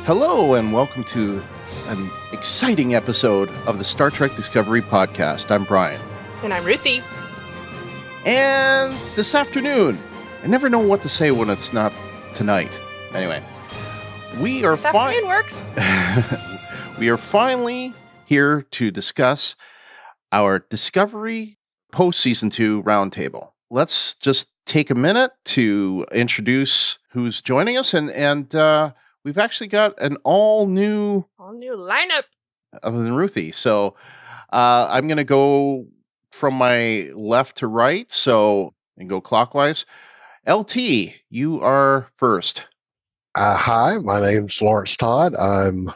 Hello and welcome to an exciting episode of the Star Trek Discovery podcast. I'm Brian. And I'm Ruthie. And this afternoon, I never know what to say when it's not tonight. Anyway, we are This afternoon works. We are finally here to discuss our Discovery post-season 2 roundtable. Let's just take a minute to introduce who's joining us, and we've actually got an all new lineup. Other than Ruthie. So I'm going to go from my left to right, and go clockwise. LT, you are first. Hi, my name's Lawrence Todd. I'm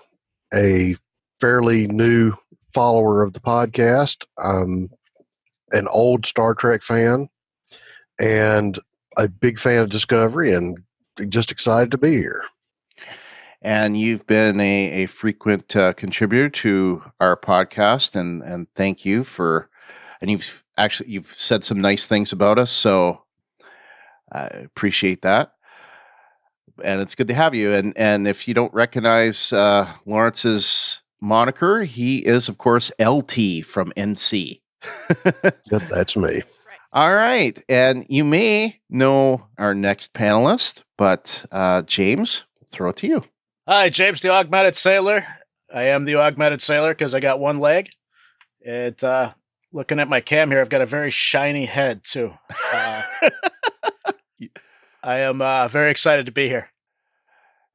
a fairly new follower of the podcast. I'm an old Star Trek fan and a big fan of Discovery, and just excited to be here. And you've been a frequent contributor to our podcast, and thank you and you've said some nice things about us, so I appreciate that. And it's good to have you. And if you don't recognize Lawrence's moniker, he is, of course, LT from NC. That's me. All right. And you may know our next panelist, but James, I'll throw it to you. Hi, James, the Augmented Sailor. I am the Augmented Sailor because I got one leg. Looking at my cam here, I've got a very shiny head, too. I am very excited to be here.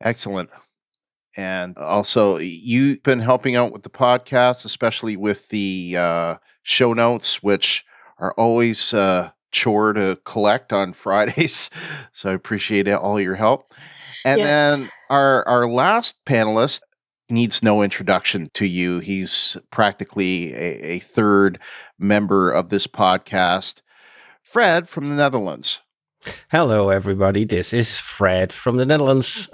Excellent. And also, you've been helping out with the podcast, especially with the show notes, which are always a chore to collect on Fridays. So I appreciate all your help. And then our last panelist needs no introduction to you. He's practically a third member of this podcast, Fred from the Netherlands. Hello, everybody. This is Fred from the Netherlands.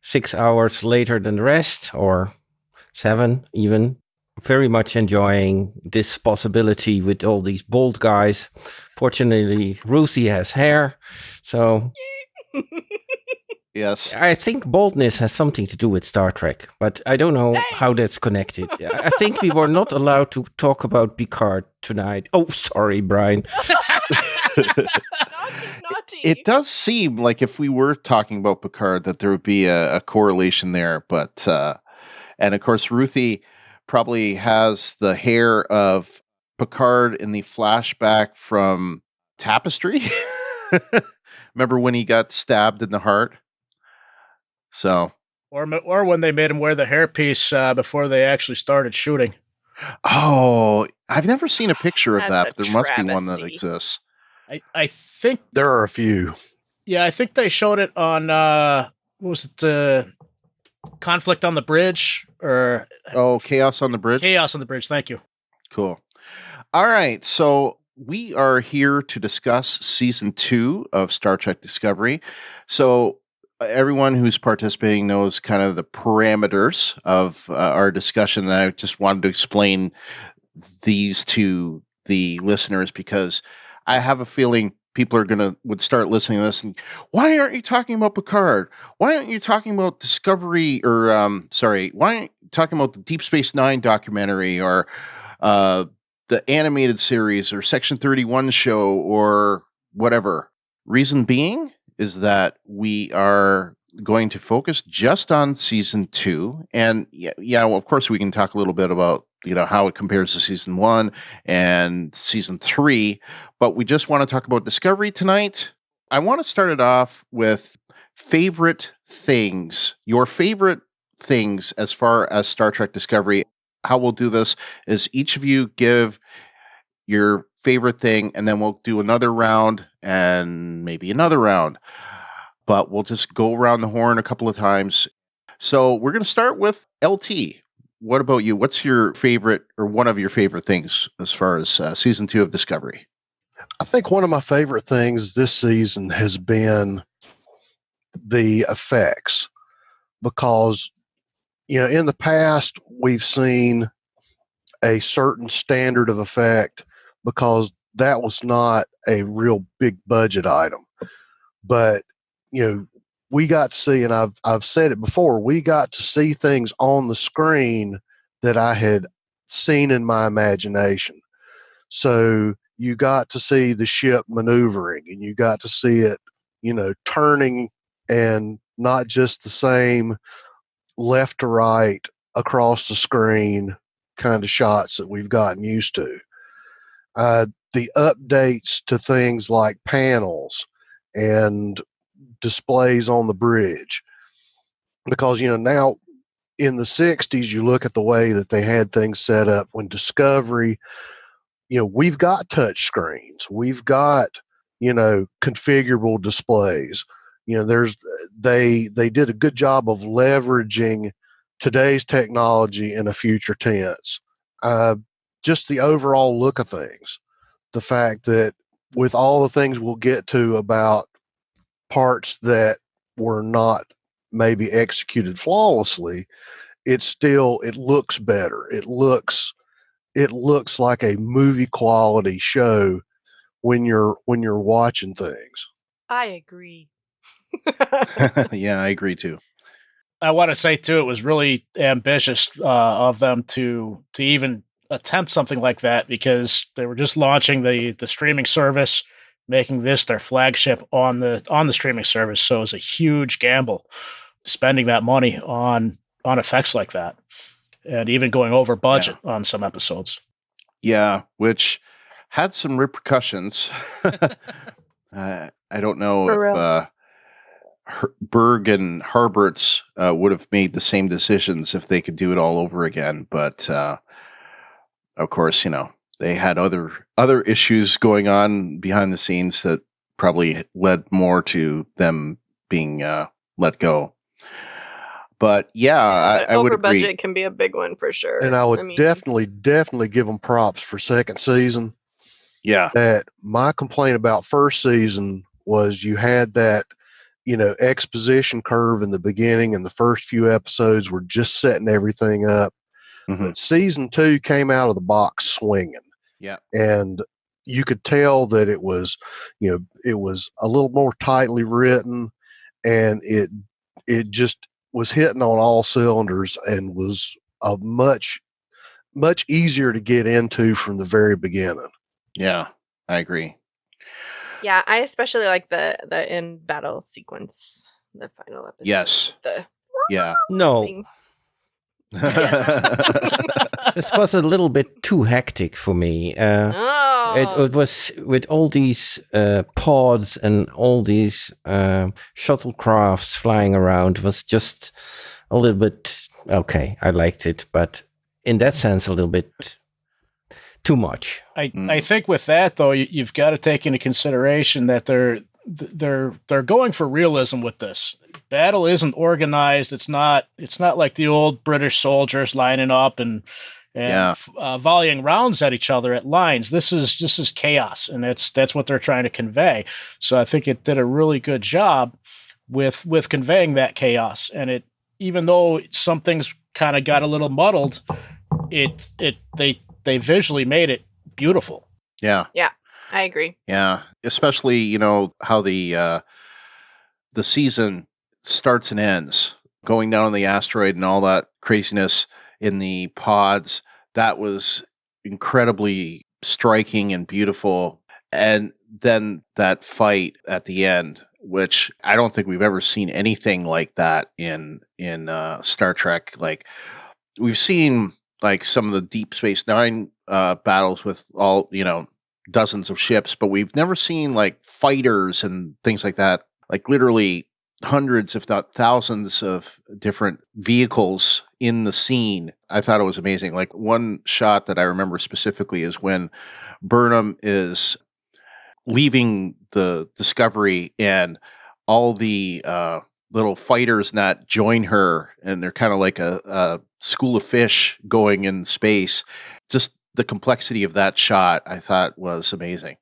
6 hours later than the rest, or 7 even. Very much enjoying this possibility with all these bold guys. Fortunately, Ruthie has hair, so... Yes. I think boldness has something to do with Star Trek, but I don't know how that's connected. I think we were not allowed to talk about Picard tonight. Oh, sorry, Brian. Naughty. It does seem like if we were talking about Picard that there would be a correlation there, but and of course Ruthie probably has the hair of Picard in the flashback from Tapestry. Remember when he got stabbed in the heart? So, or when they made him wear the hairpiece before they actually started shooting. Oh, I've never seen a picture of that, That's but a there must be one that travesty. exists. I think There are a few. Yeah, I think they showed it on what was it? Conflict on the Bridge or Chaos on the Bridge? Chaos on the Bridge. Thank you. Cool. All right, so we are here to discuss season 2 of Star Trek Discovery. So everyone who's participating knows kind of the parameters of our discussion, and I just wanted to explain these to the listeners because I have a feeling people would start listening to this and, why aren't you talking about Picard? Why aren't you talking about Discovery why aren't you talking about the Deep Space Nine documentary or the animated series or Section 31 show or whatever? Reason being is that we are going to focus just on season 2. And well, of course we can talk a little bit about, how it compares to season 1 and season 3, but we just want to talk about Discovery tonight. I want to start it off with favorite things, your favorite things as far as Star Trek Discovery. How we'll do this is each of you give your favorite thing, and then we'll do another round and maybe another round. but we'll just go around the horn a couple of times. So we're going to start with LT. What about you? What's your favorite or one of your favorite things as far as season 2 of Discovery? I think one of my favorite things this season has been the effects, because, in the past, we've seen a certain standard of effect because that was not a real big budget item. But, we got to see, and I've said it before, we got to see things on the screen that I had seen in my imagination. So you got to see the ship maneuvering, and you got to see it, turning, and not just the same left to right across the screen kind of shots that we've gotten used to. The updates to things like panels and displays on the bridge, because now in the 60s, you look at the way that they had things set up when Discovery, we've got touch screens, we've got configurable displays. They did a good job of leveraging today's technology in a future tense. Just the overall look of things, the fact that with all the things we'll get to about parts that were not maybe executed flawlessly, it looks better. It looks like a movie quality show when you're watching things. I agree. Yeah, I agree too. I want to say too, it was really ambitious of them to even attempt something like that, because they were just launching the streaming service, making this their flagship on the streaming service. So it was a huge gamble spending that money on effects like that, and even going over budget on some episodes. Yeah, which had some repercussions. I don't know if Berg and Harberts would have made the same decisions if they could do it all over again. But of course, they had other issues going on behind the scenes that probably led more to them being let go. But I would over agree. budget can be a big one for sure. And I would definitely give them props for second season. Yeah. That my complaint about first season was you had that, exposition curve in the beginning, and the first few episodes were just setting everything up. Mm-hmm. But season 2 came out of the box swinging. Yeah. And you could tell that it was a little more tightly written, and it just was hitting on all cylinders, and was a much easier to get into from the very beginning. Yeah, I agree. Yeah, I especially like the in battle sequence, the final episode. Yes. No. Thing. This was a little bit too hectic for me. It was with all these pods and all these shuttlecrafts flying around, was just a little bit okay. I liked it, but in that sense, a little bit too much. I think with that though, you've got to take into consideration that they're going for realism with this. Battle isn't organized. It's not like the old British soldiers lining up and volleying rounds at each other at lines. This is chaos, and that's what they're trying to convey. So I think it did a really good job with conveying that chaos. And it, even though some things kind of got a little muddled, they visually made it beautiful. Yeah. Yeah, I agree. Yeah, especially how the season starts and ends, going down on the asteroid and all that craziness in the pods. That was incredibly striking and beautiful. And then that fight at the end, which I don't think we've ever seen anything like that in Star Trek. Like, we've seen like some of the Deep Space Nine battles with all, dozens of ships, but we've never seen like fighters and things like that. Like literally hundreds, if not thousands, of different vehicles in the scene. I thought it was amazing. Like, one shot that I remember specifically is when Burnham is leaving the Discovery, and all the little fighters that join her, and they're kind of like a school of fish going in space. Just the complexity of that shot, I thought, was amazing.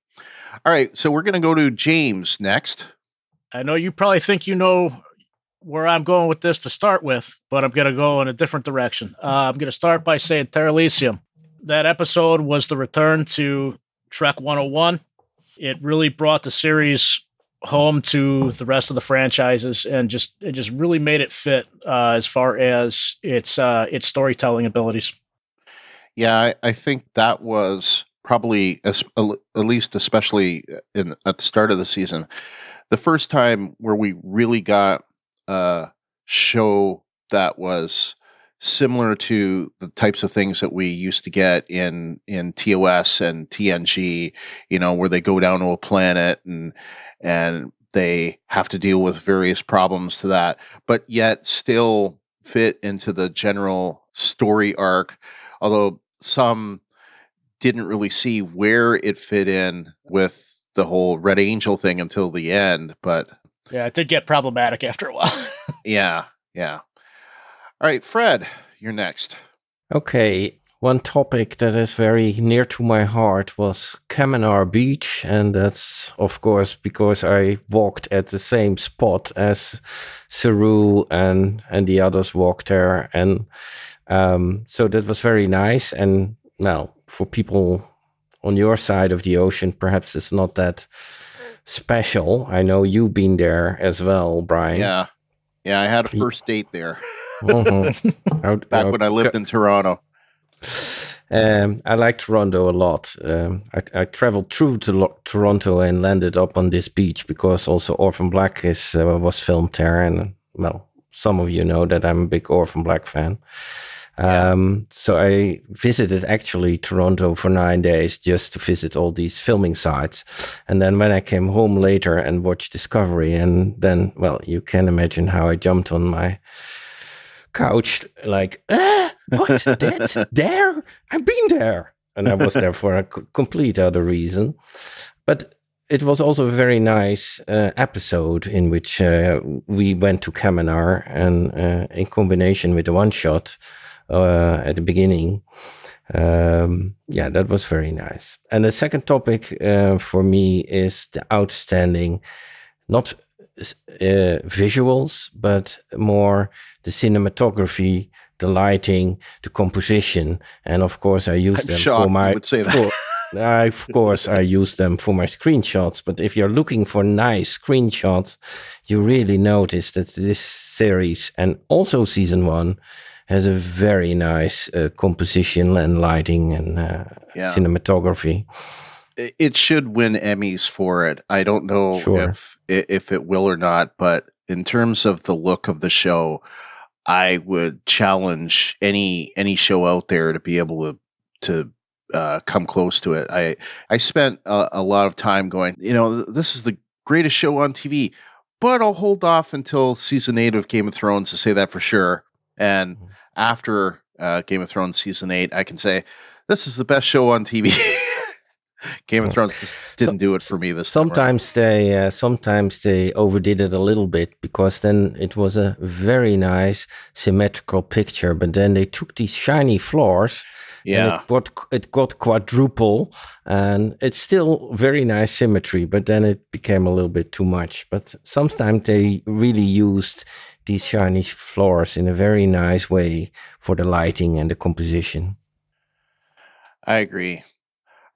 All right, so we're going to go to James next. I know you probably think you know where I'm going with this to start with, but I'm going to go in a different direction. I'm going to start by saying Terra Elysium. That episode was the return to Trek 101. It really brought the series home to the rest of the franchises, and it just really made it fit as far as its storytelling abilities. Yeah, I think that was probably, at least especially at the start of the season, the first time where we really got a show that was similar to the types of things that we used to get in TOS and TNG, where they go down to a planet and they have to deal with various problems to that, but yet still fit into the general story arc, although some didn't really see where it fit in with the whole Red Angel thing until the end. But yeah, it did get problematic after a while. Yeah. All right, Fred, you're next. Okay, one topic that is very near to my heart was Kaminar Beach, and that's, of course, because I walked at the same spot as Saru and the others walked there, and so that was very nice. And well, for people on your side of the ocean, perhaps it's not that special. I know you've been there as well, Brian. Yeah, I had a first date there. Mm-hmm. Back when I lived in Toronto. I like Toronto a lot. I traveled through to Toronto and landed up on this beach because also Orphan Black was filmed there. And well, some of you know that I'm a big Orphan Black fan. So I visited actually Toronto for 9 days just to visit all these filming sites. And then when I came home later and watched Discovery, and then, well, you can imagine how I jumped on my couch like, what? That's there? I've been there. And I was there for a complete other reason. But it was also a very nice episode in which we went to Kaminar, and in combination with the one shot at the beginning. That was very nice. And the second topic for me is the outstanding, not visuals, but more the cinematography, the lighting, the composition. And of course, I use them for my... You would say that. Of course, I use them for my screenshots. But if you're looking for nice screenshots, you really notice that this series, and also season 1, has a very nice composition and lighting and cinematography. It should win Emmys for it. I don't know if it will or not, but in terms of the look of the show, I would challenge any show out there to be able to come close to it. I spent a lot of time going, this is the greatest show on TV, but I'll hold off until season 8 of Game of Thrones to say that for sure. And after Game of Thrones season 8, I can say this is the best show on TV. Game of Thrones just didn't do it for me this time. Sometimes they overdid it a little bit, because then it was a very nice symmetrical picture, but then they took these shiny floors. Yeah, and it got quadruple, and it's still very nice symmetry, but then it became a little bit too much. But sometimes they really used these shiny floors in a very nice way for the lighting and the composition. I agree.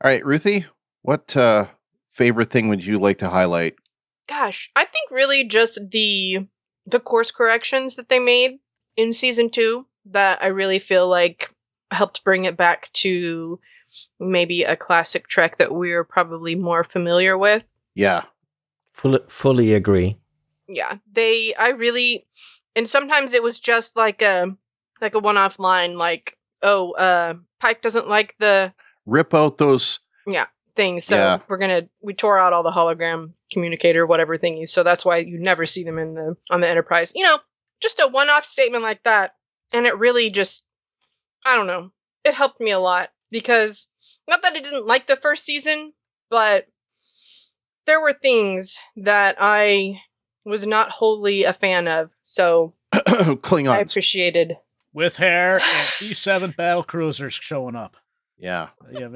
All right, Ruthie, what favorite thing would you like to highlight? Gosh, I think really just the course corrections that they made in season 2 that I really feel like helped bring it back to maybe a classic Trek that we're probably more familiar with. Yeah. Fully agree. Yeah, and sometimes it was just like a one-off line, like, Pike doesn't like the rip out those things, so we tore out all the hologram communicator, whatever thingies, so that's why you never see them on the Enterprise. Just a one-off statement like that, and it really just, I don't know, it helped me a lot, because not that I didn't like the first season, but there were things that I was not wholly a fan of. So Klingons. I appreciated. With hair and D7 battle cruisers showing up. Yeah. Yeah,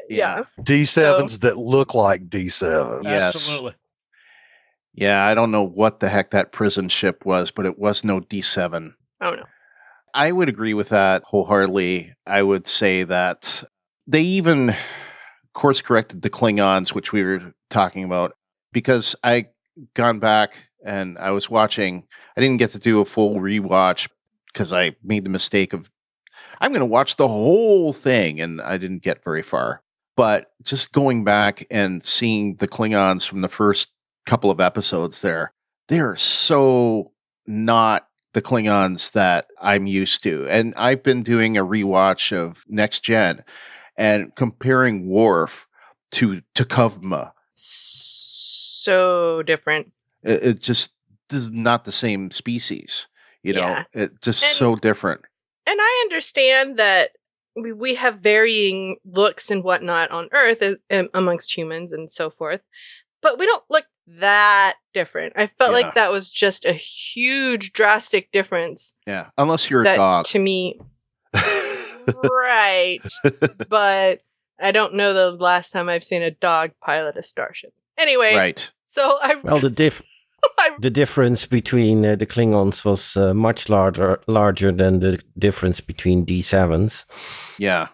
Yeah. D7s that look like D7s. Yes. absolutely. Yeah, I don't know what the heck that prison ship was, but it was no D7. Oh, no. I would agree with that wholeheartedly. I would say that they even course corrected the Klingons, which we were talking about, because I gone back and I was watching. I didn't get to do a full rewatch because I made the mistake of I'm going to watch the whole thing, and I didn't get very far. But just going back and seeing the Klingons from the first couple of episodes there, they're so not the Klingons that I'm used to. And I've been doing a rewatch of Next Gen and comparing Worf to Kovma. So different. It just is not the same species. You know, Yeah. it just so different. And I understand that we have varying looks and whatnot on Earth amongst humans and so forth, but we don't look that different. I felt like that was just a huge, drastic difference. Yeah, unless you're a dog. To me, right. But I don't know the last time I've seen a dog pilot a starship. Anyway, right. So the difference between the Klingons was much larger than the difference between D7s. Yeah.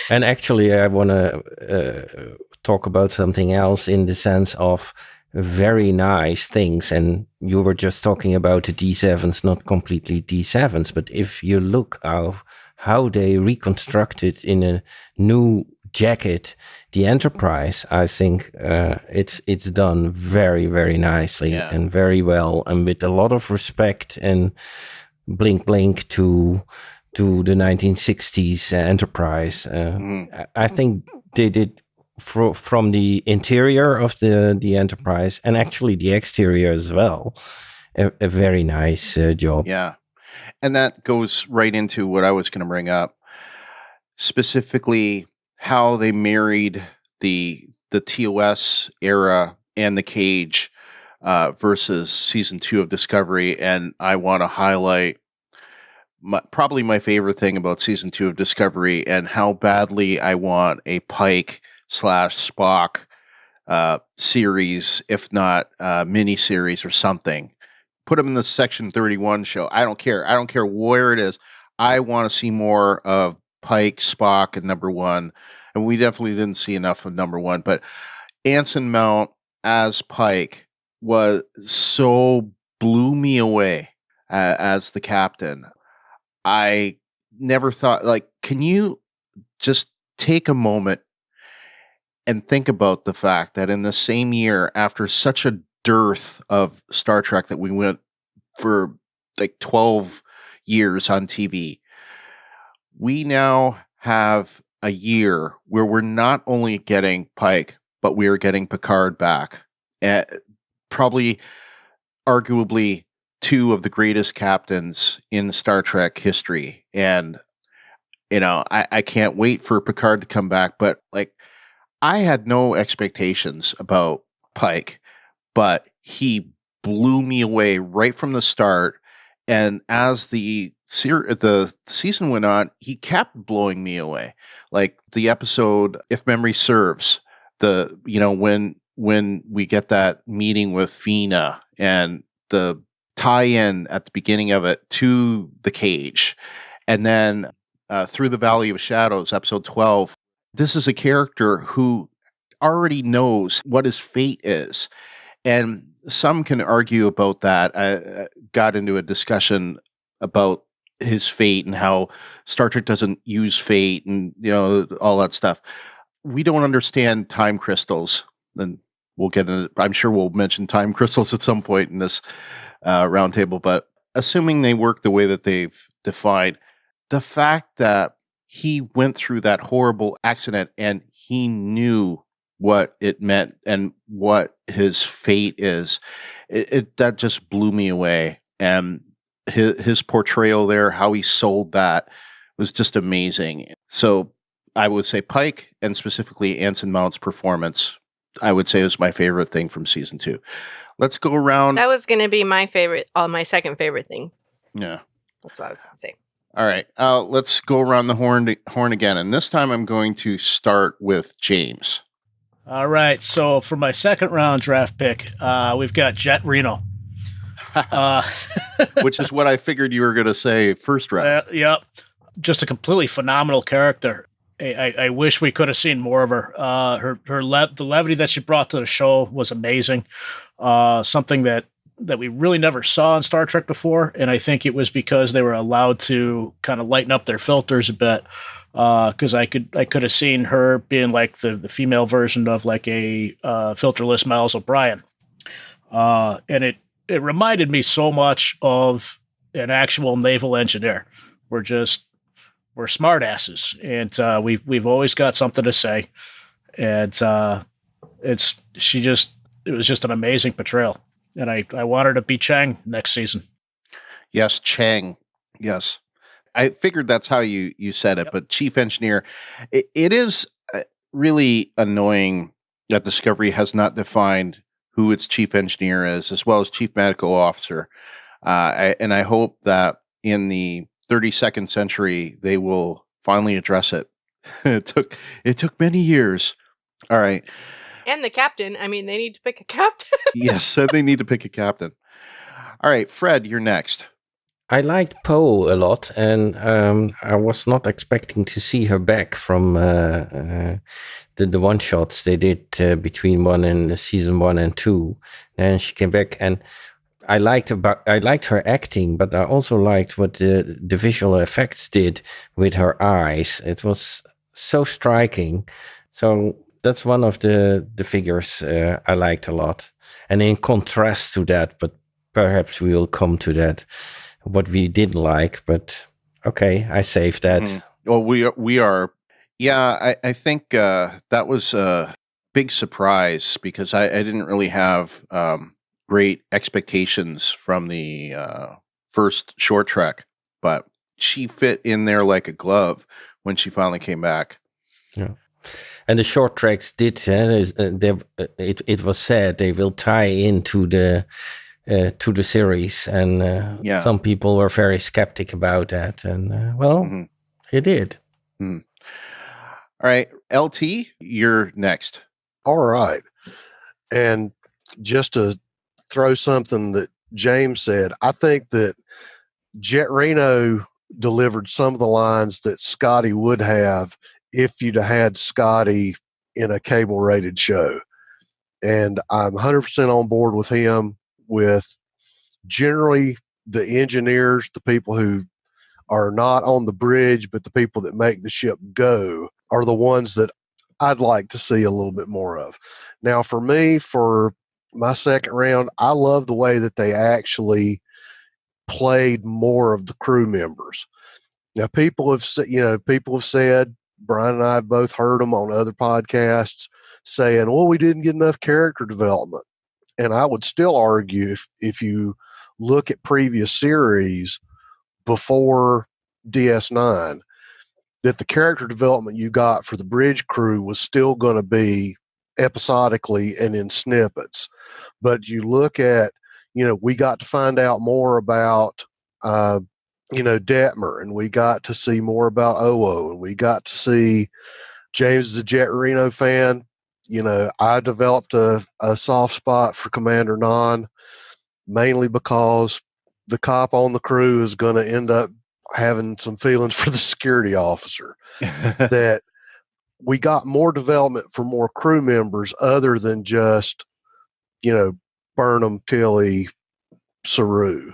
And actually, I want to talk about something else in the sense of very nice things. And you were just talking about the D7s, not completely D7s. But if you look at how they reconstructed in a new jacket the Enterprise, I think it's done very, very nicely and very well, and with a lot of respect and blink to the 1960s Enterprise. I think they did from the interior of the Enterprise and actually the exterior as well a very nice job. Yeah, and that goes right into what I was going to bring up, specifically how they married the TOS era and the Cage versus season 2 of Discovery. And I want to highlight probably my favorite thing about season 2 of Discovery and how badly I want a Pike / Spock series, if not mini series or something. Put them in the Section 31 show. I don't care. I don't care where it is. I want to see more of Pike, Spock, and Number One. And we definitely didn't see enough of Number One. But Anson Mount as Pike was so blew me away as the captain. I never thought, can you just take a moment and think about the fact that in the same year, after such a dearth of Star Trek that we went for 12 years on TV, we now have a year where we're not only getting Pike, but we are getting Picard back. Probably, arguably, 2 of the greatest captains in Star Trek history. And, I can't wait for Picard to come back. But, I had no expectations about Pike, but he blew me away right from the start. And as the season went on, he kept blowing me away. Like the episode, If Memory Serves, when we get that meeting with Vina and the tie-in at the beginning of it to the Cage, and then Through the Valley of Shadows, episode 12. This is a character who already knows what his fate is. And some can argue about that. I got into a discussion about his fate and how Star Trek doesn't use fate and, all that stuff. We don't understand time crystals. And we'll get into, I'm sure we'll mention time crystals at some point in this roundtable. But assuming they work the way that they've defined, the fact that he went through that horrible accident and he knew what it meant and what his fate is, that just blew me away. And his portrayal there, how he sold that, was just amazing. So I would say Pike, and specifically Anson Mount's performance, I would say is my favorite thing from season 2. Let's go around. That was going to be my favorite, my second favorite thing. Yeah. That's what I was going to say. All right. Let's go around the horn again. And this time I'm going to start with James. All right. So for my second round draft pick, we've got Jet Reno. Which is what I figured you were going to say first round. Yep. Just a completely phenomenal character. I wish we could have seen more of her. The levity that she brought to the show was amazing. Something that we really never saw in Star Trek before, and I think it was because they were allowed to kind of lighten up their filters a bit. Because I could have seen her being like the female version of like a filterless Miles O'Brien, and it reminded me so much of an actual naval engineer. We're smartasses, and we've always got something to say, and it was just an amazing portrayal, and I want her to be Chang next season. Yes, Chang. Yes, I figured that's how you said it, but chief engineer, it is really annoying that Discovery has not defined who its chief engineer is, as well as chief medical officer, and I hope that in the 32nd century, they will finally address it. It took many years. All right. And the captain. I mean, they need to pick a captain. Yes, they need to pick a captain. All right, Fred, you're next. I liked Poe a lot, and I was not expecting to see her back from the one-shots they did between season 1 and 2. And she came back, and I liked her acting, but I also liked what the visual effects did with her eyes. It was so striking. So that's one of the figures I liked a lot. And in contrast to that, but perhaps we will come to that, what we didn't like. But okay, I saved that. Mm-hmm. Well, we are. Yeah, I think that was a big surprise because I didn't really have great expectations from the first short trek, but she fit in there like a glove when she finally came back. Yeah, and the short treks did. It was said they will tie into the series, and some people were very skeptic about that, and it did. Mm. All right, LT, you're next. All right, and just to throw something that James said, I think that Jet Reno delivered some of the lines that Scotty would have if you'd have had Scotty in a cable rated show. And I'm 100% on board with him, with generally the engineers, the people who are not on the bridge, but the people that make the ship go are the ones that I'd like to see a little bit more of. Now, for me, for my second round, I love the way that they actually played more of the crew members. Now, people have said, Brian and I have both heard them on other podcasts saying, well, we didn't get enough character development. And I would still argue if you look at previous series before DS9, that the character development you got for the bridge crew was still going to be episodically and in snippets. But you look at, we got to find out more about, Detmer, and we got to see more about OO, and we got to see James is a Jet Reno fan. I developed a soft spot for Commander Non, mainly because the cop on the crew is going to end up having some feelings for the security officer. That we got more development for more crew members other than just, Burnham, Tilly, Saru.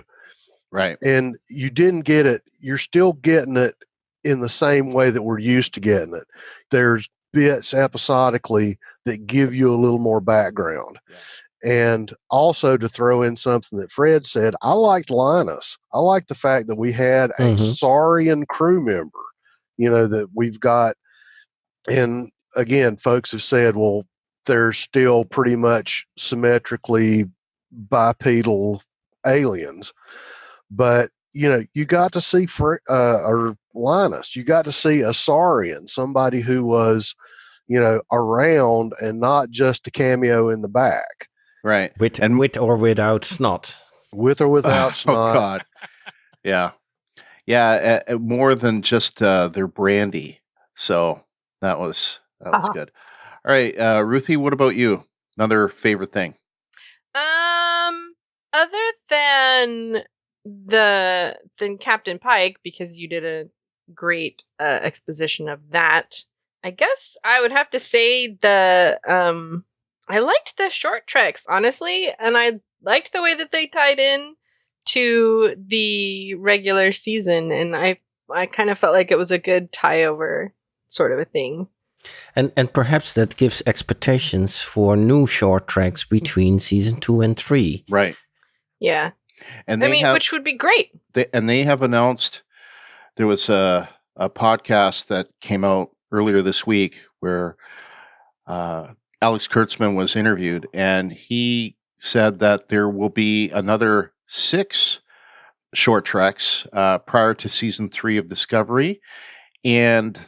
Right. And you didn't get it. You're still getting it in the same way that we're used to getting it. There's bits episodically that give you a little more background. Yeah. And also, to throw in something that Fred said, I liked Linus. I liked the fact that we had a Saurian crew member, that we've got. And again, folks have said, well, they're still pretty much symmetrically bipedal aliens. But, you got to see or Linus. You got to see a Saurian, somebody who was, around and not just a cameo in the back. Right. With or without snot. With or without snot. Oh, God. Yeah. Yeah. More than just their brandy. So that was good. All right. Ruthie, what about you? Another favorite thing? Other than Captain Pike, because you did a great exposition of that, I guess I would have to say I liked the short treks, honestly, and I liked the way that they tied in to the regular season, and I kind of felt like it was a good tie-over sort of a thing. And perhaps that gives expectations for new short tracks between season 2 and 3. Right. Yeah. And which would be great. They have announced, there was a podcast that came out earlier this week where Alex Kurtzman was interviewed, and he said that there will be another 6 short treks prior to season 3 of Discovery, and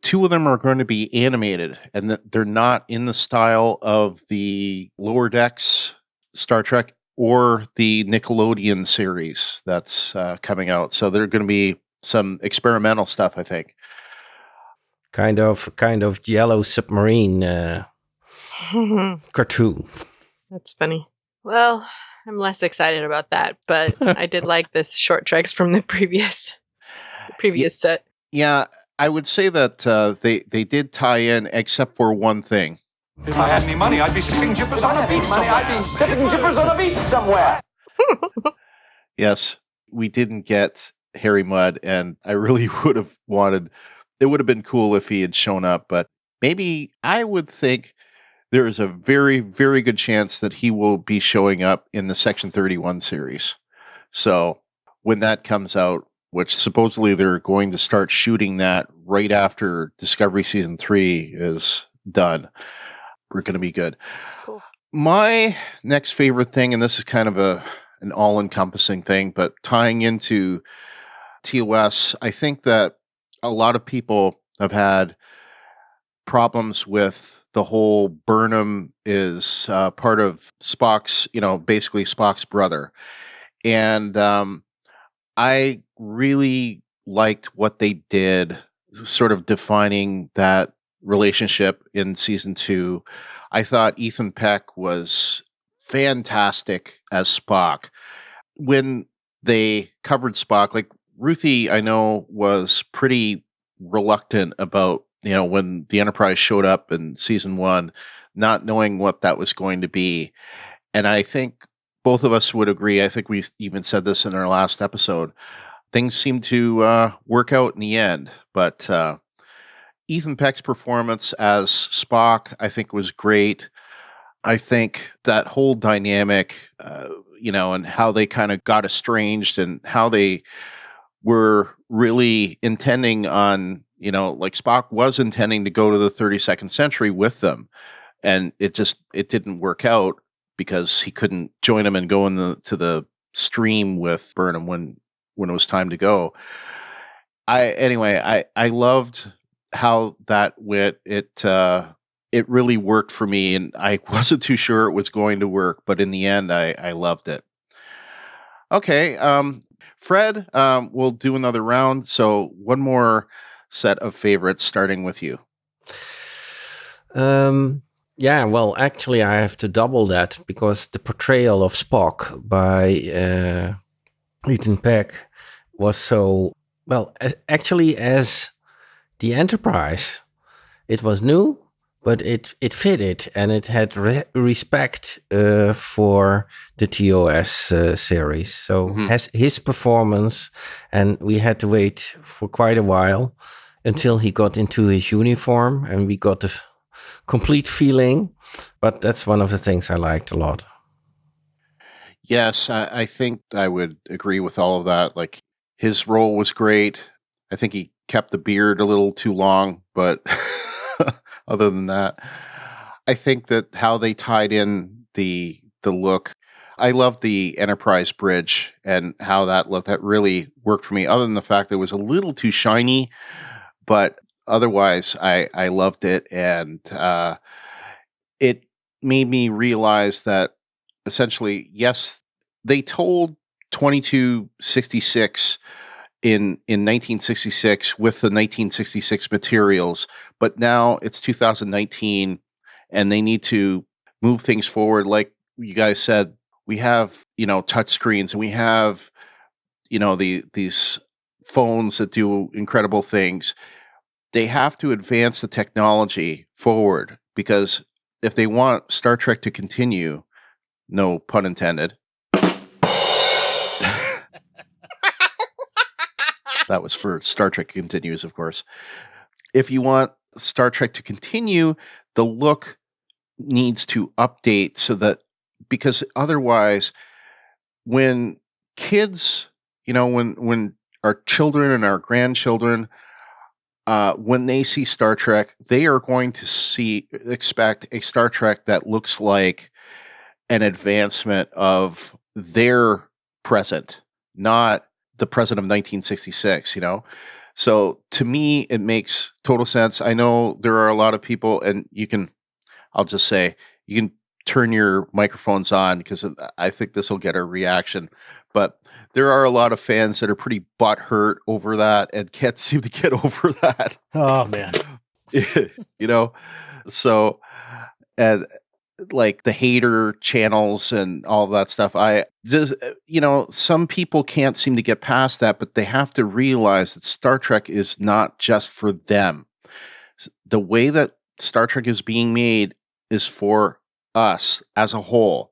2 of them are going to be animated, and that they're not in the style of the Lower Decks Star Trek or the Nickelodeon series that's coming out. So they're going to be some experimental stuff, I think. Kind of Yellow Submarine cartoon. That's funny. Well, I'm less excited about that, but I did like this short treks from the previous set. Yeah, I would say that they did tie in, except for one thing. If I had any money, I'd be sticking jippers on a beach somewhere. I'd be sticking jippers on a beach somewhere. Yes, we didn't get Harry Mudd, and I really would have wanted. It would have been cool if he had shown up, but maybe I would think there is a very, very good chance that he will be showing up in the Section 31 series. So when that comes out, which supposedly they're going to start shooting that right after Discovery Season 3 is done, we're going to be good. Cool. My next favorite thing, and this is kind of an all-encompassing thing, but tying into TOS, I think that a lot of people have had problems with the whole Burnham is part of Spock's, basically Spock's brother. And I really liked what they did, sort of defining that relationship in season 2. I thought Ethan Peck was fantastic as Spock. When they covered Spock, like Ruthie, I know, was pretty reluctant about, when the Enterprise showed up in season 1, not knowing what that was going to be. And I think both of us would agree. I think we even said this in our last episode. Things seem to work out in the end. But Ethan Peck's performance as Spock, I think, was great. I think that whole dynamic, and how they kind of got estranged and how they were really intending on, like Spock was intending to go to the 32nd century with them. And it didn't work out because he couldn't join them and go to the stream with Burnham when it was time to go. I loved how that went. It really worked for me, and I wasn't too sure it was going to work, but in the end, I loved it. Okay, Fred, we'll do another round. So one more set of favorites, starting with you. Yeah, well, actually, I have to double that because the portrayal of Spock by Ethan Peck was so, well, actually, as the Enterprise, it was new, but it fitted, and it had respect for the TOS series. So his performance, and we had to wait for quite a while until he got into his uniform, and we got the complete feeling. But that's one of the things I liked a lot. Yes, I think I would agree with all of that. Like, his role was great. I think he kept the beard a little too long, but other than that, I think that how they tied in the look, I love the Enterprise bridge and how that looked. That really worked for me, other than the fact that it was a little too shiny, but otherwise, I loved it, and it made me realize that essentially, yes, they told 2266 in 1966 with the 1966 materials, but now it's 2019, and they need to move things forward. Like you guys said, we have touch screens, and we have these phones that do incredible things. They have to advance the technology forward, because if they want Star Trek to continue, no pun intended. That was for Star Trek Continues, of course. If you want Star Trek to continue, the look needs to update, so that, because otherwise, when kids, when our children and our grandchildren, when they see Star Trek, they are going to expect a Star Trek that looks like an advancement of their present, not the present of 1966, So to me, it makes total sense. I know there are a lot of people, and I'll just say, you can turn your microphones on, because I think this will get a reaction. But there are a lot of fans that are pretty butthurt over that and can't seem to get over that. Oh, man. So, and like the hater channels and all of that stuff, some people can't seem to get past that, but they have to realize that Star Trek is not just for them. The way that Star Trek is being made is for us as a whole,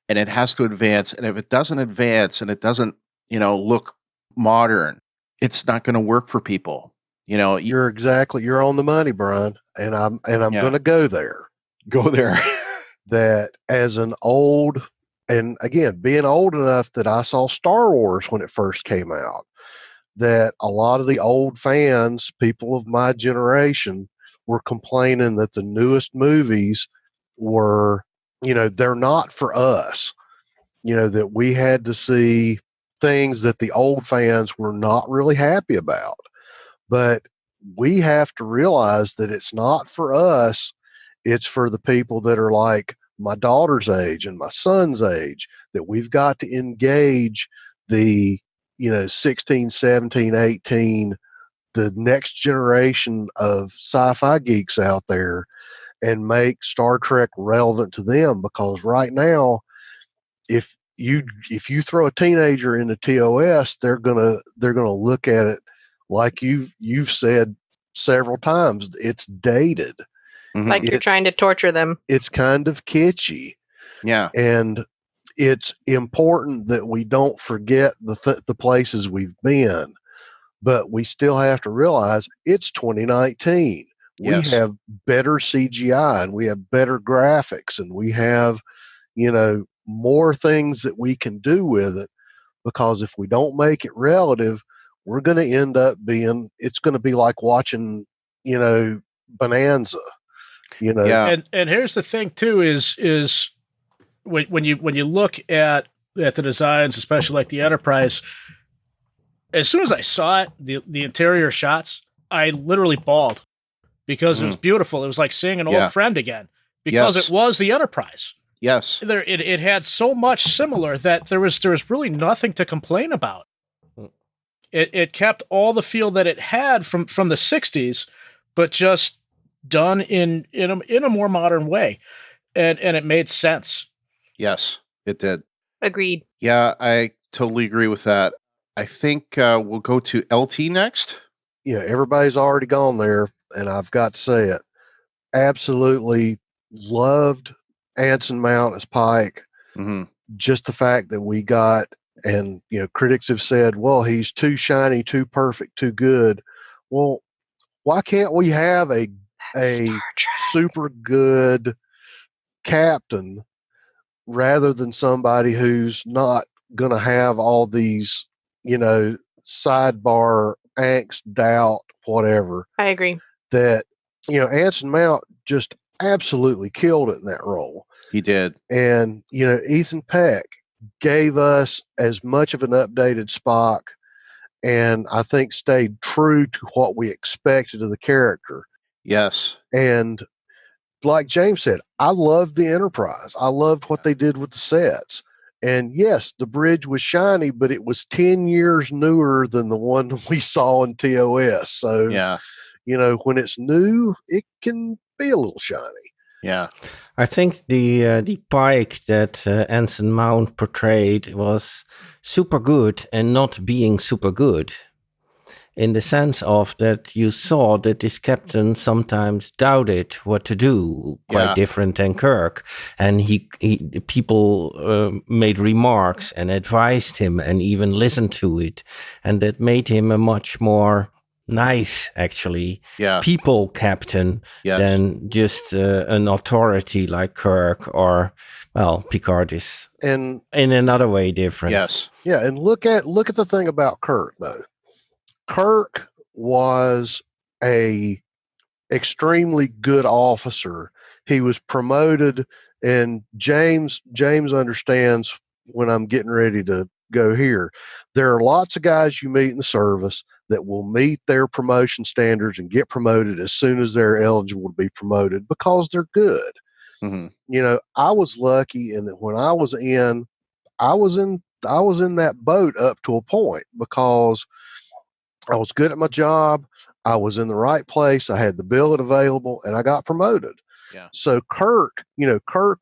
and it has to advance. And if it doesn't advance, and it doesn't, look modern, it's not going to work for people. You're on the money, Brian, and I'm going to go there. Go there. That as an old, and again, being old enough that I saw Star Wars when it first came out, that a lot of the old fans, people of my generation, were complaining that the newest movies were, they're not for us, that we had to see things that the old fans were not really happy about. But we have to realize that it's not for us. It's for the people that are like my daughter's age and my son's age, that we've got to engage the, 16, 17, 18, the next generation of sci-fi geeks out there, and make Star Trek relevant to them. Because right now, if you throw a teenager into TOS, they're gonna look at it like you've said several times, it's dated. Like you're trying to torture them. It's kind of kitschy. Yeah. And it's important that we don't forget the places we've been, but we still have to realize it's 2019. Yes. We have better CGI, and we have better graphics, and we have, more things that we can do with it. Because if we don't make it relative, we're going to end up it's going to be like watching, Bonanza. Yeah. And here's the thing too, is when you look at the designs, especially like the Enterprise, as soon as I saw it, the interior shots, I literally bawled, because it was beautiful. It was like seeing an old friend again, because it was the Enterprise. Yes. It had so much similar that there was really nothing to complain about. It kept all the feel that it had from the 60s, but just done in a more modern way, and it made sense. Yes, it did. Agreed. Yeah, I totally agree with that. I think we'll go to LT next. Everybody's already gone there, and I've got to say it. Absolutely loved Anson Mount as Pike. Mm-hmm. Just the fact that we got, and critics have said, well, he's too shiny, too perfect, too good. Well, why can't we have a super good captain rather than somebody who's not going to have all these, sidebar angst, doubt, whatever? I agree. That, Anson Mount just absolutely killed it in that role. He did. And, Ethan Peck gave us as much of an updated Spock and I think stayed true to what we expected of the character. Yes. And like James said, I loved the Enterprise. I loved what they did with the sets. And yes, the bridge was shiny, but it was 10 years newer than the one we saw in TOS. So, yeah, when it's new, it can be a little shiny. Yeah. I think the Pike that Anson Mount portrayed was super good and not being super good, in the sense of that you saw that this captain sometimes doubted what to do, quite different than Kirk, and people made remarks and advised him and even listened to it, and that made him a much more nice, actually, people captain than just an authority like Kirk or, well, Picard is in another way different. Yes. Yeah, and look at the thing about Kirk, though. Kirk was a extremely good officer. He was promoted, and James understands when I'm getting ready to go here. There are lots of guys you meet in the service that will meet their promotion standards and get promoted as soon as they're eligible to be promoted because they're good. Mm-hmm. I was lucky in that when I was in that boat up to a point because I was good at my job. I was in the right place. I had the billet available and I got promoted. Yeah. So Kirk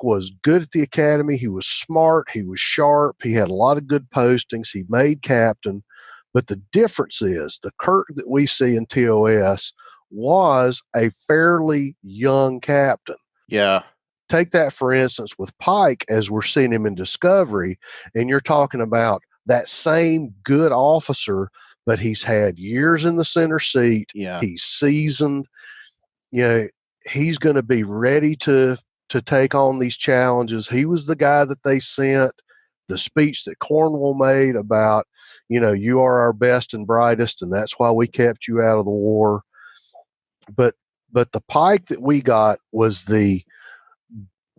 was good at the academy. He was smart. He was sharp. He had a lot of good postings. He made captain. But the difference is the Kirk that we see in TOS was a fairly young captain. Yeah. Take that, for instance, with Pike, as we're seeing him in Discovery, and you're talking about that same good officer, but he's had years in the center seat. Yeah. He's seasoned. He's going to be ready to take on these challenges. He was the guy that they sent. The speech that Cornwall made about, you are our best and brightest, and that's why we kept you out of the war. But the Pike that we got was the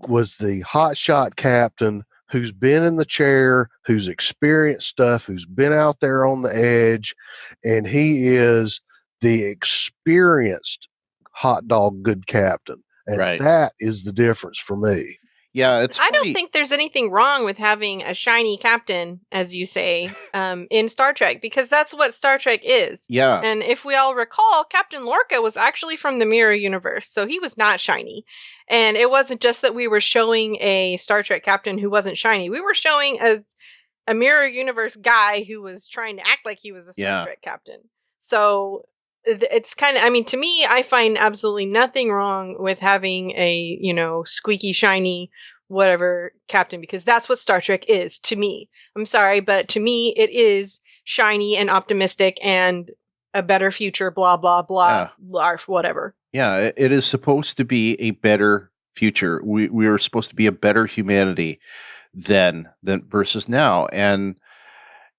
hotshot captain who's been in the chair, who's experienced stuff, who's been out there on the edge, and he is the experienced hot dog good captain. And that is the difference for me. Yeah, I don't think there's anything wrong with having a shiny captain, as you say, in Star Trek, because that's what Star Trek is. Yeah. And if we all recall, Captain Lorca was actually from the Mirror Universe, so he was not shiny. And it wasn't just that we were showing a Star Trek captain who wasn't shiny. We were showing a Mirror Universe guy who was trying to act like he was a Star Trek captain. So it's kind of, to me, I find absolutely nothing wrong with having a, squeaky, shiny, whatever captain, because that's what Star Trek is to me. I'm sorry, but to me, it is shiny and optimistic and a better future, blah, blah, blah, larf, whatever. Yeah, it is supposed to be a better future. We are supposed to be a better humanity than versus now. And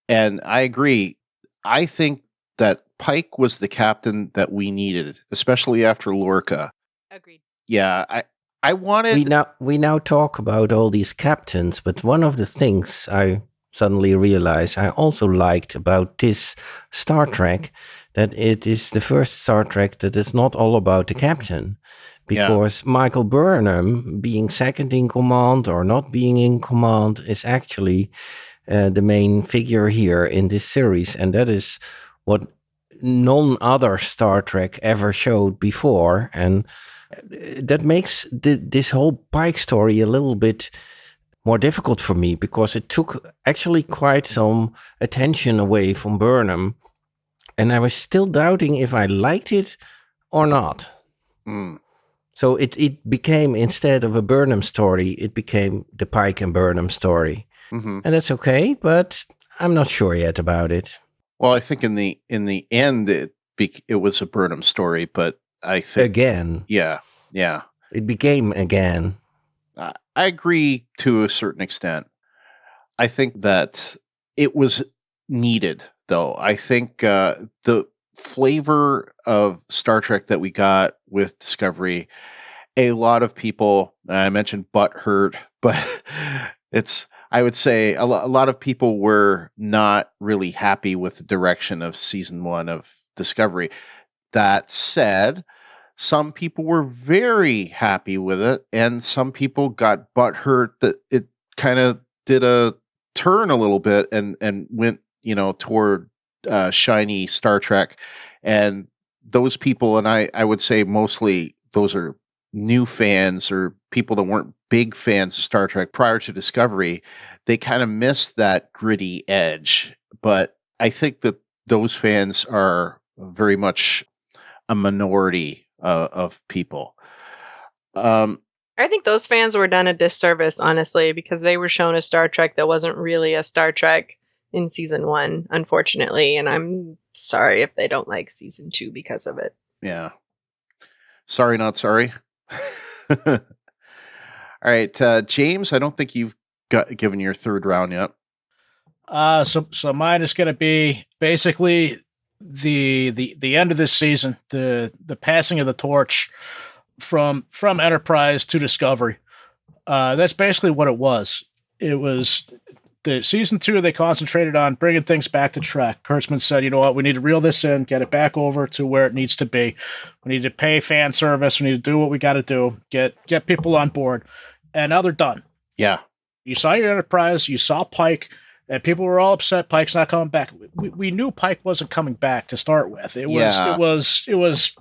I agree. I think that Pike was the captain that we needed, especially after Lorca. Agreed. Yeah, I wanted. We now talk about all these captains, but one of the things I suddenly realized I also liked about this Star Trek, that it is the first Star Trek that is not all about the captain, because Michael Burnham being second in command or not being in command is actually the main figure here in this series, and that is what none other Star Trek ever showed before, and that makes this whole Pike story a little bit more difficult for me, because it took actually quite some attention away from Burnham, and I was still doubting if I liked it or not. So it became, instead of a Burnham story, it became the Pike and Burnham story. And that's okay, but I'm not sure yet about it. Well, I think in the end, it was a Burnham story, but I think again, yeah, it became again. I agree to a certain extent. I think that it was needed, though. I think the flavor of Star Trek that we got with Discovery, a lot of people, I mentioned butthurt, but I would say a lot of people were not really happy with the direction of season 1 of Discovery. That said, some people were very happy with it, and some people got butthurt that it kind of did a turn a little bit and went, toward shiny Star Trek. And those people, and I would say mostly those are new fans or people that weren't big fans of Star Trek prior to Discovery, they kind of missed that gritty edge. But I think that those fans are very much a minority of people. I think those fans were done a disservice, honestly, because they were shown a Star Trek that wasn't really a Star Trek in season 1, unfortunately. And I'm sorry if they don't like season 2 because of it. Yeah. Sorry, not sorry. All right, James, I don't think you've given your third round yet. So mine is going to be basically the end of this season, the passing of the torch from Enterprise to Discovery. That's basically what it was. It was the season 2. They concentrated on bringing things back to Trek. Kurtzman said, "You know what? We need to reel this in, get it back over to where it needs to be. We need to pay fan service. We need to do what we got to do. Get people on board." And now they're done. Yeah. You saw your Enterprise. You saw Pike. And people were all upset Pike's not coming back. We knew Pike wasn't coming back to start with. It was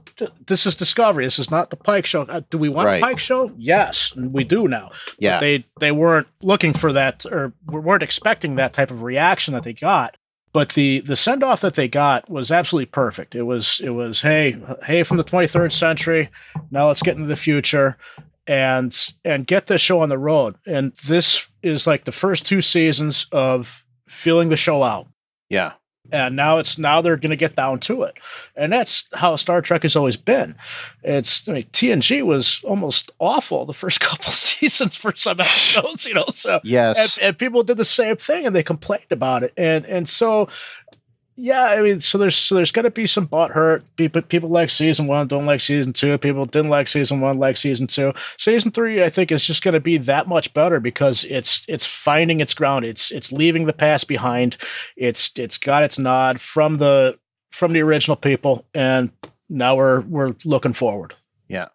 this is Discovery. This is not the Pike show. Do we want a Pike show? Yes, and we do now. Yeah. But they weren't looking for that, or weren't expecting that type of reaction that they got. But the send off that they got was absolutely perfect. It was hey from the 23rd century. Now let's get into the future and get this show on the road. And this is like the first 2 seasons of feeling the show out. Yeah. And now they're going to get down to it. And that's how Star Trek has always been. TNG was almost awful the first couple seasons for some episodes, so yes. And people did the same thing and they complained about it. And so, yeah, so there's got to be some butt hurt. People like season 1, don't like season 2. People didn't like season 1, like season 2. Season 3, I think, is just going to be that much better because it's finding its ground. It's leaving the past behind. It's got its nod from the original people, and now we're looking forward. Yeah.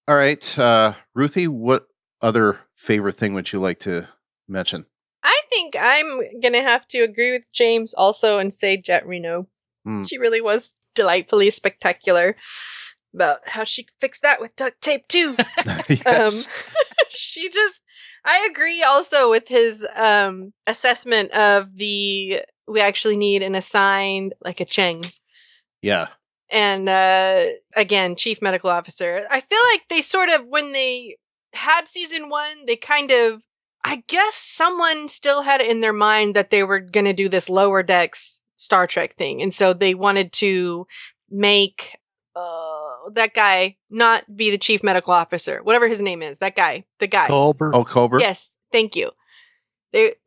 All right, Ruthie, what other favorite thing would you like to mention? I think I'm going to have to agree with James also and say Jet Reno. She really was delightfully spectacular about how she fixed that with duct tape too. Yes. I agree also with his assessment of we actually need an assigned, like a Cheng. Yeah. And again, chief medical officer. I feel like they sort of, when they had season 1, they kind of, I guess someone still had it in their mind that they were going to do this lower decks Star Trek thing. And so they wanted to make that guy not be the chief medical officer, whatever his name is, the guy. Culber. Oh, Culber. Yes. Thank you.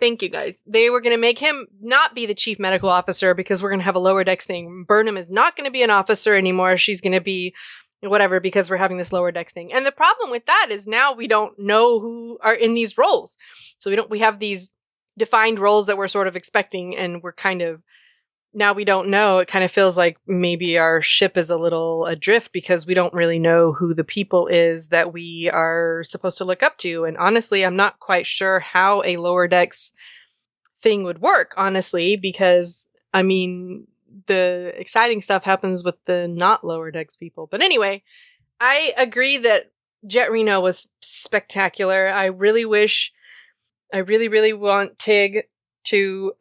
Thank you, guys. They were going to make him not be the chief medical officer because we're going to have a lower decks thing. Burnham is not going to be an officer anymore. She's going to be whatever, because we're having this lower decks thing. And the problem with that is now we don't know who are in these roles. So we have these defined roles that we're sort of expecting, and we're kind of, now we don't know. It kind of feels like maybe our ship is a little adrift because we don't really know who the people is that we are supposed to look up to. And honestly, I'm not quite sure how a lower decks thing would work, honestly, because the exciting stuff happens with the not lower decks people. But anyway, I agree that Jet Reno was spectacular. I really want Tig to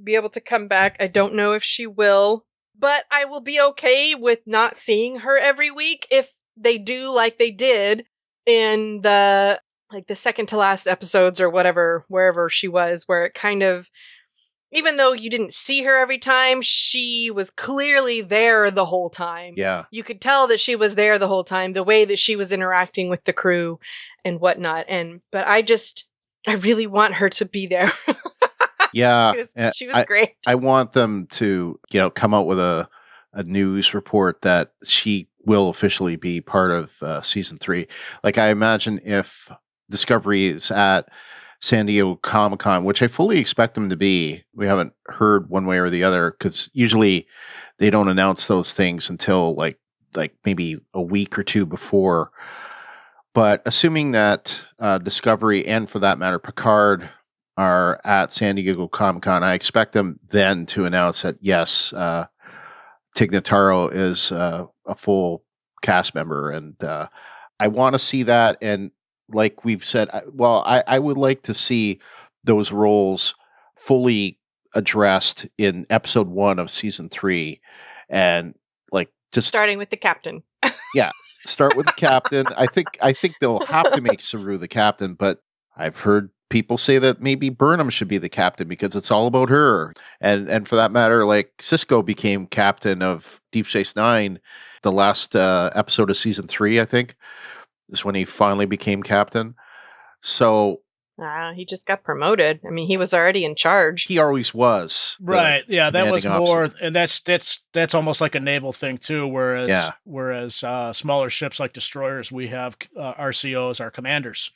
be able to come back. I don't know if she will, but I will be okay with not seeing her every week if they do like they did in the second to last episodes or whatever, wherever she was, where it kind of, even though you didn't see her every time, she was clearly there the whole time. Yeah. You could tell that she was there the whole time, the way that she was interacting with the crew and whatnot. But I really want her to be there. Yeah. She was great. I want them to, come out with a news report that she will officially be part of season 3. Like, I imagine if Discovery is at San Diego Comic-Con, which I fully expect them to be. We haven't heard one way or the other because usually they don't announce those things until like maybe a week or two before. But assuming that Discovery and for that matter Picard are at San Diego Comic-Con, I expect them then to announce that yes, Tig Notaro is a full cast member, and I want to see that. And like we've said, I would like to see those roles fully addressed in episode 1 of season 3, and like just starting with the captain. Yeah, start with the captain. I think they'll have to make Saru the captain, but I've heard people say that maybe Burnham should be the captain because it's all about her. And for that matter, like Cisco became captain of Deep Space Nine, the last episode of season 3, I think, is when he finally became captain. So he just got promoted. I mean, he was already in charge. He always was. Right. Yeah, that was more, officer. and that's almost like a naval thing too. Whereas smaller ships like destroyers, we have RCOs, our commanders.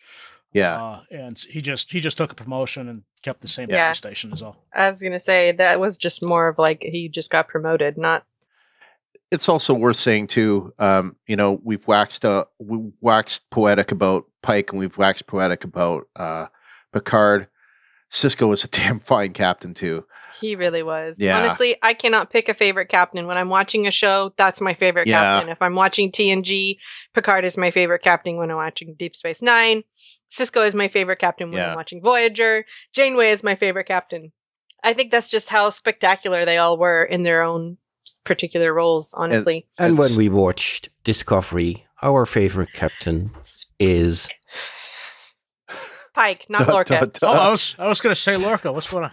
Yeah. And he just took a promotion and kept the same battle station as all. I was gonna say that was just more of like he just got promoted, not. It's also worth saying too, we've waxed poetic about Pike and we've waxed poetic about Picard. Cisco was a damn fine captain too. He really was. Yeah. Honestly, I cannot pick a favorite captain. When I'm watching a show, that's my favorite captain. If I'm watching TNG, Picard is my favorite captain. When I'm watching Deep Space Nine, Cisco is my favorite captain. When I'm watching Voyager, Janeway is my favorite captain. I think that's just how spectacular they all were in their own particular roles, honestly. And when we watched Discovery, our favorite captain is Pike, not Lorca. Oh, I was going to say Lorca. What's going on?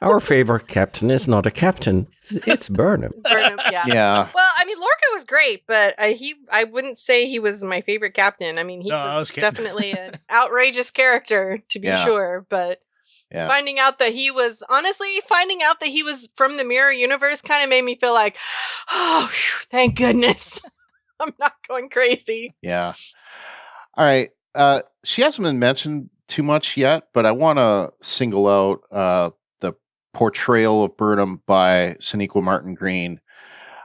Our favorite captain is not a captain. It's Burnham. Burnham, yeah. Well, I mean, Lorca was great, but I wouldn't say he was my favorite captain. I mean, he was definitely an outrageous character, to be sure, but finding out that he was from the Mirror Universe kind of made me feel like, oh, thank goodness. I'm not going crazy. Yeah. All right. She hasn't been mentioned too much yet, but I want to single out the portrayal of Burnham by Sonequa Martin Green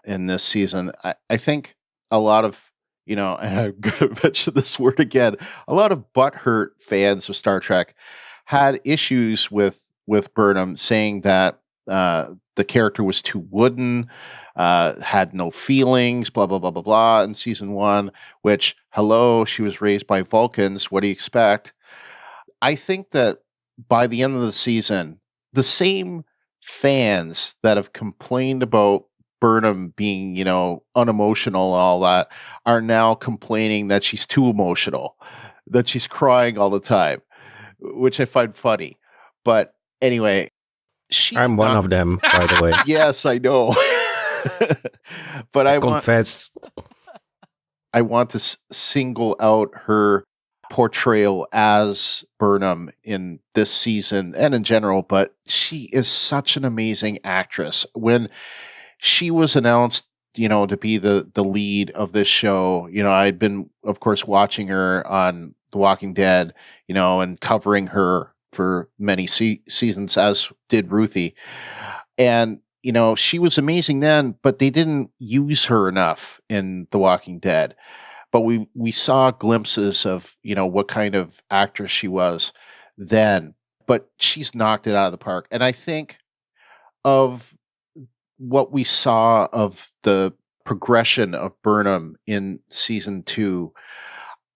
in this season. I think a lot of, and I'm going to mention this word again, a lot of butthurt fans of Star Trek had issues with Burnham, saying that the character was too wooden, had no feelings, blah, blah, blah, blah, blah, in season 1, which, she was raised by Vulcans. What do you expect? I think that by the end of the season, the same fans that have complained about Burnham being, unemotional and all that, are now complaining that she's too emotional, that she's crying all the time, which I find funny. But anyway, I'm one of them, by the way. Yes, I know. But I want to single out her portrayal as Burnham in this season and in general, but she is such an amazing actress. When she was announced, to be the lead of this show, I'd been, of course, watching her on The Walking Dead, and covering her for many seasons, as did Ruthie. And she was amazing then, but they didn't use her enough in The Walking Dead. But we saw glimpses of, what kind of actress she was then. But she's knocked it out of the park. And I think of what we saw of the progression of Burnham in season 2,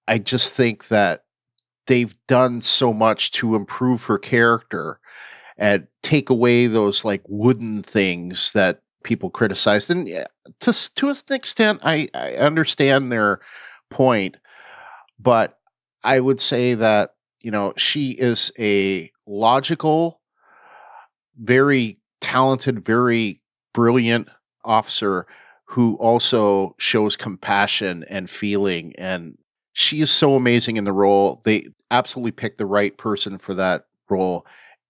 I just think that they've done so much to improve her character and take away those like wooden things that people criticized. And to an extent, I understand their point, but I would say that, she is a logical, very talented, very brilliant officer who also shows compassion and feeling. And she is so amazing in the role. They absolutely picked the right person for that role.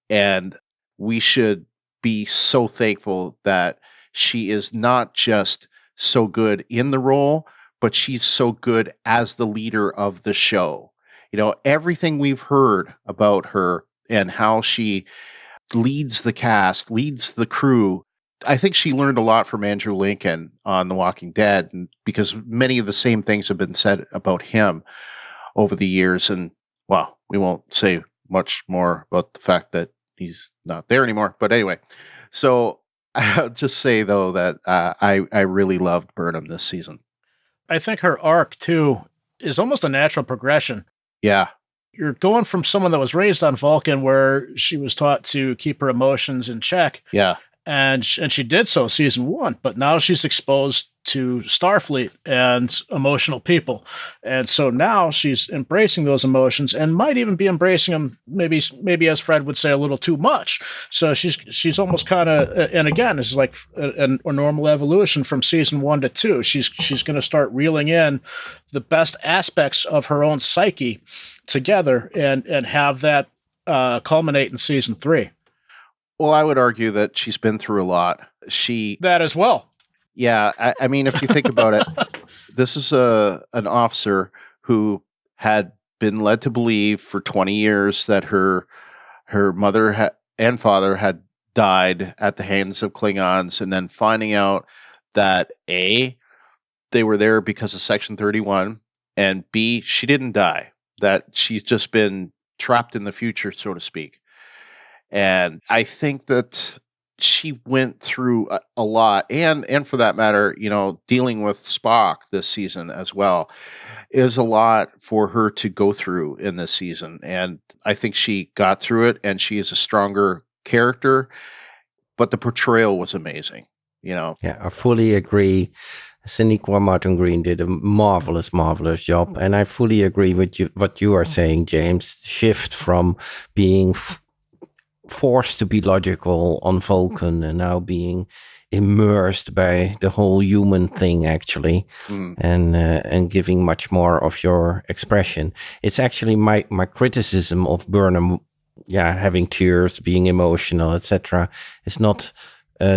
And we should be so thankful that she is not just so good in the role, but she's so good as the leader of the show. You know, everything we've heard about her and how she leads the cast, leads the crew. I think she learned a lot from Andrew Lincoln on The Walking Dead, because many of the same things have been said about him over the years. And, well, we won't say much more about the fact that he's not there anymore. But anyway, so I'll just say, though, that I really loved Burnham this season. I think her arc, too, is almost a natural progression. Yeah. You're going from someone that was raised on Vulcan where she was taught to keep her emotions in check. Yeah. And she did so season 1, but now she's exposed to Starfleet and emotional people. And so now she's embracing those emotions and might even be embracing them, maybe as Fred would say, a little too much. So she's almost kind of, and again, this is like a normal evolution from season 1 to 2. She's going to start reeling in the best aspects of her own psyche together and have that culminate in season 3. Well, I would argue that she's been through a lot. That as well. Yeah. I mean, if you think about it, this is an officer who had been led to believe for 20 years that her mother and father had died at the hands of Klingons, and then finding out that A, they were there because of Section 31, and B, she didn't die, that she's just been trapped in the future, so to speak. And I think that she went through a lot, and for that matter, you know, dealing with Spock this season as well is a lot for her to go through in this season. And I think she got through it, and she is a stronger character, but the portrayal was amazing, you know? Yeah, I fully agree. Sonequa Martin Green did a marvelous job. And I fully agree with what you are saying, James. Shift from being forced to be logical on Vulcan and now being immersed by the whole human thing, actually, and giving much more of your expression. It's actually my criticism of Burnham, having tears, being emotional, etc. It's not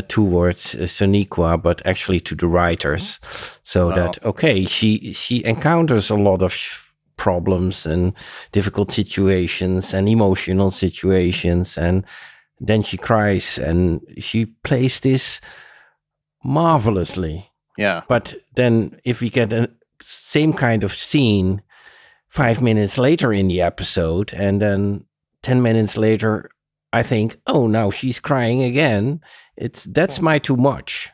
towards Sonequa, but actually to the writers. So that, okay, she encounters a lot of problems and difficult situations and emotional situations, and then she cries, and she plays this marvelously. Yeah. But then if we get the same kind of scene 5 minutes later in the episode, and then 10 minutes later I think, oh, now she's crying again, that's my too much.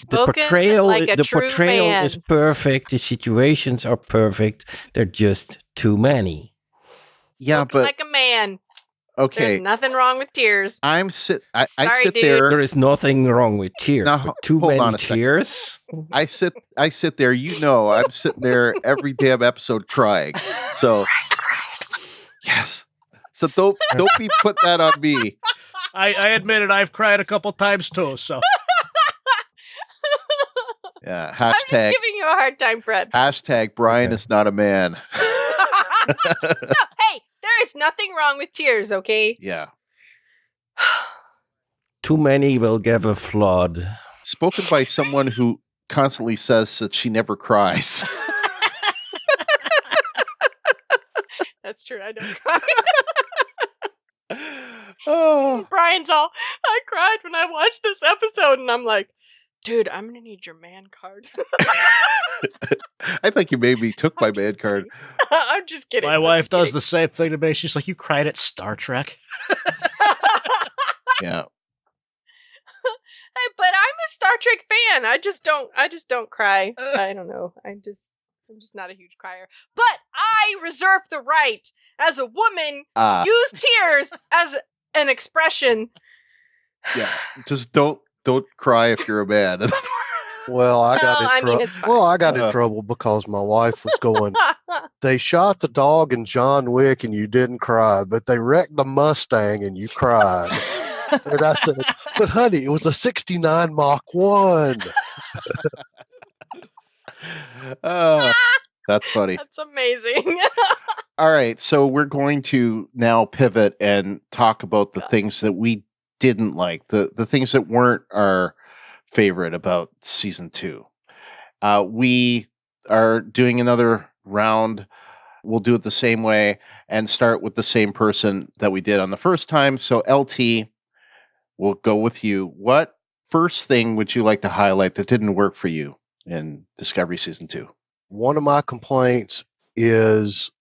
The portrayal is perfect. The situations are perfect. They're just too many. Spoken like a man. Okay. There's nothing wrong with tears. I sit dude. there. There is nothing wrong with tears. Now, too many tears. I sit there. You know, I'm sitting there every damn episode crying. So yes. So don't be put that on me. I admit it. I've cried a couple times too. So. Yeah. I'm just giving you a hard time, Fred. # Brian is not a man. No, hey, there is nothing wrong with tears, okay? Yeah. Too many will give a flood. Spoken by someone who constantly says that she never cries. That's true. I don't cry. Oh. Brian's all, I cried when I watched this episode, and I'm like, dude, I'm gonna need your man card. I think you maybe took my man card. I'm just kidding. My wife does the same thing to me. She's like, you cried at Star Trek? Yeah. Hey, but I'm a Star Trek fan. I just don't cry. I don't know. I'm just not a huge crier. But I reserve the right as a woman to use tears as an expression. Yeah. Just don't cry if you're a man. Well, I got in trouble because my wife was going, they shot the dog in John Wick and you didn't cry, but they wrecked the Mustang and you cried. And I said, but honey, it was a 69 Mach 1. That's funny. That's amazing. All right. So we're going to now pivot and talk about the things that we didn't like, the things that weren't our favorite about season 2. We are doing another round, we'll do it the same way and start with the same person that we did on the first time. So LT, we'll go with you. What first thing would you like to highlight that didn't work for you in Discovery Season 2? One of my complaints is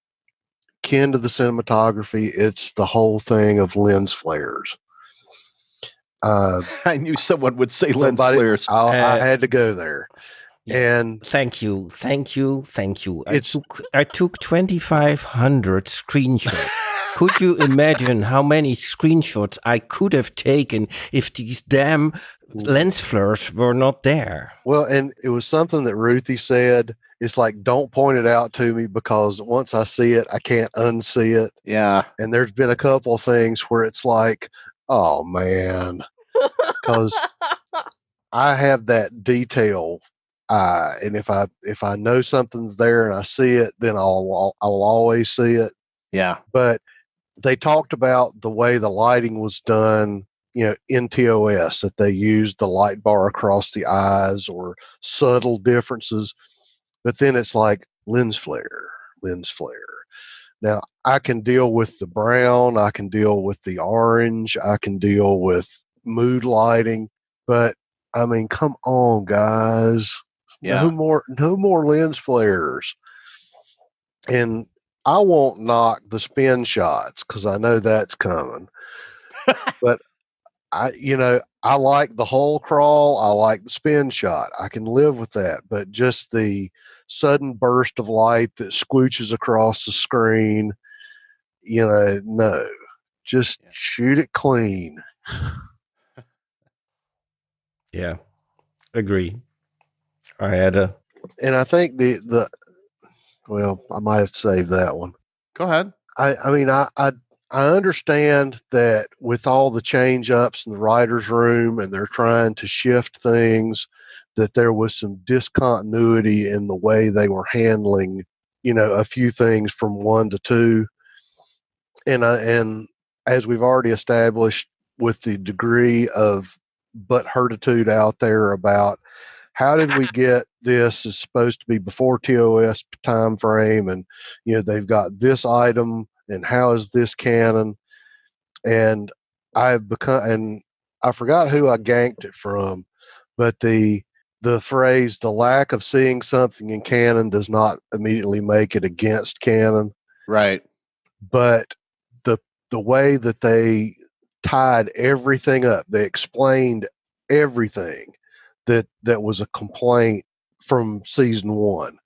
kin to the cinematography. It's the whole thing of lens flares. I knew someone would say lens flares. I had to go there. Yeah. And thank you. I took 2,500 screenshots. Could you imagine how many screenshots I could have taken if these damn lens flares were not there? Well, and it was something that Ruthie said. It's like, don't point it out to me, because once I see it, I can't unsee it. Yeah. And there's been a couple of things where it's like, oh man, because I have that detail. And if I know something's there and I see it, then I'll always see it. Yeah. But they talked about the way the lighting was done, in TOS, that they used the light bar across the eyes or subtle differences. But then it's like lens flare. Now, I can deal with the brown, I can deal with the orange, I can deal with mood lighting, but I mean, come on, guys. Yeah. No more lens flares. And I won't knock the spin shots, because I know that's coming. But I like the whole crawl. I like the spin shot. I can live with that. But just the sudden burst of light that scooches across the screen, no. Just shoot it clean. Yeah, agree. And I think well, I might have to save that one. Go ahead. I mean, I understand that with all the change ups in the writer's room and they're trying to shift things, that there was some discontinuity in the way they were handling, a few things from 1 to 2. And as we've already established, with the degree of butthurtitude out there about how did we get this is supposed to be before TOS time frame, and they've got this item, and how is this canon? And I forgot who I ganked it from, but the phrase, the lack of seeing something in canon does not immediately make it against canon. Right. But the way that they tied everything up, they explained everything that was a complaint from season 1.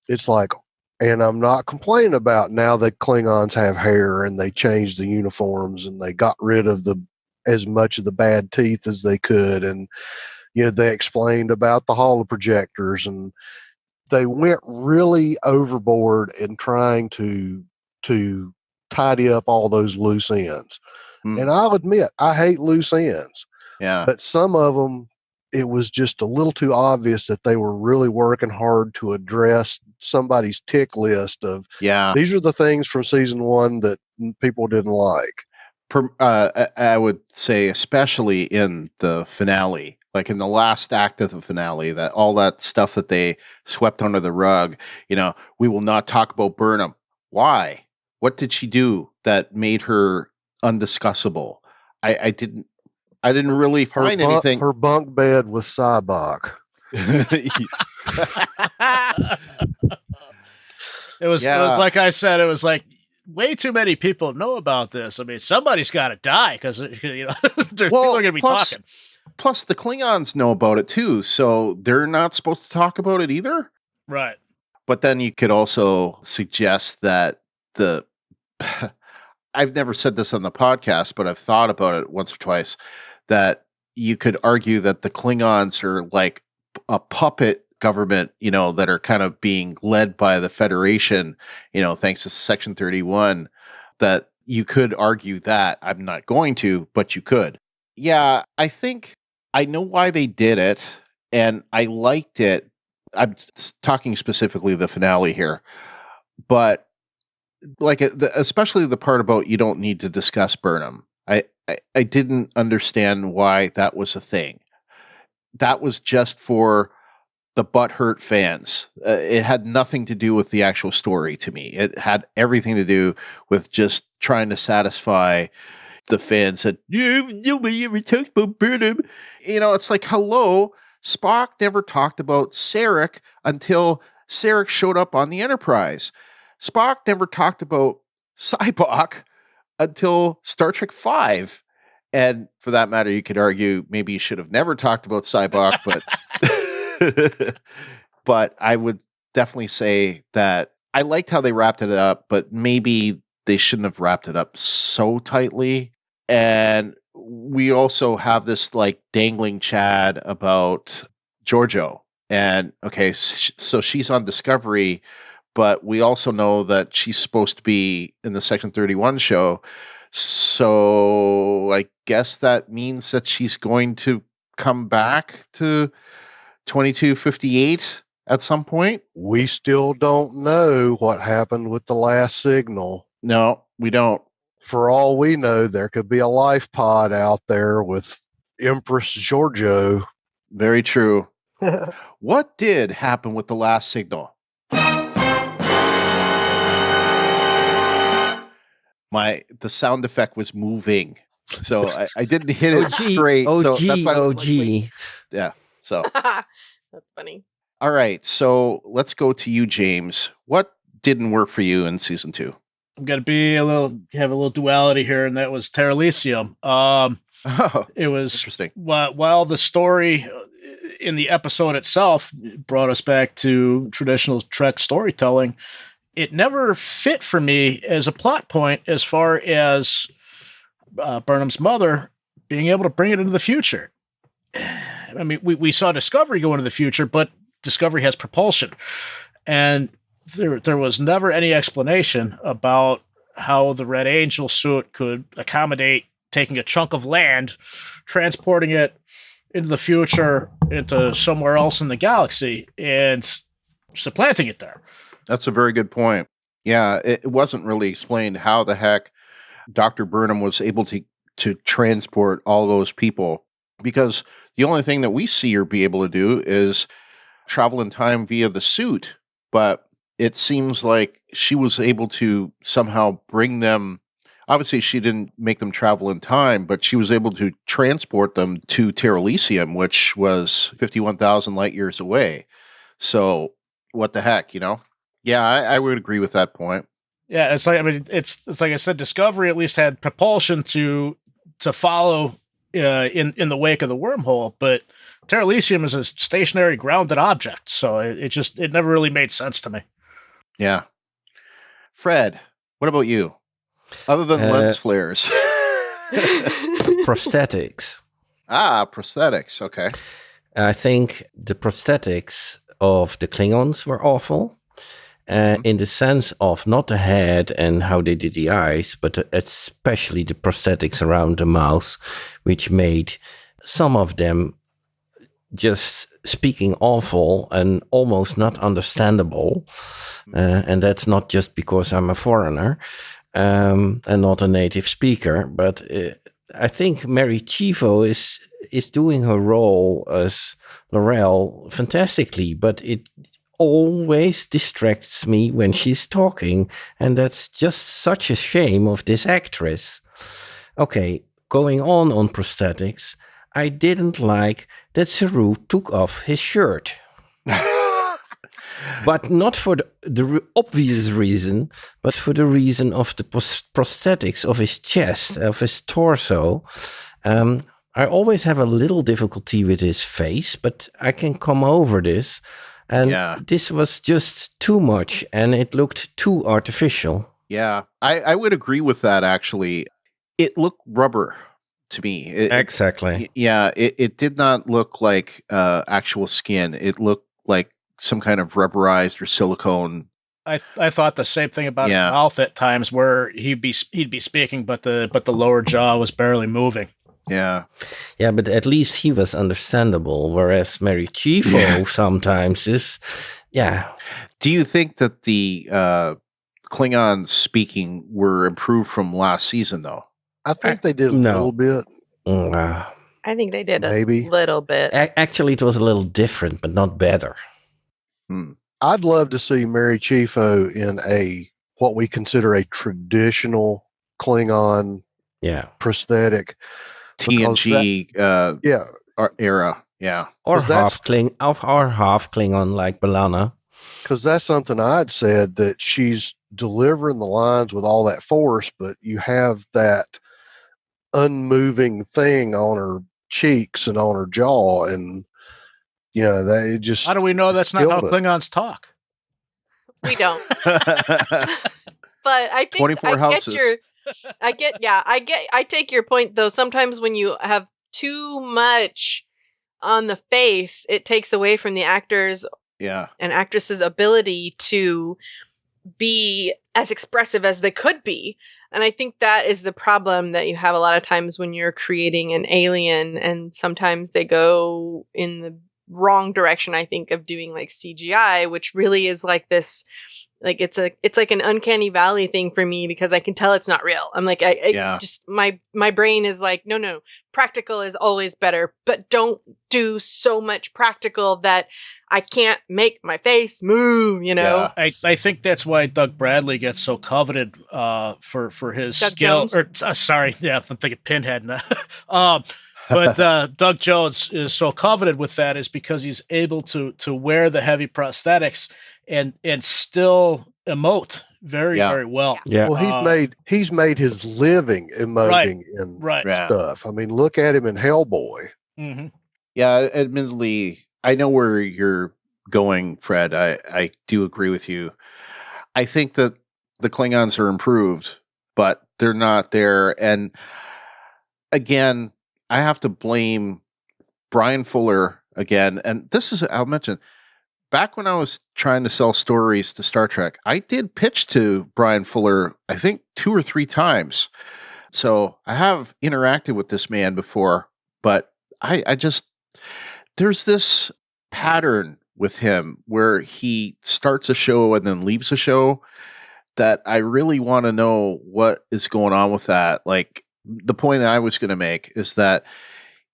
It's like, and I'm not complaining about now that Klingons have hair and they changed the uniforms and they got rid of as much of the bad teeth as they could. And, they explained about the holoprojectors, and they went really overboard in trying to tidy up all those loose ends. And I'll admit, I hate loose ends. Yeah. But some of them, it was just a little too obvious that they were really working hard to address somebody's tick list of, these are the things from season 1 that people didn't like. I would say, especially in the finale, like in the last act of the finale, that all that stuff that they swept under the rug, we will not talk about Burnham. Why? What did she do that made her undiscussable? I didn't really find anything. Her bunk bed with Sybok. It was like I said, it was like way too many people know about this. I mean, somebody's got to die, because people are going to be talking. Plus, the Klingons know about it too, so they're not supposed to talk about it either. Right. But then you could also suggest that I've never said this on the podcast, but I've thought about it once or twice, that you could argue that the Klingons are like a puppet government, that are kind of being led by the Federation, thanks to Section 31, that you could argue that. I'm not going to, but you could. Yeah, I think I know why they did it, and I liked it. I'm talking specifically the finale here, but especially the part about you don't need to discuss Burnham. I didn't understand why that was a thing. That was just for the butthurt fans. It had nothing to do with the actual story to me. It had everything to do with just trying to satisfy the fans that, nobody ever talks about Burnham. It's like, hello, Spock never talked about Sarek until Sarek showed up on the Enterprise. Spock never talked about Cybok until Star Trek V. And for that matter, you could argue maybe you should have never talked about Cybok, but I would definitely say that I liked how they wrapped it up, but maybe they shouldn't have wrapped it up so tightly. And we also have this like dangling Chad about Giorgio. And okay, so she's on Discovery, but we also know that she's supposed to be in the Section 31 show. So I guess that means that she's going to come back to 2258 at some point. We still don't know what happened with the last signal. No, we don't. For all we know, there could be a life pod out there with Empress Giorgio. Very true. What did happen with the last signal? The sound effect was moving, so I didn't hit it straight. So that's why yeah. So that's funny. All right, so let's go to you, James. What didn't work for you in season 2? I'm gonna have a little duality here, and that was Terralisium. It was interesting. While the story in the episode itself brought us back to traditional Trek storytelling, it never fit for me as a plot point as far as Burnham's mother being able to bring it into the future. I mean, we saw Discovery go into the future, but Discovery has propulsion. And there was never any explanation about how the Red Angel suit could accommodate taking a chunk of land, transporting it into the future, into somewhere else in the galaxy, and supplanting it there. That's a very good point. Yeah, it wasn't really explained how the heck Dr. Burnham was able to transport all those people, because the only thing that we see her be able to do is travel in time via the suit. But it seems like she was able to somehow bring them. Obviously, she didn't make them travel in time, but she was able to transport them to Terralisium, which was 51,000 light years away. So what the heck, Yeah, I would agree with that point. Yeah, it's like like I said, Discovery at least had propulsion to follow in the wake of the wormhole, but Terralisium is a stationary, grounded object, so it never really made sense to me. Yeah, Fred, what about you? Other than lens flares, prosthetics. Prosthetics. Okay, I think the prosthetics of the Klingons were awful. In the sense of not the head and how they did the eyes, but especially the prosthetics around the mouth, which made some of them just speaking awful and almost not understandable. And that's not just because I'm a foreigner and not a native speaker, but I think Mary Chivo is doing her role as L'Rell fantastically, but it always distracts me when she's talking, and that's just such a shame of this actress. Okay, going on prosthetics, I didn't like that Saru took off his shirt. But not for the obvious reason, but for the reason of the prosthetics of his chest, of his torso. I always have a little difficulty with his face, but I can come over this. And this was just too much, and it looked too artificial. Yeah, I would agree with that, actually. It looked rubber to me. Exactly. It did not look like actual skin. It looked like some kind of rubberized or silicone. I thought the same thing about his mouth at times, where he'd be speaking, but the lower jaw was barely moving. Yeah, but at least he was understandable, whereas Mary Chivo sometimes is, Do you think that the Klingons speaking were improved from last season, though? I think they did a little bit. I think they did Maybe. a little bit. Actually, it was a little different, but not better. I'd love to see Mary Chieffo in what we consider a traditional Klingon prosthetic. TNG era. Yeah. Or half Klingon like B'Elanna. Because that's something I'd said, that she's delivering the lines with all that force, but you have that unmoving thing on her cheeks and on her jaw, and they just. How do we know that's not how Klingons talk? We don't. But I think 24 houses. I take your point though. Sometimes when you have too much on the face, it takes away from the actors and actresses' ability to be as expressive as they could be. And I think that is the problem that you have a lot of times when you're creating an alien, and sometimes they go in the wrong direction, I think, of doing like CGI, which really is like this, like it's like an uncanny valley thing for me, because I can tell it's not real. I'm like, just my brain is like, no, practical is always better, but don't do so much practical that I can't make my face move, Yeah. I think that's why Doug Bradley gets so coveted for his skill. Jones? I'm thinking Pinhead now. But Doug Jones is so coveted with that is because he's able to wear the heavy prosthetics and still emote very well. Yeah. Well, he's made his living emoting in stuff. I mean, look at him in Hellboy. Mm-hmm. Yeah, admittedly, I know where you're going, Fred. I do agree with you. I think that the Klingons are improved, but they're not there. And again, I have to blame Brian Fuller again. And this is, I'll mention, back when I was trying to sell stories to Star Trek, I did pitch to Brian Fuller, I think 2 or 3 times. So I have interacted with this man before, but I just, there's this pattern with him where he starts a show and then leaves a show that I really want to know what is going on with that. Like, the point that I was going to make is that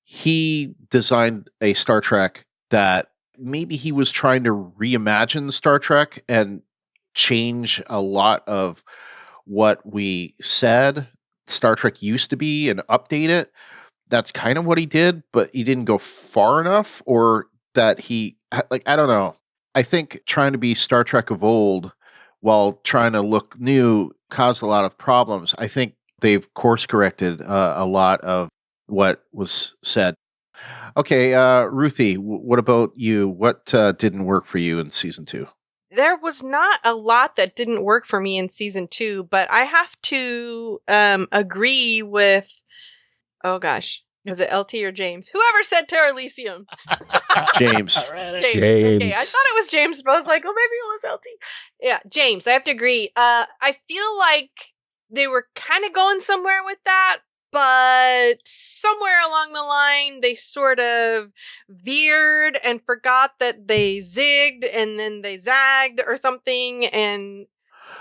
he designed a Star Trek that maybe he was trying to reimagine Star Trek and change a lot of what we said Star Trek used to be and update it. That's kind of what he did, but he didn't go far enough, or that he, like, I don't know. I think trying to be Star Trek of old while trying to look new caused a lot of problems. I think they've course corrected a lot of what was said. Okay, Ruthie, what about you? What didn't work for you in season 2? There was not a lot that didn't work for me in season 2, but I have to agree with, oh gosh, was it LT or James? Whoever said Terra Elysium. James. James. James. Okay, I thought it was James, but I was like, oh, maybe it was LT. Yeah, James, I have to agree. I feel like they were kind of going somewhere with that, but somewhere along the line, they sort of veered and forgot that they zigged and then they zagged or something. And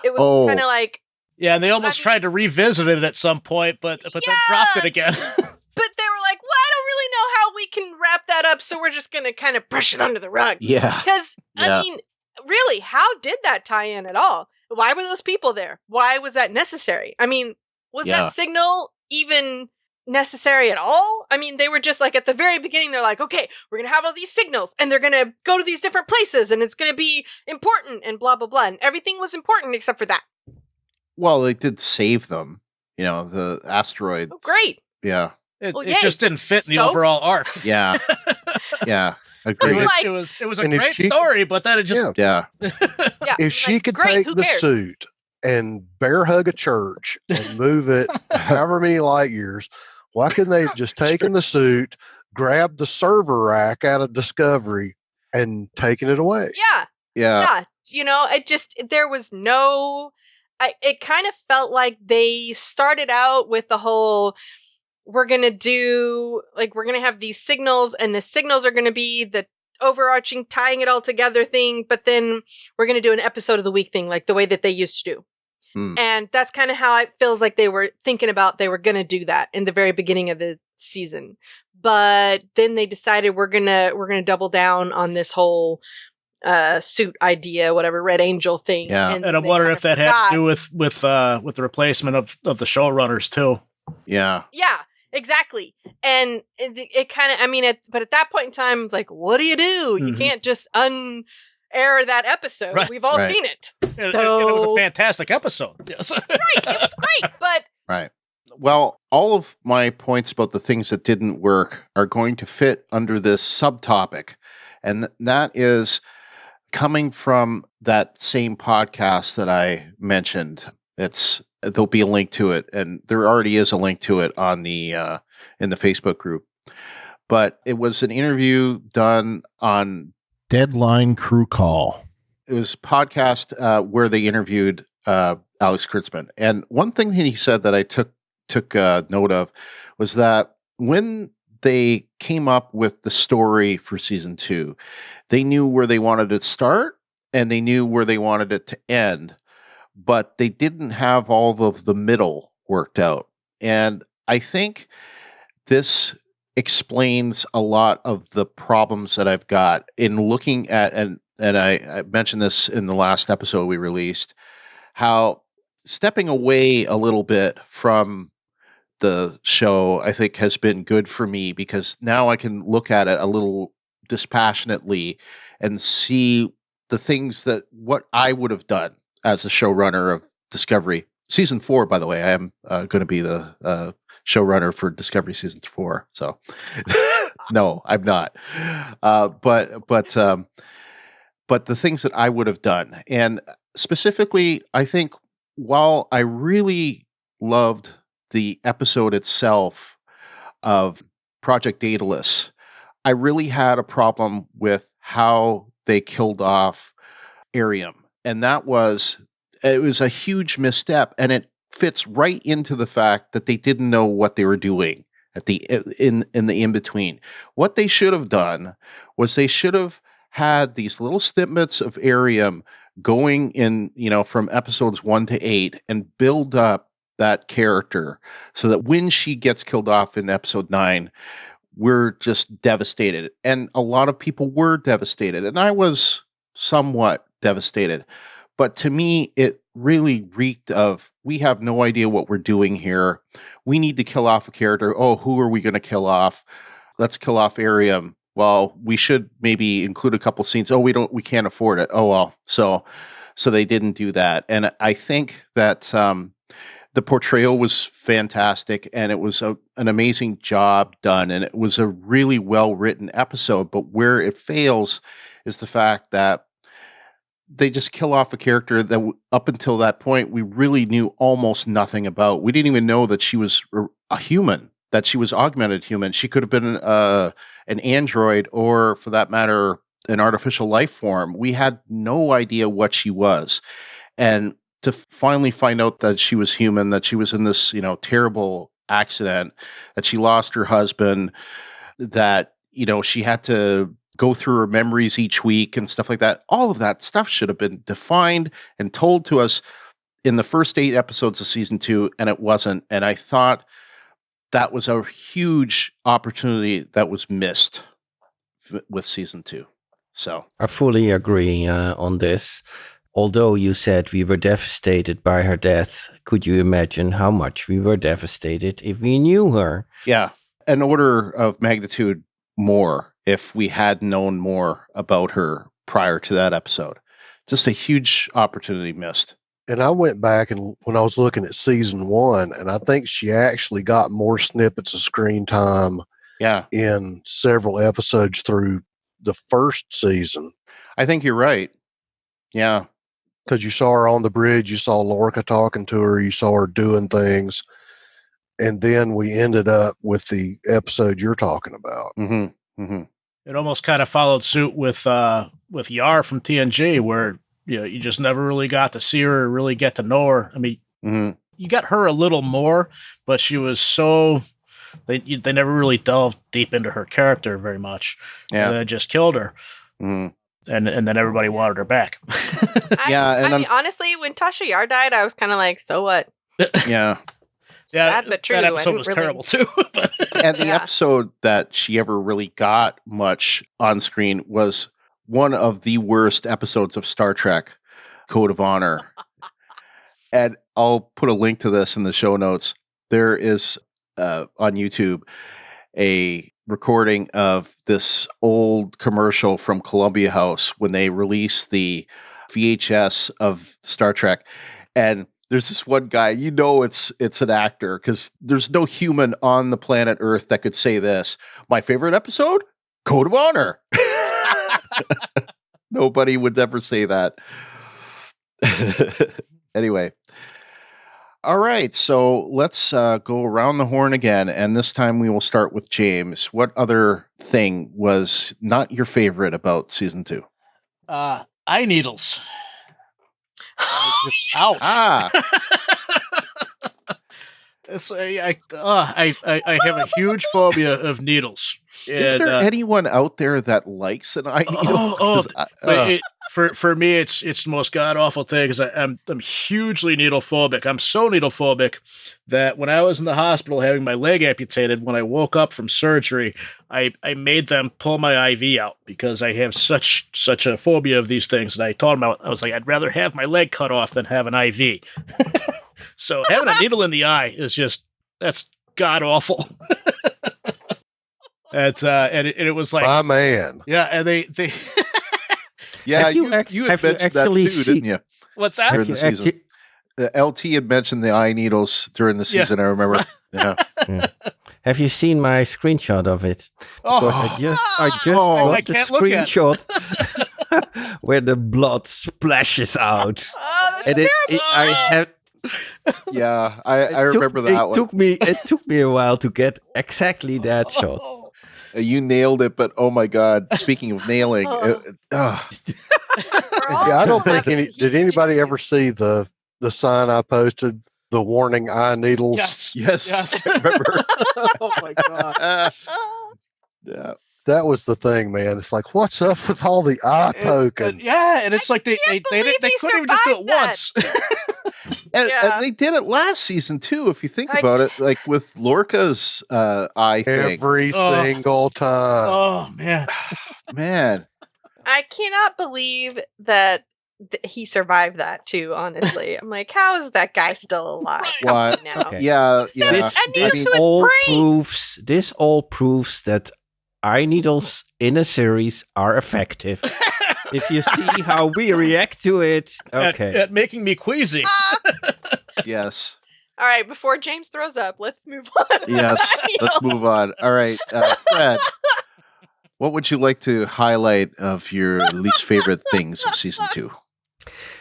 it was kind of like... Yeah, and they almost tried to revisit it at some point, but then dropped it again. But they were like, well, I don't really know how we can wrap that up, so we're just going to kind of brush it under the rug. Yeah. Because, I mean, really, how did that tie in at all? Why were those people there? Why was that necessary? I mean, was that signal even necessary at all? I mean, they were just like, at the very beginning, they're like, okay, we're going to have all these signals, and they're going to go to these different places, and it's going to be important, and blah, blah, blah. And everything was important except for that. Well, they did save them. The asteroids. Oh, great. Yeah. It just didn't fit in the overall arc. Yeah. Yeah. Agreed. It was a great story, but then it just... Yeah. If she could take the suit and bear hug a church and move it however many light years, why couldn't they have just taken the suit, grabbed the server rack out of Discovery, and taken it away? Yeah. There was no... it kind of felt like they started out with the whole... we're going to have these signals, and the signals are going to be the overarching tying it all together thing, but then we're going to do an episode of the week thing, like the way that they used to do. And that's kind of how it feels like they were thinking about they were going to do that in the very beginning of the season. but then they decided we're gonna double down on this whole suit idea, whatever, Red Angel thing. Yeah. And I'm wondering if that had to do with the replacement of the showrunners too. Yeah. Yeah, exactly. And it kind of, I mean, but at that point in time, like, what do? You can't just air that episode. Right. We've all seen it. And it was a fantastic episode. Yes. Right, it was great, but Right. Well, all of my points about the things that didn't work are going to fit under this subtopic. And that is coming from that same podcast that I mentioned. There'll be a link to it, and there already is a link to it on the in the Facebook group. But it was an interview done on Deadline Crew Call. It was a podcast where they interviewed Alex Kurtzman. And one thing he said that I took note of was that when they came up with the story for season 2, they knew where they wanted it to start and they knew where they wanted it to end, but they didn't have all of the middle worked out. And I think this explains a lot of the problems that I've got in looking at, and I mentioned this in the last episode we released, how stepping away a little bit from the show, I think, has been good for me, because now I can look at it a little dispassionately and see the things that what I would have done as a showrunner of Discovery. Season 4, by the way, I am going to be the showrunner for Discovery Season 4. So, no, I'm not. But the things that I would have done, and specifically, I think while I really loved the episode itself of Project Daedalus, I really had a problem with how they killed off Arium. And it was a huge misstep, and it fits right into the fact that they didn't know what they were doing at the in between. What they should have done was they should have had these little snippets of Arium going in, from episodes 1 to 8 and build up that character so that when she gets killed off in episode 9, we're just devastated. And a lot of people were devastated, and I was somewhat devastated. But to me, it really reeked of, we have no idea what we're doing here. We need to kill off a character. Oh, who are we going to kill off? Let's kill off Arium. Well, we should maybe include a couple scenes. Oh, we can't afford it. Oh, well. So they didn't do that. And I think that the portrayal was fantastic, and it was an amazing job done, and it was a really well-written episode. But where it fails is the fact that they just kill off a character that up until that point, we really knew almost nothing about. We didn't even know that she was a human, that she was augmented human. She could have been an android, or for that matter, an artificial life form. We had no idea what she was. And to finally find out that she was human, that she was in this, terrible accident, that she lost her husband, that, she had to go through her memories each week and stuff like that. All of that stuff should have been defined and told to us in the first 8 episodes of season 2, and it wasn't. And I thought that was a huge opportunity that was missed with season 2. So I fully agree on this. Although you said we were devastated by her death, could you imagine how much we were devastated if we knew her? Yeah, an order of magnitude more if we had known more about her prior to that episode. Just a huge opportunity missed. And I went back and when I was looking at season 1, and I think she actually got more snippets of screen time in several episodes through the first season. I think you're right. Yeah. Because you saw her on the bridge, you saw Lorca talking to her, you saw her doing things. And then we ended up with the episode you're talking about. Mm-hmm. Mm-hmm. It almost kind of followed suit with Yar from TNG, where you just never really got to see her or really get to know her. I mean, you got her a little more, but she was so they never really delved deep into her character very much. Yeah, and they just killed her. Mm. And then everybody wanted her back. I mean, honestly, when Tasha Yar died, I was kind of like, so what? Yeah. Sad but true. That I episode didn't was really- terrible too. But And the Yeah. episode that she ever really got much on screen was one of the worst episodes of Star Trek, Code of Honor. And I'll put a link to this in the show notes. There is on YouTube a recording of this old commercial from Columbia House when they released the VHS of Star Trek. And there's this one guy, it's an actor because there's no human on the planet Earth that could say this. My favorite episode? Code of Honor. Nobody would ever say that. Anyway. All right, so let's go around the horn again, and this time we will start with James. What other thing was not your favorite about season 2? eye needles. Ouch. Ah, I have a huge phobia of needles. is there anyone out there that likes an eye needle? For me, it's the most god awful thing because I'm hugely needle phobic. I'm so needle phobic that when I was in the hospital having my leg amputated, when I woke up from surgery, I made them pull my IV out because I have such a phobia of these things. And I told them, I was like, I'd rather have my leg cut off than have an IV. So having a needle in the eye is that's god awful. And it was like, my man. yeah, and they Yeah, Have you you have had you mentioned that actually too, seen- didn't you? what's that? During the season. LT had mentioned the eye needles during the season, I remember. Yeah. Have you seen my screenshot of it? Oh, Because I just I got the can't look at it. screenshot where the blood splashes out, Oh, that's and terrible. I have. Yeah, I remember that one. It took me a while to get exactly that shot. You nailed it, but oh my God. Speaking of nailing, Yeah, I don't think did anybody ever see the sign I posted, the warning eye needles? yes, I remember. Oh my god. Yeah. That was the thing, man. It's like, what's up with all the eye poking? Yeah, and it's like they can't couldn't believe even he just do it survived that. once. And they did it last season too, if you think about it, like with Lorca's eye thing. Every Oh. single time. Oh man. Man. I cannot believe that he survived that too. Honestly, I'm like, how is that guy still alive? What? Now? Okay. Yeah, So yeah. this- and needles to his This all proves that eye needles in a series are effective. If you see how we react to it, okay. At making me queasy. Yes. All right, before James throws up, let's move on. Yes. Let's move on. All right. Fred, what would you like to highlight of your least favorite things of season 2?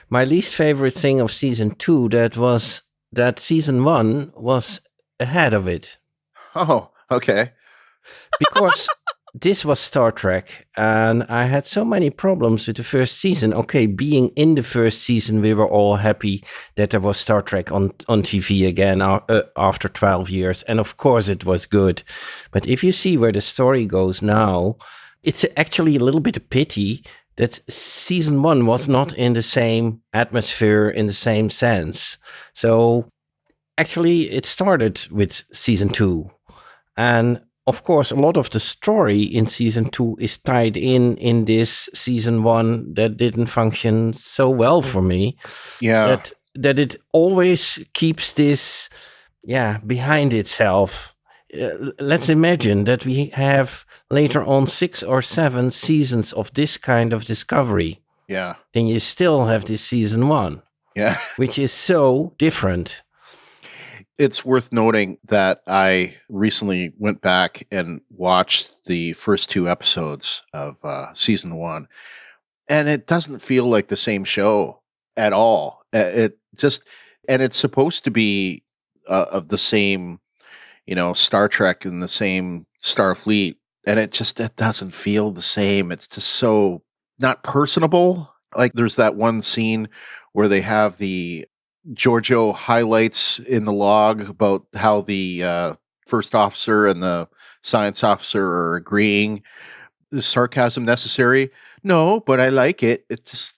My least favorite thing of season 2 that season 1 was ahead of it. Oh, okay. Because this was Star Trek, and I had so many problems with the first season. Okay, being in the first season, we were all happy that there was Star Trek on TV again after 12 years, and of course it was good. But if you see where the story goes now, it's actually a little bit of pity that season 1 was not in the same atmosphere, in the same sense. So actually, it started with season 2, and of course, a lot of the story in season 2 is tied in this season 1 that didn't function so well for me. Yeah. That it always keeps this, behind itself. Let's imagine that we have later on 6 or 7 seasons of this kind of discovery. Yeah. Then you still have this season 1, Yeah. which is so different. It's worth noting that I recently went back and watched the first 2 episodes of season 1, and it doesn't feel like the same show at all. And it's supposed to be of the same, Star Trek and the same Starfleet, and it doesn't feel the same. It's just so not personable. Like there's that one scene where they have the Giorgio highlights in the log about how the first officer and the science officer are agreeing. Is sarcasm necessary? No, but I like it. It's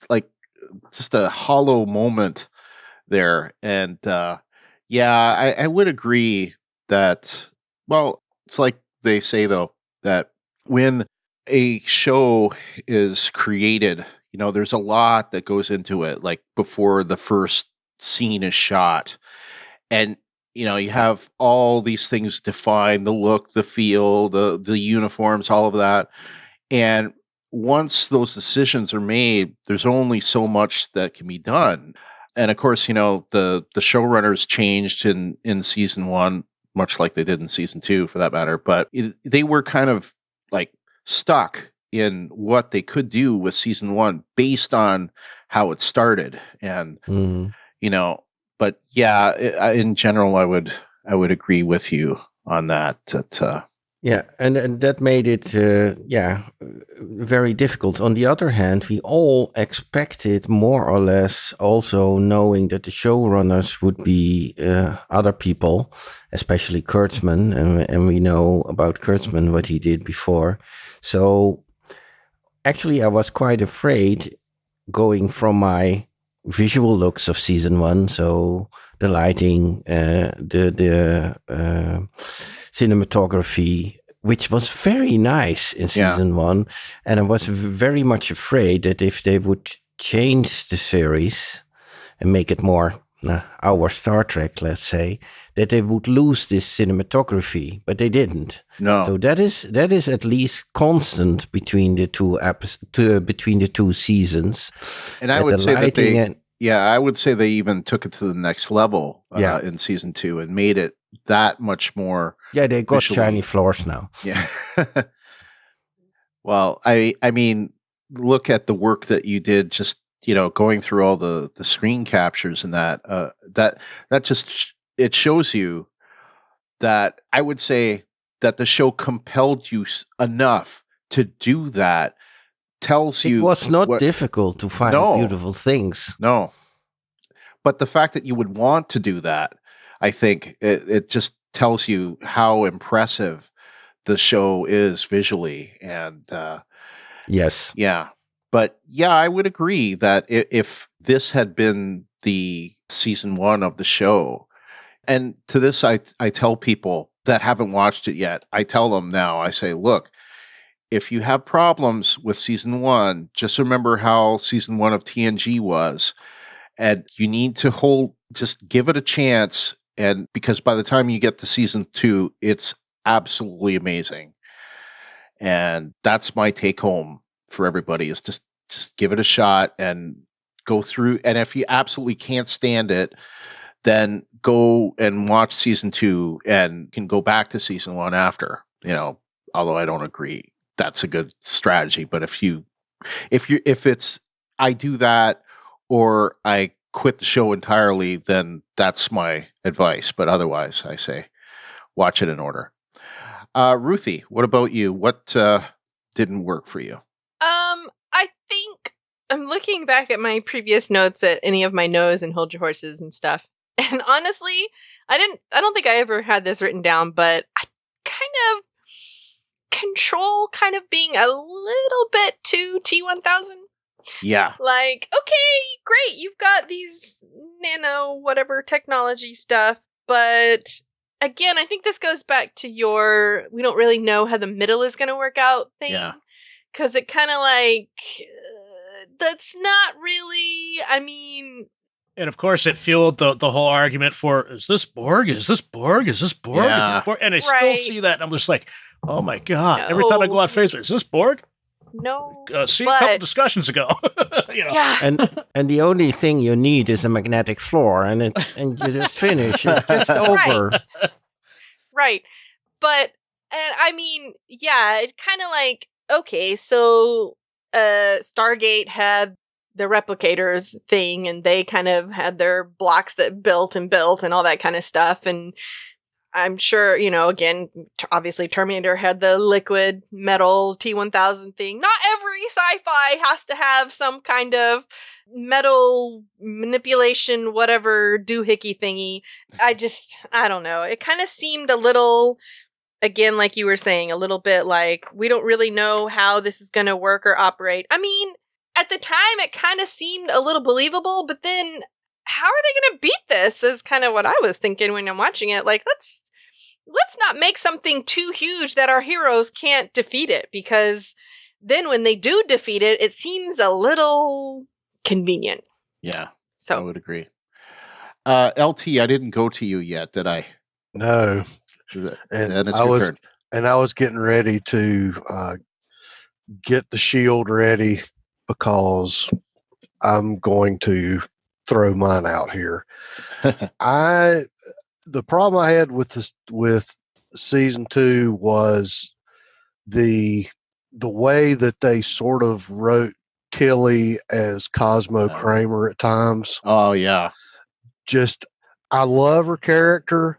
just a hollow moment there. And Yeah, I would agree that, well, it's like they say, though, that when a show is created, there's a lot that goes into it, like before the first scene is shot. And, you have all these things defined, the look, the feel, the uniforms, all of that. And once those decisions are made, there's only so much that can be done. And of course, the showrunners changed in season 1, much like they did in season 2 for that matter, but they were kind of like stuck in what they could do with season 1 based on how it started. And but yeah, in general I would agree with you on that. Yeah, and that made it, very difficult. On the other hand, we all expected more or less, also knowing that the showrunners would be other people, especially Kurtzman, and we know about Kurtzman, what he did before. So actually, I was quite afraid going from my visual looks of season 1, so the lighting, the cinematography, which was very nice in season 1. And I was very much afraid that if they would change the series and make it more our Star Trek, let's say, that they would lose this cinematography, but they didn't. No. So that is at least constant between the between the two seasons. And I would say that I would say they even took it to the next level in season 2 and made it that much more. Yeah, they got visually. shiny floors now. Yeah. Well, I mean, look at the work that you did, just going through all the screen captures and that just it shows you that I would say that the show compelled you enough to do that. Tells you it was not difficult to find beautiful things. No, but the fact that you would want to do that, I think it just tells you how impressive the show is visually. And yes, yeah, but yeah, I would agree that if this had been the season 1 of the show, and to this I tell people that haven't watched it yet, I tell them now, I say, look, if you have problems with season 1, just remember how season 1 of TNG was. And you need to just give it a chance. And because by the time you get to season 2, it's absolutely amazing. And that's my take home for everybody, is just give it a shot and go through. And if you absolutely can't stand it, then go and watch season 2 and can go back to season 1 after, although I don't agree that's a good strategy. But if it's I do that or I quit the show entirely, then that's my advice. But otherwise, I say watch it in order. Ruthie, what about you? What didn't work for you? I think I'm looking back at my previous notes at any of my no's and hold your horses and stuff. And honestly, I don't think I ever had this written down, but I kind of Control kind of being a little bit too T-1000. Yeah. Like, okay, great, you've got these nano whatever technology stuff, but again, I think this goes back to your we don't really know how the middle is going to work out thing. Yeah. Because it kind of like, that's not really, I mean... And of course, it fueled the whole argument for, is this Borg? Is this Borg? Is this Borg? Yeah. Is this Borg? And I still see that, and I'm just like, oh my God. No. Every time I go on Facebook, is this Borg? No. See, a couple discussions ago. Yeah. And the only thing you need is a magnetic floor, and you just finish. It's just over. Right. But, and I mean, yeah, it kind of like, okay, so Stargate had the replicators thing, and they kind of had their blocks that built and all that kind of stuff. And I'm sure, again, obviously Terminator had the liquid metal T-1000 thing. Not every sci-fi has to have some kind of metal manipulation, whatever doohickey thingy. I don't know. It kind of seemed a little, again, like you were saying, a little bit like, we don't really know how this is going to work or operate. I mean, at the time, it kind of seemed a little believable, but then how are they going to beat this? Is kind of what I was thinking when I'm watching it. Like, let's not make something too huge that our heroes can't defeat it, because then when they do defeat it, it seems a little convenient. Yeah, So I would agree. LT, I didn't go to you yet, did I? No. And it's your turn. And I was getting ready to get the shield ready because I'm going to throw mine out here. The problem I had with this, with season 2, was the way that they sort of wrote Tilly as Cosmo Kramer at times. Oh yeah. Just, I love her character,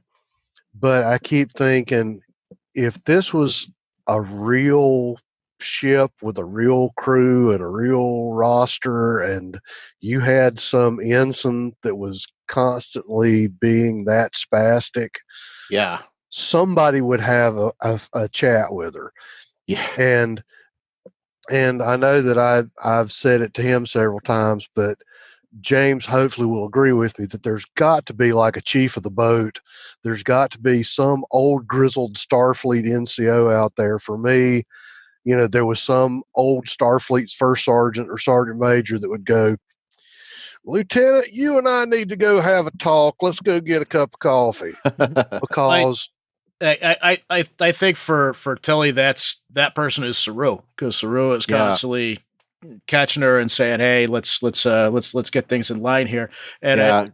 but I keep thinking, if this was a real ship with a real crew and a real roster, and you had some ensign that was constantly being that spastic, yeah, somebody would have a chat with her. Yeah. And I know that I've said it to him several times, but James hopefully will agree with me that there's got to be like a chief of the boat. There's got to be some old grizzled Starfleet NCO out there. For me, there was some old Starfleet first sergeant or sergeant major that would go, Lieutenant, you and I need to go have a talk. Let's go get a cup of coffee. Because I think for Tilly, that person is Saru, because Saru is constantly catching her and saying, "Hey, let's get things in line here." And I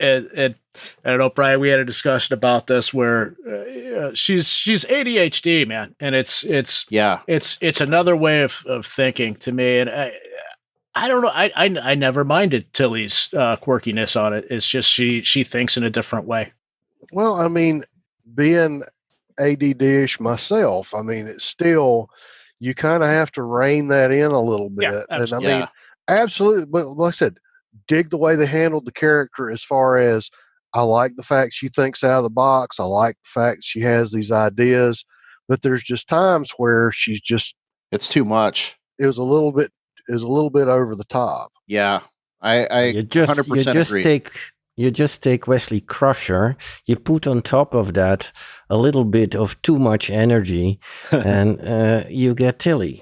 don't know, Brian, we had a discussion about this where she's ADHD, man, and it's another way of thinking to me, and I don't know, I never minded Tilly's quirkiness on it. It's just she thinks in a different way. Well, I mean, being ADD-ish myself, I mean, it's still, you kind of have to rein that in a little bit. Yeah, and I mean, absolutely. But like I said, dig the way they handled the character, as far as, I like the fact she thinks out of the box. I like the fact she has these ideas, but there's just times where she's just, it's too much. It was a little bit over the top. Yeah. I 100% agree. You just take Wesley Crusher, you put on top of that a little bit of too much energy, and you get Tilly.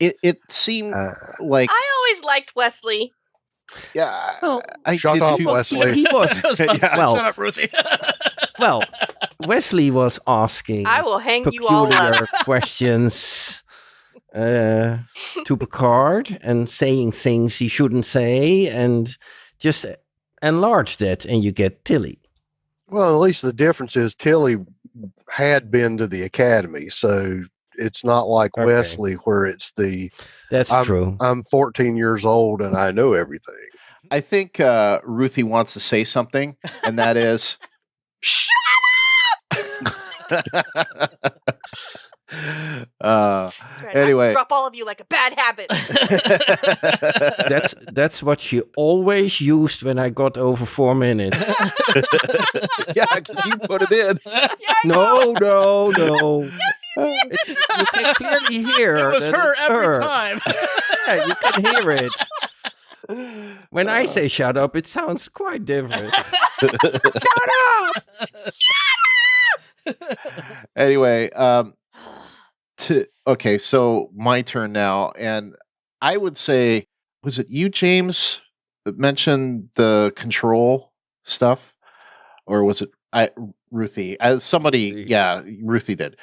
It seemed like... I always liked Wesley. Yeah. Well, shut up, Wesley. He was shut up, Ruthie. Well, Wesley was asking I will hang you all up. questions to Picard and saying things he shouldn't say, and just enlarge that, and you get Tilly. Well, at least the difference is Tilly had been to the academy, so it's not like Wesley, where it's the... That's true. I'm 14 years old and I know everything. I think Ruthie wants to say something, and that is... Shut up! Anyway, drop all of you like a bad habit. That's what she always used when I got over 4 minutes. Yeah, you put it in. Yeah, No. Yes, you did. You can clearly hear it was that her it's every her. time. Yeah, you can hear it. When I say shut up, it sounds quite different. Shut up! Anyway, okay, so my turn now, and I would say, was it you, James, that mentioned the control stuff, or was it Ruthie? Ruthie did.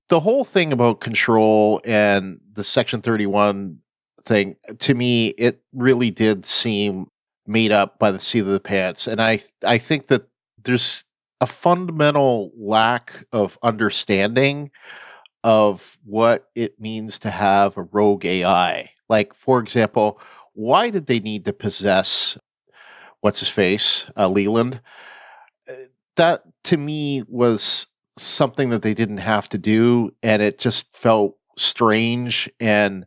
The whole thing about control and the Section 31 thing, to me, it really did seem made up by the seat of the pants, and I think that there's a fundamental lack of understanding of what it means to have a rogue AI. Like, for example, why did they need to possess what's his face, Leland? That to me was something that they didn't have to do, and it just felt strange. And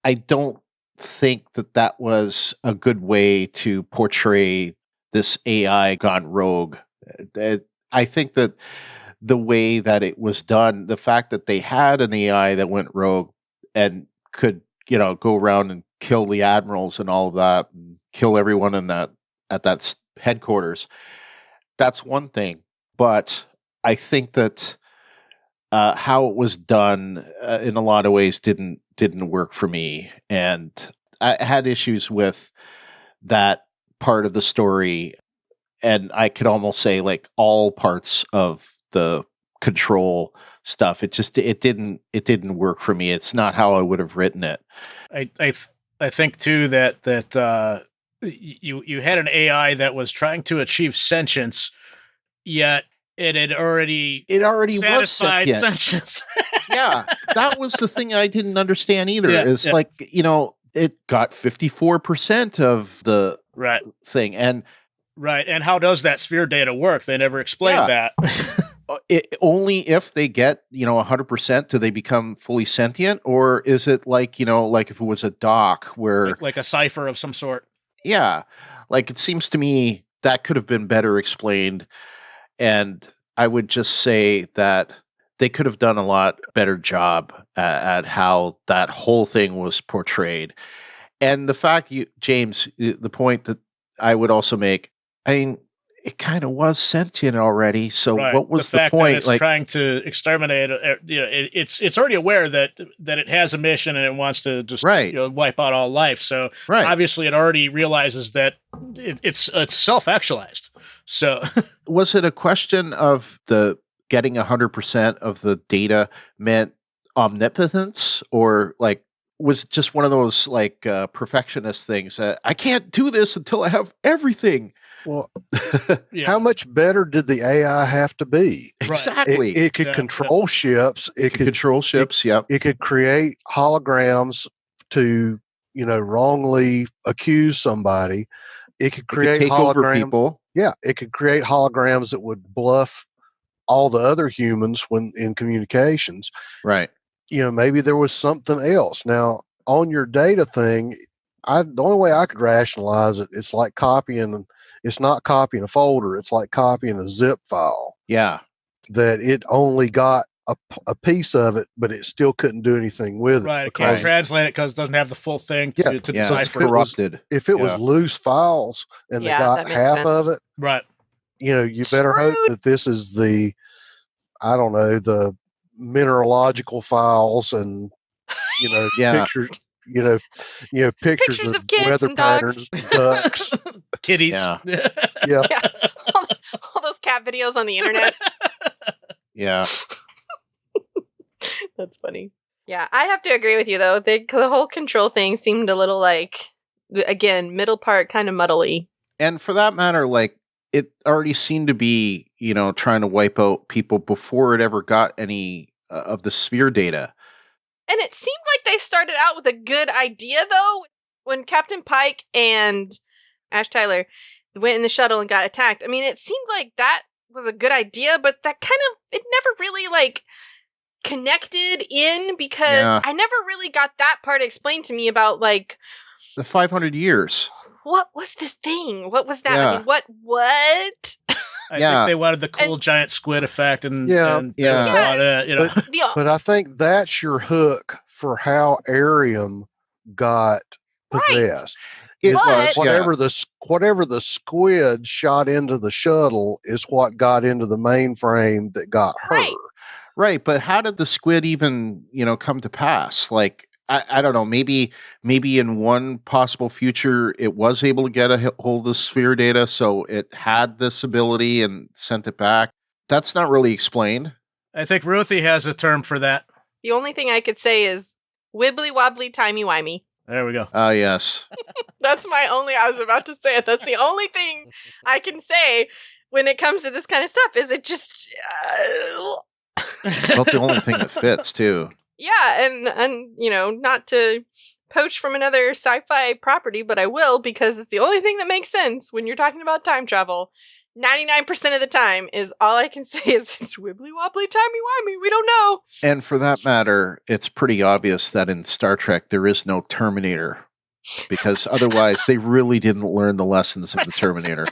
I don't think that was a good way to portray this AI gone rogue. I think that the way that it was done, the fact that they had an AI that went rogue and could, go around and kill the admirals and all of that, and kill everyone in that headquarters. That's one thing, but I think that how it was done in a lot of ways didn't work for me, and I had issues with that part of the story, and I could almost say like all parts of the control stuff. It didn't work for me. It's not how I would have written it. I think too that you had an AI that was trying to achieve sentience, yet it already was sentient. Sentience. Yeah, that was the thing I didn't understand either. Like, it got 54% of the thing, and how does that sphere data work? They never explained that. Only if they get 100%, do they become fully sentient, or is it like like if it was a doc where like a cipher of some sort? Yeah, like it seems to me that could have been better explained, and I would just say that they could have done a lot better job at how that whole thing was portrayed. And the fact, James, the point that I would also make, I mean, it kind of was sentient already. So what was the point? That it's trying to exterminate. It's already aware that it has a mission and it wants to just wipe out all life. So obviously, it already realizes that it's self-actualized. So was it a question of the getting 100% of the data meant omnipotence, or like was it just one of those like perfectionist things? I can't do this until I have everything. Well, how much better did the AI have to be? Exactly. It could control ships. It could control ships. Yep. It could create holograms to, wrongly accuse somebody. It could create take over people. Yeah. It could create holograms that would bluff all the other humans when in communications. Right. Maybe there was something else. Now, on your data thing, the only way I could rationalize it, it's like copying. It's not copying a folder. It's like copying a zip file. Yeah. That it only got a piece of it, but it still couldn't do anything with it. Right. It can't translate it because it doesn't have the full thing to decipher. It's corrupted. If it was loose files and they got half of it, right. You better hope that this is the mineralogical files and, pictures. Pictures of kids weather and patterns, ducks, kitties. Yeah. All those cat videos on the internet. Yeah. That's funny. Yeah, I have to agree with you, though. The whole control thing seemed a little like, again, middle part kind of muddly. And for that matter, like, it already seemed to be, trying to wipe out people before it ever got any of the sphere data. And it seemed like they started out with a good idea, though. When Captain Pike and Ash Tyler went in the shuttle and got attacked, I mean, it seemed like that was a good idea, but that it never really, like, connected in, because I never really got that part explained to me about, like, the 500 years. What was this thing? What was that? Yeah. I mean, what? I think they wanted the cool giant squid effect, but I think that's your hook for how Arium got possessed. It was whatever the squid shot into the shuttle is what got into the mainframe that got her. Right, but how did the squid even, come to pass? Like, I don't know, maybe in one possible future it was able to get a hold of the sphere data, so it had this ability and sent it back. That's not really explained. I think Ruthie has a term for that. The only thing I could say is wibbly wobbly timey wimey. There we go. Yes. That's I was about to say it. That's the only thing I can say when it comes to this kind of stuff, is it just... Well, the only thing that fits, too. Yeah, and not to poach from another sci-fi property, but I will, because it's the only thing that makes sense when you're talking about time travel. 99% of the time is all I can say is it's wibbly wobbly timey wimey. We don't know. And for that matter, it's pretty obvious that in Star Trek there is no Terminator, because otherwise they really didn't learn the lessons of the Terminator.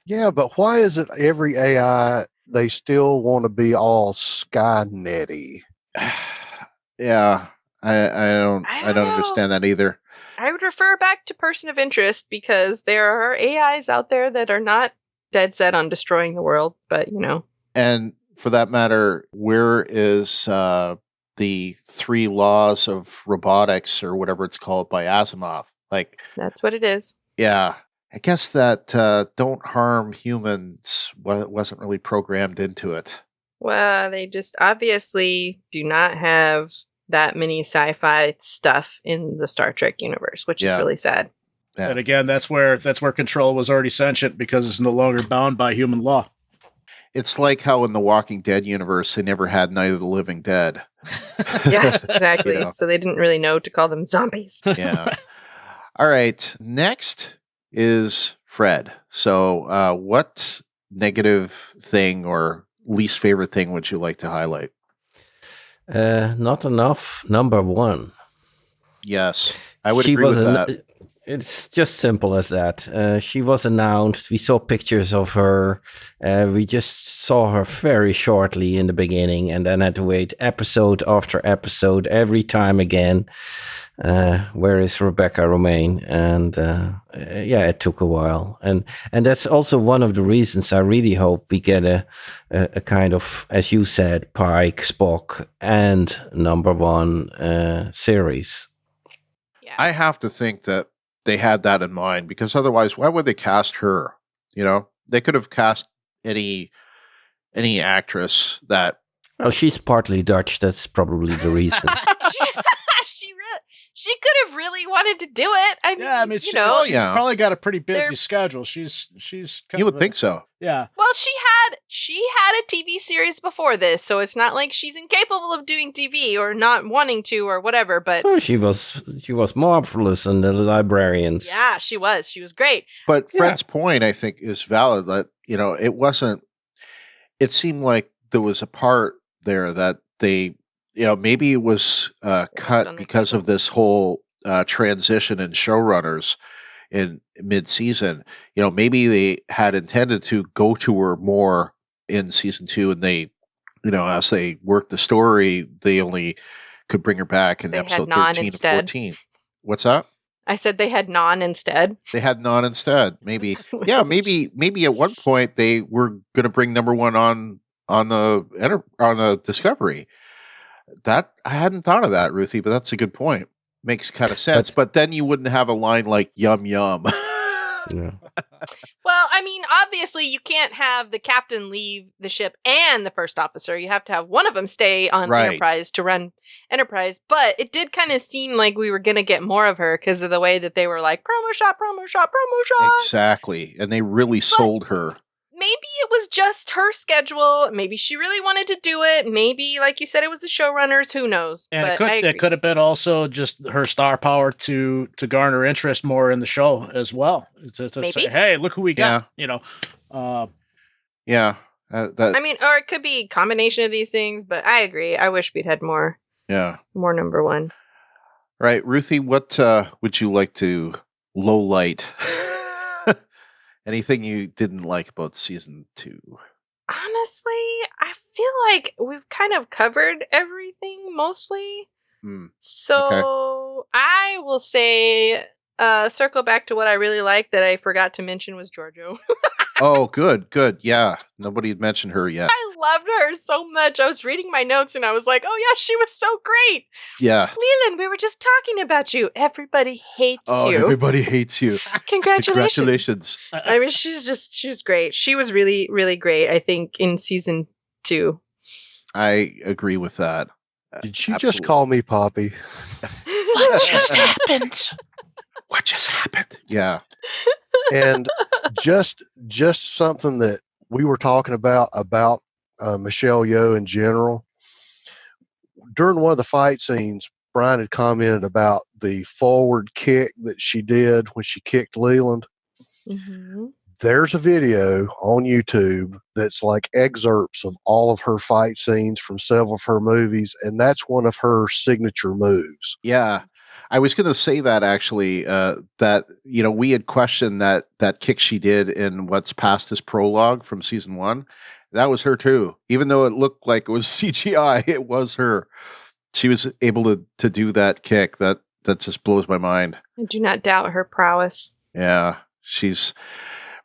Yeah, but why is it every AI they still want to be all Skynet-y? Yeah, I don't understand that either. I would refer back to Person of Interest because there are AIs out there that are not dead set on destroying the world, but And for that matter, where is the 3 laws of robotics or whatever it's called by Asimov? Like, that's what it is. Yeah. I guess that don't harm humans wasn't really programmed into it. Well, they just obviously do not have that many sci-fi stuff in the Star Trek universe, which is really sad. Yeah. And again, that's where Control was already sentient because it's no longer bound by human law. It's like how in the Walking Dead universe they never had Night of the Living Dead. Yeah, exactly. So they didn't really know to call them zombies. Yeah. All right. Next is Fred. So what negative thing or least favorite thing would you like to highlight? Not enough. Number 1. Yes, I would agree with that. It's just simple as that. She was announced. We saw pictures of her. We just saw her very shortly in the beginning and then had to wait episode after episode every time again. Where is Rebecca Romaine? And it took a while. And that's also one of the reasons I really hope we get a kind of, as you said, Pike, Spock, and number 1 series. Yeah. I have to think that they had that in mind because otherwise, why would they cast her? They could have cast any actress that. Oh, she's partly Dutch. That's probably the reason. She could have really wanted to do it. I mean, she's probably got a pretty busy schedule. She's you would think so. Yeah. Well, she had a TV series before this, so it's not like she's incapable of doing TV or not wanting to or whatever. But she was marvelous in The Librarians. Yeah, she was. She was great. But Fred's point, I think, is valid. That it wasn't. It seemed like there was a part there that they. Maybe it was cut because of this whole transition in showrunners in mid-season. Maybe they had intended to go to her more in season 2, and they, as they worked the story, they only could bring her back in episode 13 and 14. What's that? I said they had Non instead. They had Non instead. Maybe, maybe at one point they were going to bring number 1 on the Discovery. That I hadn't thought of that, Ruthie, but that's a good point. Makes kind of sense. But then you wouldn't have a line like "yum yum." Yeah. Well, I mean, obviously, you can't have the captain leave the ship and the first officer. You have to have one of them stay on Enterprise to run Enterprise. But it did kind of seem like we were going to get more of her because of the way that they were like promo shot, promo shot, promo shot. Exactly, and they really sold her. Maybe it was just her schedule. Maybe she really wanted to do it. Maybe, like you said, it was the showrunners. Who knows? And it could have been also just her star power to garner interest more in the show as well. To say, hey, look who we got. Yeah. I mean, or it could be a combination of these things. But I agree. I wish we'd had more. Yeah. More number 1. Right, Ruthie. What would you like to low light? Anything you didn't like about season 2? Honestly, I feel like we've kind of covered everything mostly. So I will say, circle back to what I really liked that I forgot to mention was Giorgio. Oh, good. Yeah, nobody had mentioned her yet. I loved her so much. I was reading my notes and I was like, oh yeah, she was so great. Yeah. Leland, we were just talking about you. Everybody hates you. Everybody hates you. Congratulations. I mean, she's great. She was really, really great, I think, in season 2. I agree with that. Did you just call me Poppy? What just happened? What just happened? Yeah. And just something that we were talking about Michelle Yeoh in general. During one of the fight scenes, Brian had commented about the forward kick that she did when she kicked Leland. Mm-hmm. There's a video on YouTube that's like excerpts of all of her fight scenes from several of her movies, and that's one of her signature moves. Yeah. I was going to say that actually, that, we had questioned that kick she did in what's past this prologue from season 1. That was her too. Even though it looked like it was CGI, it was her. She was able to do that kick. That just blows my mind. I do not doubt her prowess. Yeah, she's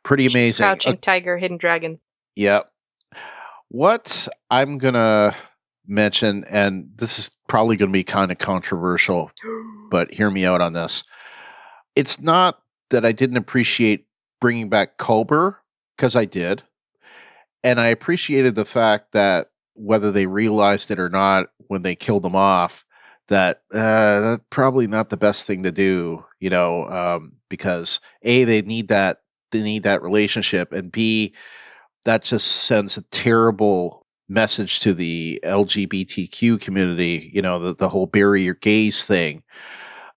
pretty amazing. Crouching tiger, hidden dragon. Yep. What I'm going to mention, and this is probably going to be kind of controversial, but hear me out on this. It's not that I didn't appreciate bringing back Culber, because I did. And I appreciated the fact that whether they realized it or not when they killed him off, that that's probably not the best thing to do, because A, they need that relationship, and B, that just sends a terrible message to the LGBTQ community, the whole bury your gays thing.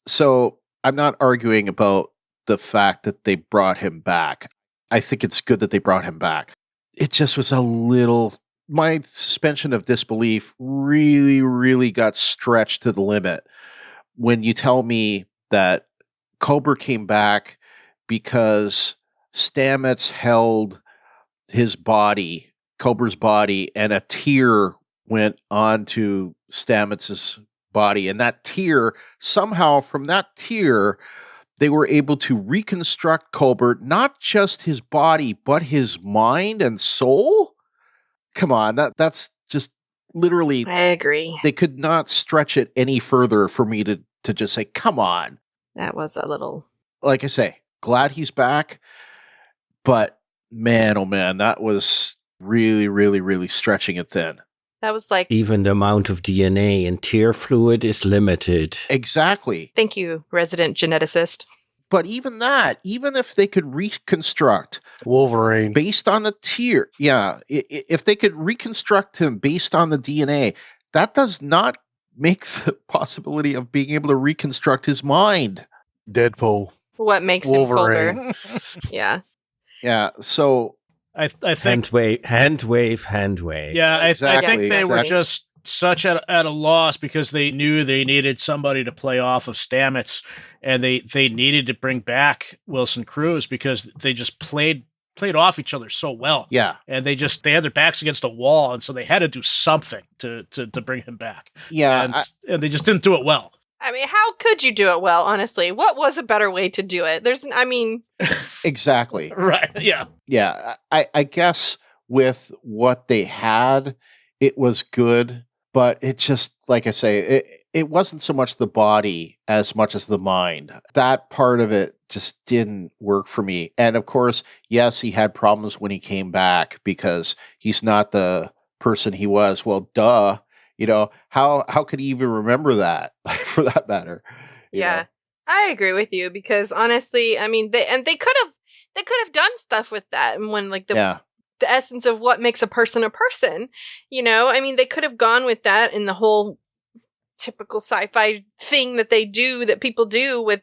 So I'm not arguing about the fact that they brought him back. I think it's good that they brought him back. It just was my suspension of disbelief really, really got stretched to the limit when you tell me that Culber came back because Stamets held his body, Culber's body, and a tear went onto Stamets' body. And that tear, somehow from that tear, they were able to reconstruct Culber, not just his body, but his mind and soul. Come on, that's just literally. I agree. They could not stretch it any further for me to just say, come on. That was a little. Like I say, glad he's back, but man, oh man, that was really, really, really stretching it thin. That was like. Even the amount of DNA in tear fluid is limited. Exactly. Thank you, resident geneticist. But even if they could reconstruct Wolverine based on the tear, if they could reconstruct him based on the DNA, that does not make the possibility of being able to reconstruct his mind. Deadpool. What makes Wolverine. him colder? Yeah. Yeah. So I think hand wave. Yeah, exactly, I think they were just such at a loss because they knew they needed somebody to play off of Stamets, and they needed to bring back Wilson Cruz because they just played off each other so well. Yeah, and they had their backs against a wall, and so they had to do something to bring him back. Yeah, and they just didn't do it well. I mean, how could you do it well, honestly? What was a better way to do it? Exactly. Right, yeah. Yeah, I guess with what they had, it was good, but it just, like I say, it wasn't so much the body as much as the mind. That part of it just didn't work for me. And of course, yes, he had problems when he came back because he's not the person he was. Well, duh. How could he even remember that, for that matter? Yeah, I agree with you because honestly, I mean, they could have done stuff with that, and when the essence of what makes a person, I mean, they could have gone with that in the whole typical sci-fi thing that people do with,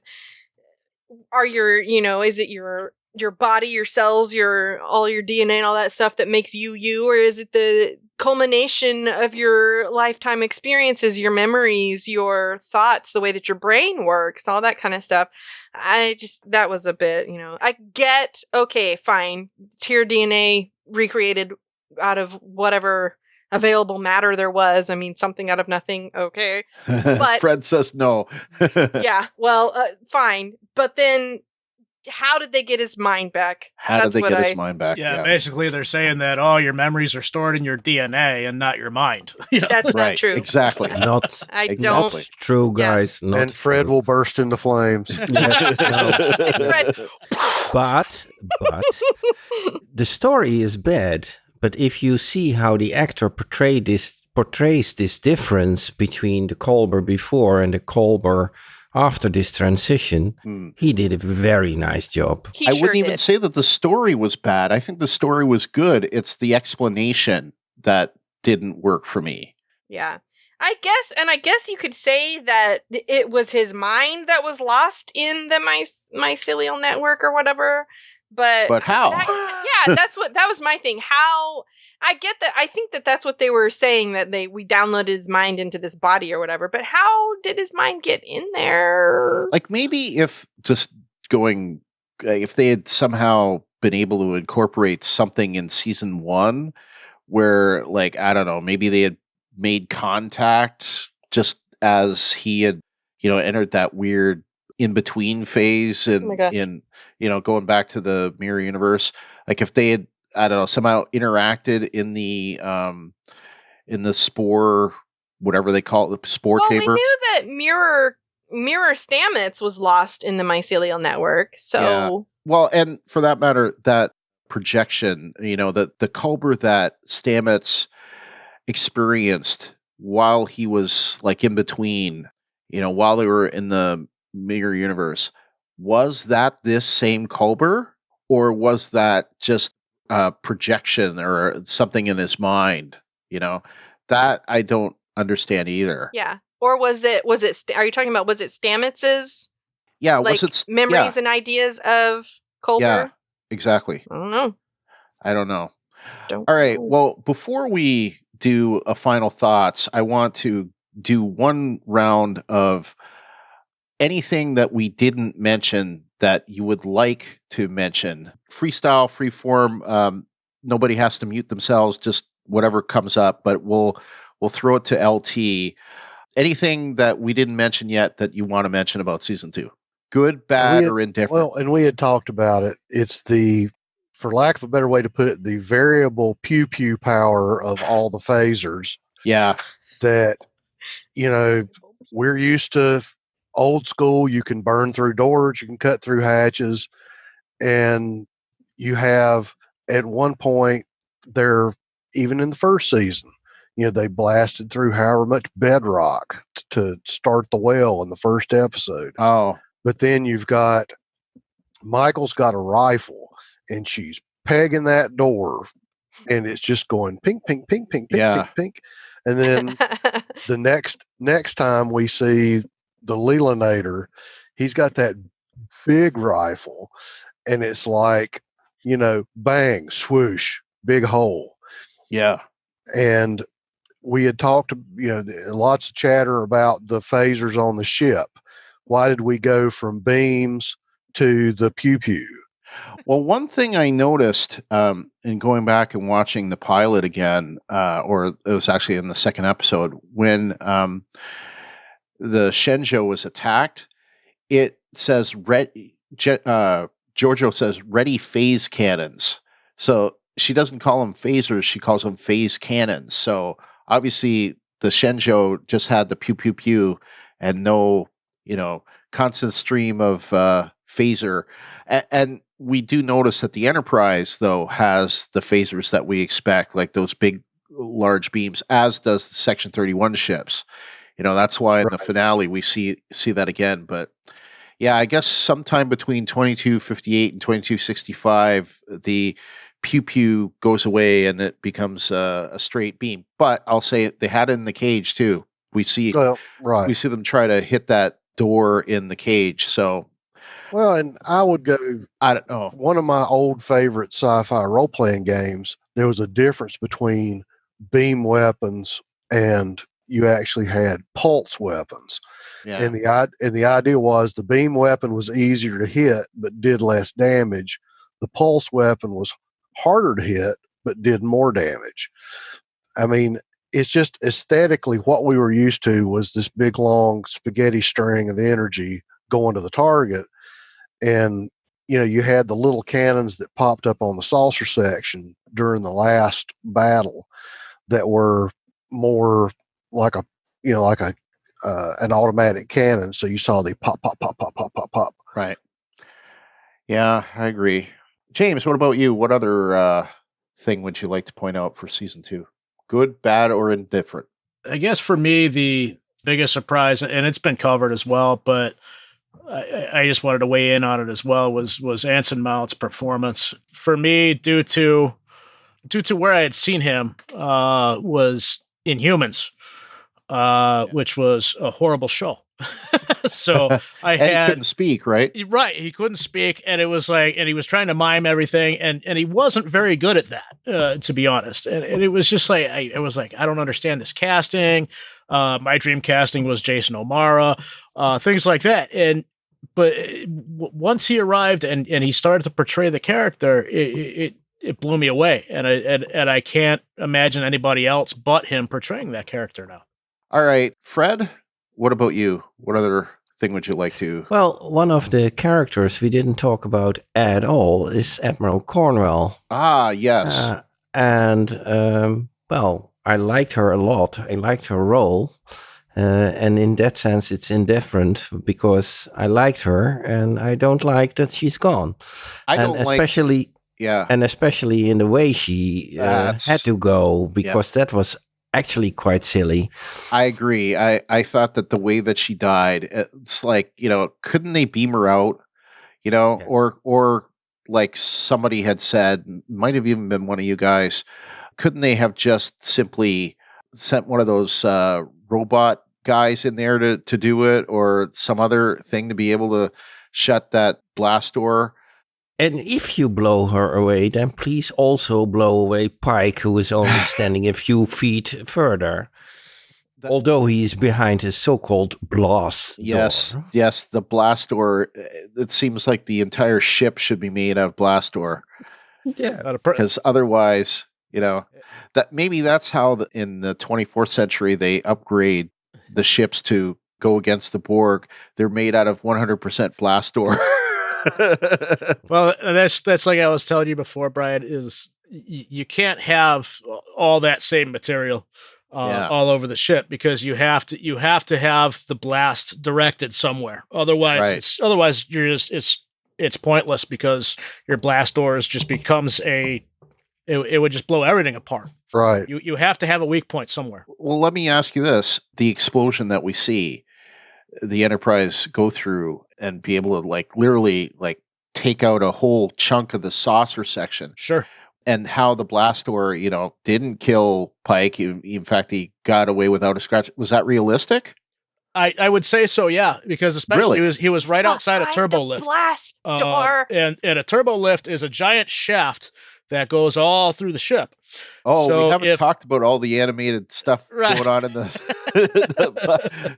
is it your body, your cells, all your DNA and all that stuff that makes you, or is it the culmination of your lifetime experiences, your memories, your thoughts, the way that your brain works, all that kind of stuff. That was a bit, I get, okay, fine, tear DNA recreated out of whatever available matter there was. I mean, something out of nothing, okay. But Fred says no. Yeah, well, fine. But then how did they get his mind back? How did they get his mind back? Yeah, basically they're saying that your memories are stored in your DNA and not your mind. That's not true. Exactly. Not true, guys. Yeah. And Fred will burst into flames. Yes, but the story is bad. But if you see how the actor portrays this difference between the Culber before and the Culber after this transition, he did a very nice job. I wouldn't even say that the story was bad. I think the story was good. It's the explanation that didn't work for me. Yeah. I guess you could say that it was his mind that was lost in the mycelial network or whatever. But how? That was my thing. How? I get that. I think that that's what they were saying, that we downloaded his mind into this body or whatever. But how did his mind get in there? Like maybe if they had somehow been able to incorporate something in season 1 where, like, I don't know, maybe they had made contact just as he had, entered that weird in between phase in going back to the mirror universe. Like if they had, I don't know, somehow interacted in the spore, whatever they call it, the spore chamber. We knew that Mirror Stamets was lost in the mycelial network. So yeah. Well, and for that matter, that projection, the Culber that Stamets experienced while he was like in between, while they were in the mirror universe, was that this same Culber, or was that just a projection or something in his mind? That I don't understand either. Yeah. Or was it, are you talking about, was it Stamets's was it memories and ideas of Culber? Yeah, exactly. I don't know. All right. Well, before we do a final thoughts, I want to do one round of anything that we didn't mention that you would like to mention. Freestyle, freeform. Nobody has to mute themselves, just whatever comes up, but we'll throw it to LT. Anything that we didn't mention yet that you want to mention about season 2? Good, bad, or indifferent? Well, and we had talked about it. It's for lack of a better way to put it, the variable pew-pew power of all the phasers. Yeah. That, we're used to old school. You can burn through doors, you can cut through hatches. And you have, at one point, they're, even in the first season, they blasted through however much bedrock to start the well in the first episode. Oh. But then you've got, Michael's got a rifle, and she's pegging that door, and it's just going pink, pink, pink, pink, pink, pink, pink. And then the next time we see the Lelandnator, he's got that big rifle, and it's like, bang, swoosh, big hole. Yeah. And we had talked, lots of chatter about the phasers on the ship. Why did we go from beams to the pew-pew? Well, one thing I noticed in going back and watching the pilot again, or it was actually in the second episode, when the Shenzhou was attacked, it says Giorgio says ready phase cannons. So she doesn't call them phasers, she calls them phase cannons. So obviously the Shenzhou just had the pew pew pew and no, constant stream of phaser. And we do notice that the Enterprise, though, has the phasers that we expect, like those big, large beams, as does the Section 31 ships. That's why in the finale we see that again. But yeah, I guess sometime between 2258 and 2265, the pew pew goes away and it becomes a straight beam. But I'll say they had it in the cage too. We see them try to hit that door in the cage. So, well, and I would go, I don't know, one of my old favorite sci-fi role-playing games, there was a difference between beam weapons and you actually had pulse weapons. Yeah. And the idea was the beam weapon was easier to hit but did less damage. The pulse weapon was harder to hit but did more damage. I mean, it's just aesthetically what we were used to was this big long spaghetti string of energy going to the target. And, you had the little cannons that popped up on the saucer section during the last battle that were more like an automatic cannon. So you saw the pop, pop, pop, pop, pop, pop, pop. Right. Yeah, I agree. James, what about you? What other thing would you like to point out for season 2? Good, bad, or indifferent? I guess for me, the biggest surprise, and it's been covered as well, but I just wanted to weigh in on it as well, was Anson Mount's performance. For me, due to where I had seen him, was Inhumans, which was a horrible show. So he couldn't speak, right? Right. He couldn't speak. And it was like, and he was trying to mime everything. And he wasn't very good at that, to be honest. And it was just like, it was like, I don't understand this casting. My dream casting was Jason O'Mara, things like that. But once he arrived and he started to portray the character, it blew me away. And I can't imagine anybody else but him portraying that character now. All right, Fred, what about you? What other thing would you like to? Well, one of the characters we didn't talk about at all is Admiral Cornwell. Ah, yes. Well, I liked her a lot. I liked her role. And in that sense, it's indifferent because I liked her and I don't like that she's gone. Especially in the way she had to go, because that was actually quite silly. I agree. I thought that the way that she died, it's like, couldn't they beam her out, or like somebody had said, might have even been one of you guys, couldn't they have just simply sent one of those robot guys in there to do it, or some other thing to be able to shut that blast door? And if you blow her away, then please also blow away Pike, who is only standing a few feet further. Although he's behind his so-called blast door. Yes, the blast door. It seems like the entire ship should be made out of blast door. Yeah. Because otherwise, that maybe that's how in the 24th century they upgrade the ships to go against the Borg. They're made out of 100% blast door. Well, that's like I was telling you before, Brian, is you can't have all that same material all over the ship, because you have to have the blast directed somewhere. Otherwise, you're just it's pointless, because your blast doors just becomes it would just blow everything apart. Right. You have to have a weak point somewhere. Well, let me ask you this: the explosion that we see the Enterprise go through and be able to literally take out a whole chunk of the saucer section. Sure. And how the blast door, didn't kill Pike. In fact, he got away without a scratch. Was that realistic? I would say so, yeah, because especially he was right outside a turbo lift. Blast door. And a turbo lift is a giant shaft that goes all through the ship. Oh, so we haven't talked about all the animated stuff going on in the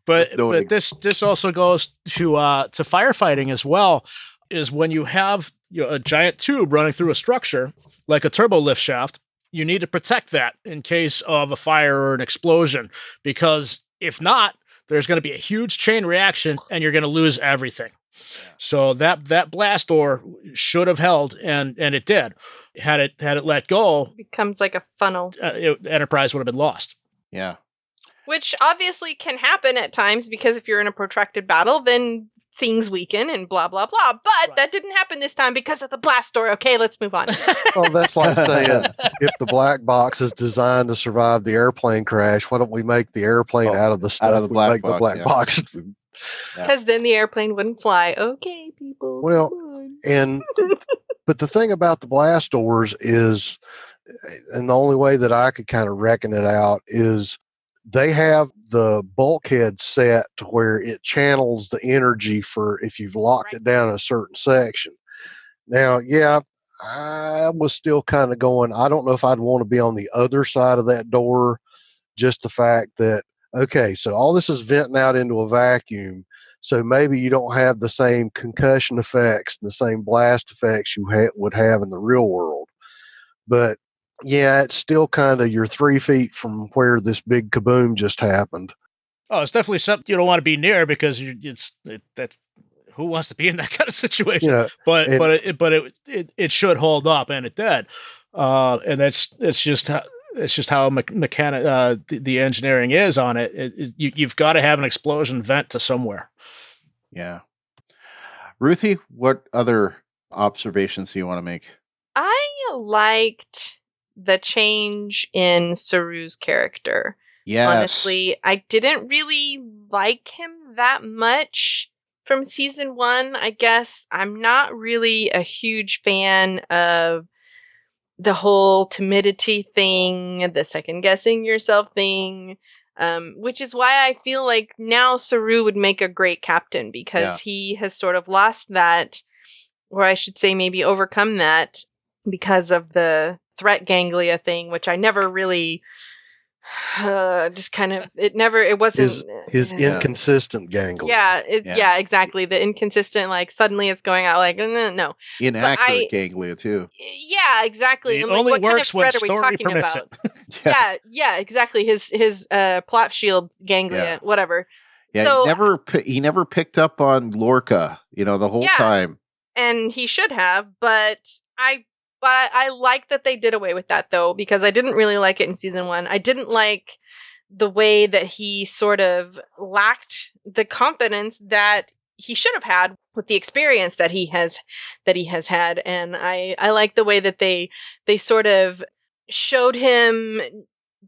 But this also goes to firefighting as well. Is when you have a giant tube running through a structure like a turbo lift shaft, you need to protect that in case of a fire or an explosion, because if not, there's going to be a huge chain reaction and you're going to lose everything. Yeah. So that blast door should have held, and it did. Had it let go, it becomes like a funnel. Enterprise would have been lost. Yeah. Which obviously can happen at times, because if you're in a protracted battle, then things weaken and blah, blah, blah. But that didn't happen this time because of the blast door. Okay, let's move on. Well, that's like saying, if the black box is designed to survive the airplane crash, why don't we make the airplane out of the stuff out of the black box, the black box? Because then the airplane wouldn't fly. Okay, people. Well, but the thing about the blast doors is, and the only way that I could kind of reckon it out is, they have the bulkhead set to where it channels the energy for if you've locked it down in a certain section. Now, I was still kind of going, I don't know if I'd want to be on the other side of that door. Just the fact that, okay, so all this is venting out into a vacuum. So maybe you don't have the same concussion effects and the same blast effects you would have in the real world. But yeah, it's still kind of, you're 3 feet from where this big kaboom just happened. Oh, it's definitely something you don't want to be near, because who wants to be in that kind of situation? But it should hold up, and it did. And it's just how the engineering is on it. You've got to have an explosion vent to somewhere. Yeah. Ruthie, what other observations do you want to make? I liked the change in Saru's character. Yes. Honestly, I didn't really like him that much from season 1. I guess I'm not really a huge fan of the whole timidity thing, the second guessing yourself thing, which is why I feel like now Saru would make a great captain, because he has sort of lost that, or I should say maybe overcome that, because of the threat ganglia thing, which I never really it wasn't his inconsistent ganglia. Exactly, the inconsistent, like suddenly it's going out, like no inaccurate ganglia too. Yeah, exactly. It And only what works kind of threat when are we story talking permits about? it. Yeah, exactly. His plot shield ganglia, whatever. Yeah, So he never picked up on Lorca, the whole time. And he should have, but I like that they did away with that though, because I didn't really like it in season 1. I didn't like the way that he sort of lacked the confidence that he should have had with the experience that he has had. And I like the way that they sort of showed him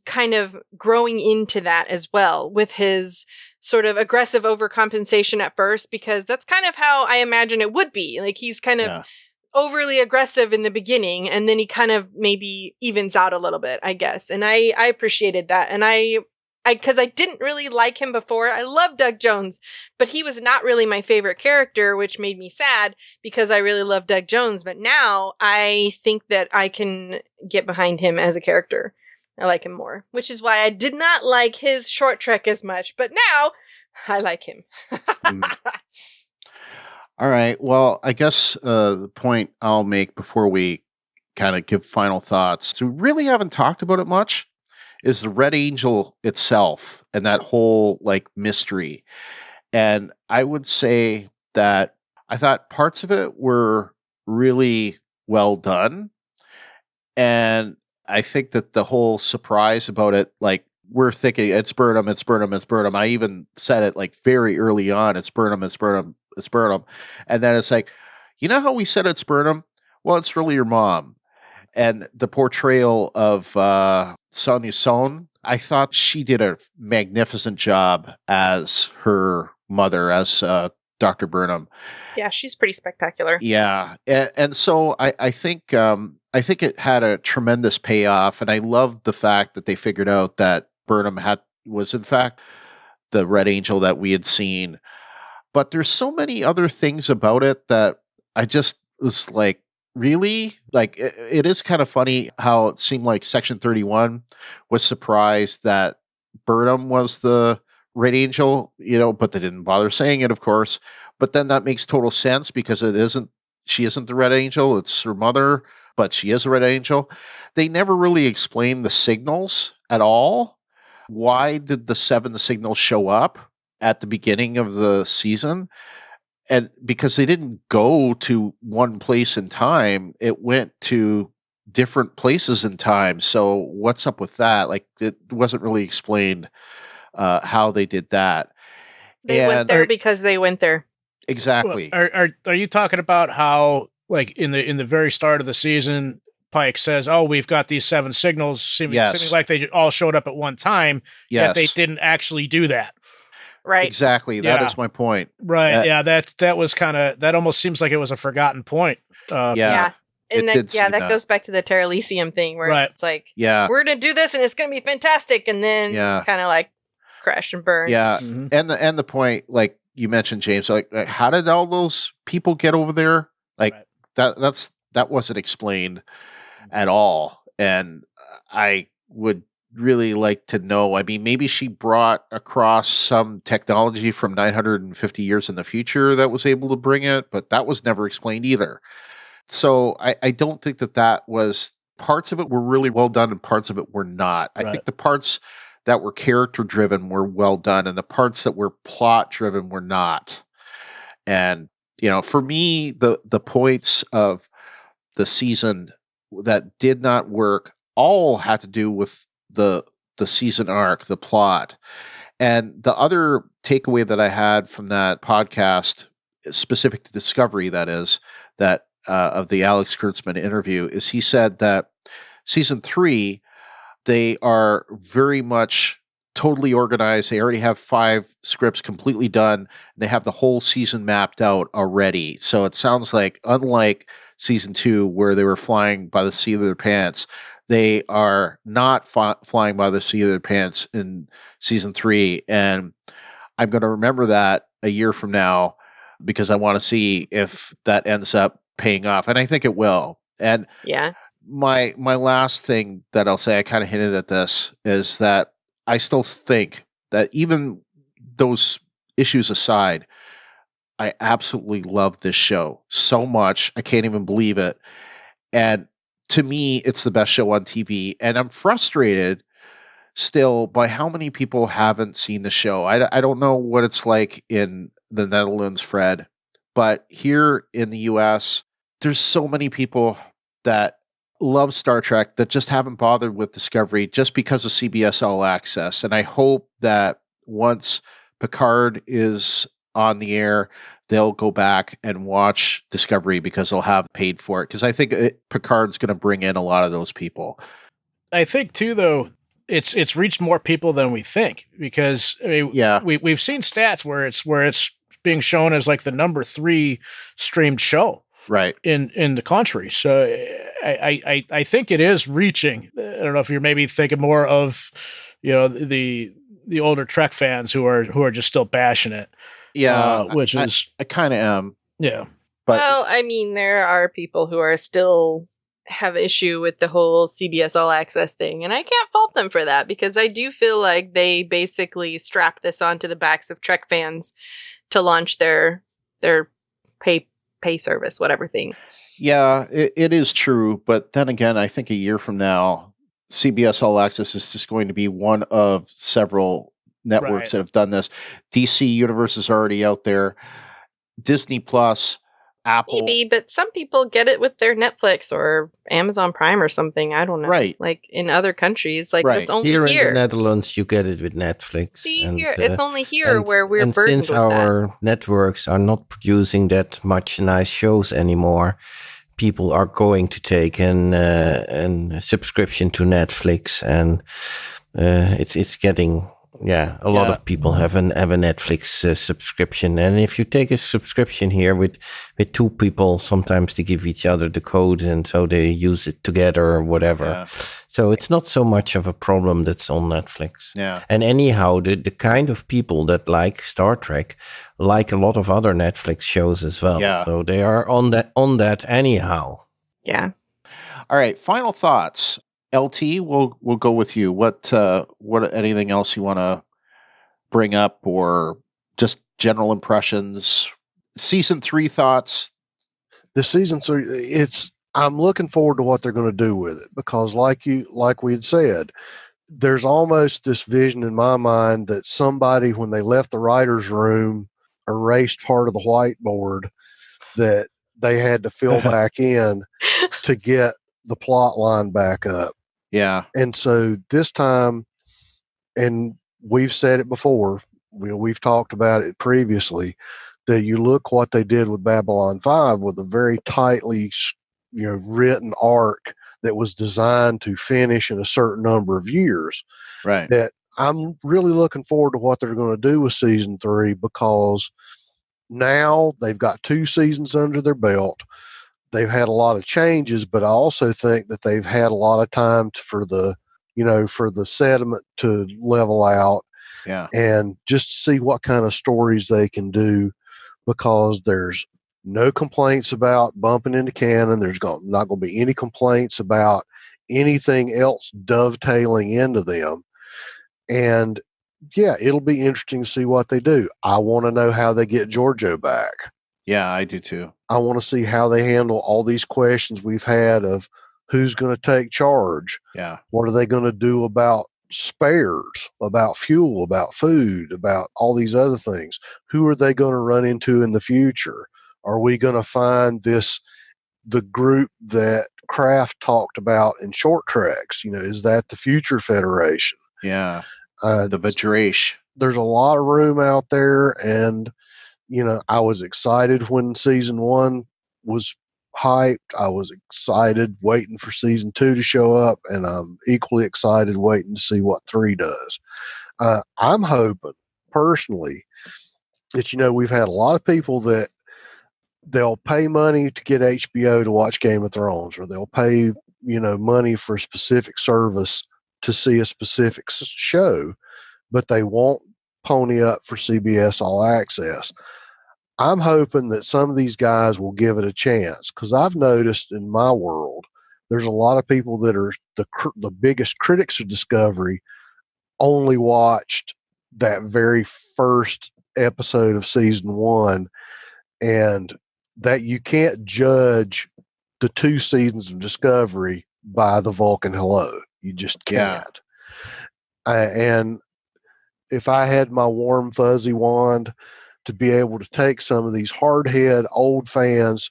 kind of growing into that as well, with his sort of aggressive overcompensation at first, because that's kind of how I imagine it would be. Like, he's kind of overly aggressive in the beginning, and then he kind of maybe evens out a little bit, I guess. And I appreciated that. And because I didn't really like him before. I love Doug Jones, but he was not really my favorite character, which made me sad because I really love Doug Jones. But now I think that I can get behind him as a character. I like him more, which is why I did not like his short trek as much. But now I like him. All right. Well, I guess the point I'll make before we kind of give final thoughts, so we really haven't talked about it much, is the Red Angel itself and that whole mystery. And I would say that I thought parts of it were really well done. And I think that the whole surprise about it, we're thinking it's Burnham, it's Burnham, it's Burnham. I even said it very early on, it's Burnham, it's Burnham, it's Burnham. And then it's you know how we said it's Burnham? Well, it's really your mom. And the portrayal of Sonia Sohn, I thought she did a magnificent job as her mother, as Dr. Burnham. Yeah, she's pretty spectacular. Yeah, and so I think it had a tremendous payoff, and I loved the fact that they figured out that Burnham was in fact the Red Angel that we had seen. But there's so many other things about it that I just was really? It is kind of funny how it seemed like Section 31 was surprised that Burnham was the Red Angel, but they didn't bother saying it, of course. But then that makes total sense because she isn't the Red Angel, it's her mother, but she is a Red Angel. They never really explained the signals at all. Why did the 7 signals show up at the beginning of the season? And because they didn't go to one place in time, it went to different places in time. So what's up with that? It wasn't really explained how they did that. They went there because they went there. Exactly. Are you talking about how, in the very start of the season, Pike says, "Oh, we've got these 7 signals," seeming like they all showed up at one time, yet they didn't actually do that. Right. Exactly. That is my point. Right. That was that almost seems like it was a forgotten point. Yeah. And that goes back to the Terra Elysium thing where it's we're going to do this and it's going to be fantastic. And then kind of crash and burn. Yeah. Mm-hmm. And the point, you mentioned, James, how did all those people get over there? That wasn't explained at all. And I would really like to know. I mean, maybe she brought across some technology from 950 years in the future that was able to bring it, but that was never explained either. So I don't think that was, parts of it were really well done and parts of it were not. I think the parts that were character driven were well done and the parts that were plot driven were not. And, for me, the points of the season that did not work all had to do with the season arc, the plot. And the other takeaway that I had from that podcast, specific to Discovery, that is, that of the Alex Kurtzman interview, is he said that season 3, they are very much totally organized. They already have 5 scripts completely done. They have the whole season mapped out already. So it sounds like, unlike season 2, where they were flying by the seat of their pants, they are not flying by the seat of their pants in season 3. And I'm going to remember that a year from now because I want to see if that ends up paying off. And I think it will. And my last thing that I'll say, I kind of hinted at this, is that I still think that even those issues aside, I absolutely love this show so much. I can't even believe it. And to me, it's the best show on TV. And I'm frustrated still, by how many people haven't seen the show? I don't know what it's like in the Netherlands, Fred, but here in the US, there's so many people that love Star Trek that just haven't bothered with Discovery just because of CBS All Access. And I hope that once Picard is on the air, they'll go back and watch Discovery because they'll have paid for it. Because I think Picard's going to bring in a lot of those people. I think too, though, it's reached more people than we think, because I mean, we've seen stats where it's being shown as like the number 3 streamed show right in the country. So I think it is reaching. I don't know if you're maybe thinking more of, you know, the older Trek fans who are just still bashing it. Yeah, which is I kind of am. Yeah, but well, I mean, there are people who are still have issue with the whole CBS All Access thing, and I can't fault them for that, because I do feel like they basically strapped this onto the backs of Trek fans to launch their pay service, whatever thing. Yeah, it is true, but then again, I think a year from now, CBS All Access is just going to be one of several networks that have done this. DC Universe is already out there. Disney Plus, Apple. Maybe, but some people get it with their Netflix or Amazon Prime or something. I don't know. Right. Like in other countries, like it's only here. Here In the Netherlands, you get it with Netflix. See, here, it's only here where we're and burdened since with our networks are not producing that much nice shows anymore, people are going to take a subscription to Netflix, and it's getting a lot of people have a Netflix subscription. And if you take a subscription here with 2 people, sometimes they give each other the code, and so they use it together or whatever. Yeah. So it's not so much of a problem that's on Netflix. Yeah. And anyhow, the kind of people that like Star Trek like a lot of other Netflix shows as well. Yeah. So they are on that anyhow. Yeah. All right. Final thoughts. LT, we'll go with you. What anything else you want to bring up, or just general impressions? Season 3 thoughts. The season 3, I'm looking forward to what they're going to do with it, because like we had said, there's almost this vision in my mind that somebody, when they left the writer's room, erased part of the whiteboard that they had to fill back in to get the plot line back up. Yeah. And so this time, and we've said it before, we've talked about it previously, that you look what they did with Babylon 5 with a very tightly, written arc that was designed to finish in a certain number of years. Right. That I'm really looking forward to what they're going to do with season 3, because now they've got 2 seasons under their belt. They've had a lot of changes, but I also think that they've had a lot of time for the sediment to level out. Yeah. And just to see what kind of stories they can do, because there's no complaints about bumping into canon. There's not going to be any complaints about anything else dovetailing into them. And yeah, it'll be interesting to see what they do. I want to know how they get Giorgio back. Yeah, I do too. I want to see how they handle all these questions we've had of who's going to take charge. Yeah. What are they going to do about spares, about fuel, about food, about all these other things? Who are they going to run into in the future? Are we going to find the group that Kraft talked about in Short Treks? Is that the Future Federation? Yeah. The Vajrash. There's a lot of room out there, and I was excited when season 1 was hyped. I was excited waiting for season 2 to show up, and I'm equally excited waiting to see what 3 does. I'm hoping personally that, we've had a lot of people that they'll pay money to get HBO to watch Game of Thrones, or they'll pay, money for a specific service to see a specific show, but they won't pony up for CBS All Access. I'm hoping that some of these guys will give it a chance, because I've noticed in my world, there's a lot of people that are the biggest critics of Discovery only watched that very first episode of season 1, and that you can't judge the 2 seasons of Discovery by the Vulcan hello. You just can't. And if I had my warm, fuzzy wand to be able to take some of these hardhead old fans,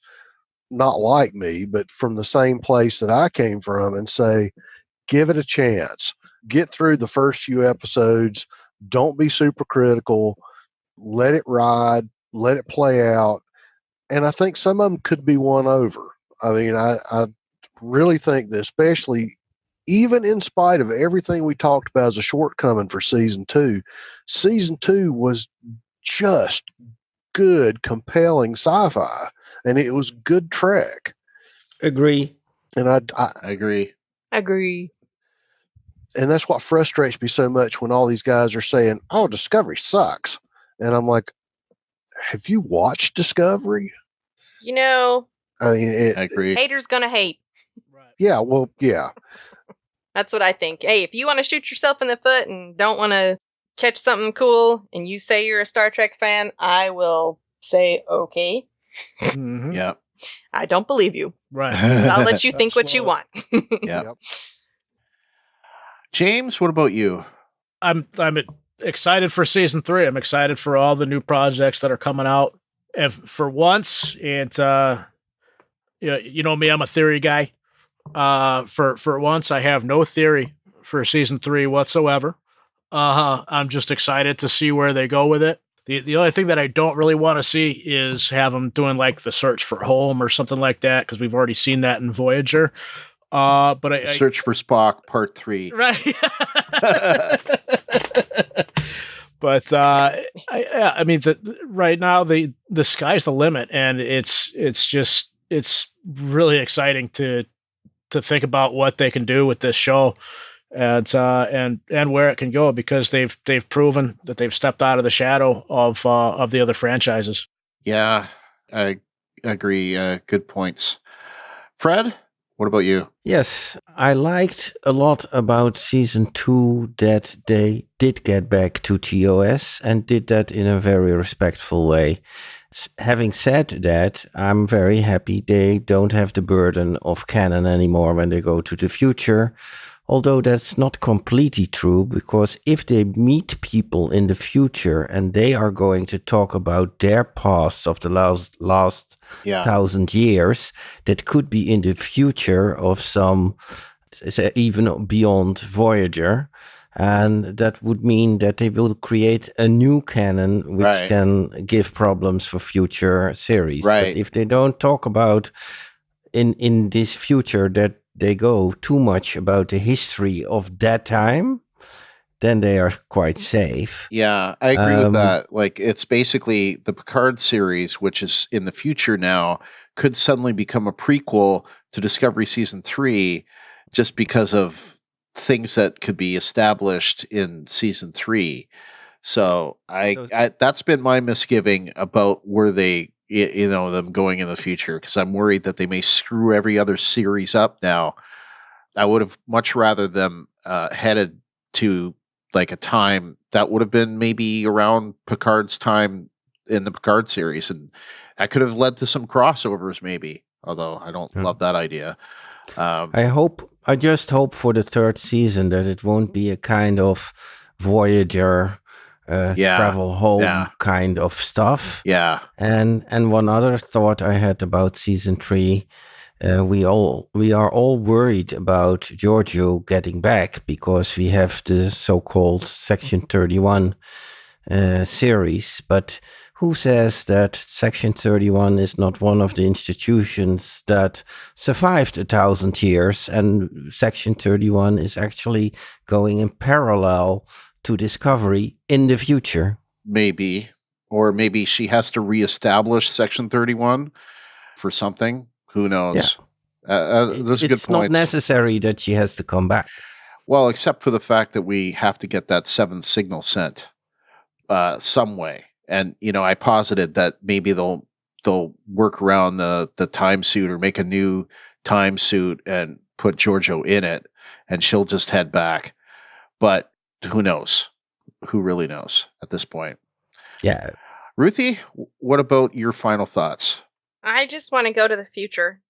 not like me, but from the same place that I came from, and say, give it a chance. Get through the first few episodes. Don't be super critical. Let it ride. Let it play out. And I think some of them could be won over. I mean, I really think that, especially even in spite of everything we talked about as a shortcoming for season two was just good, compelling sci-fi, and it was good Trek. Agree. And I agree. Agree. And that's what frustrates me so much when all these guys are saying, "Oh, Discovery sucks," and I'm like, "Have you watched Discovery?" You know, I mean, I agree. Haters gonna hate. Yeah, well, yeah. That's what I think. Hey, if you want to shoot yourself in the foot and don't want to catch something cool, and you say you're a Star Trek fan, I will say okay. Mm-hmm. Yeah. I don't believe you. Right. I'll let you think what you want. Yeah. James, what about you? I'm excited for season 3. I'm excited for all the new projects that are coming out. And for once, and you know me, I'm a theory guy. For once, I have no theory for season 3 whatsoever. I'm just excited to see where they go with it. The only thing that I don't really want to see is have them doing like the search for home or something like that, because we've already seen that in Voyager. But I Search for Spock Part 3. Right. But I mean, right now the sky's the limit, and it's really exciting to think about what they can do with this show, and where it can go, because they've proven that they've stepped out of the shadow of the other franchises. Yeah, I agree. Good points. Fred, what about you? Yes, I liked a lot about season 2 that they did get back to TOS and did that in a very respectful way. Having said that, I'm very happy they don't have the burden of canon anymore when they go to the future. Although that's not completely true, because if they meet people in the future and they are going to talk about their past of the last 1,000 years, that could be in the future of some, even beyond Voyager. And that would mean that they will create a new canon, which can give problems for future series. Right. But if they don't talk about in this future that they go too much about the history of that time, then they are quite safe. Yeah, I agree with that. Like, it's basically the Picard series, which is in the future now, could suddenly become a prequel to Discovery Season 3 just because of things that could be established in Season 3. So I that's been my misgiving about where they, them going in the future, because I'm worried that they may screw every other series up now. I would have much rather them headed to like a time that would have been maybe around Picard's time in the Picard series, and that could have led to some crossovers maybe, although I don't love that idea. I just hope for the 3rd season that it won't be a kind of Voyager travel home kind of stuff. Yeah. And one other thought I had about season 3, we are all worried about Giorgio getting back, because we have the so-called Section 31 series. But who says that Section 31 is not one of the institutions that survived 1,000 years, and Section 31 is actually going in parallel to Discovery in the future? Maybe. Or maybe she has to reestablish Section 31 for something. Who knows? Yeah. It's not necessary that she has to come back. Well, except for the fact that we have to get that 7th signal sent some way. And, I posited that maybe they'll work around the time suit, or make a new time suit and put Giorgio in it, and she'll just head back. But who knows? Who really knows at this point? Yeah. Ruthie, what about your final thoughts? I just want to go to the future.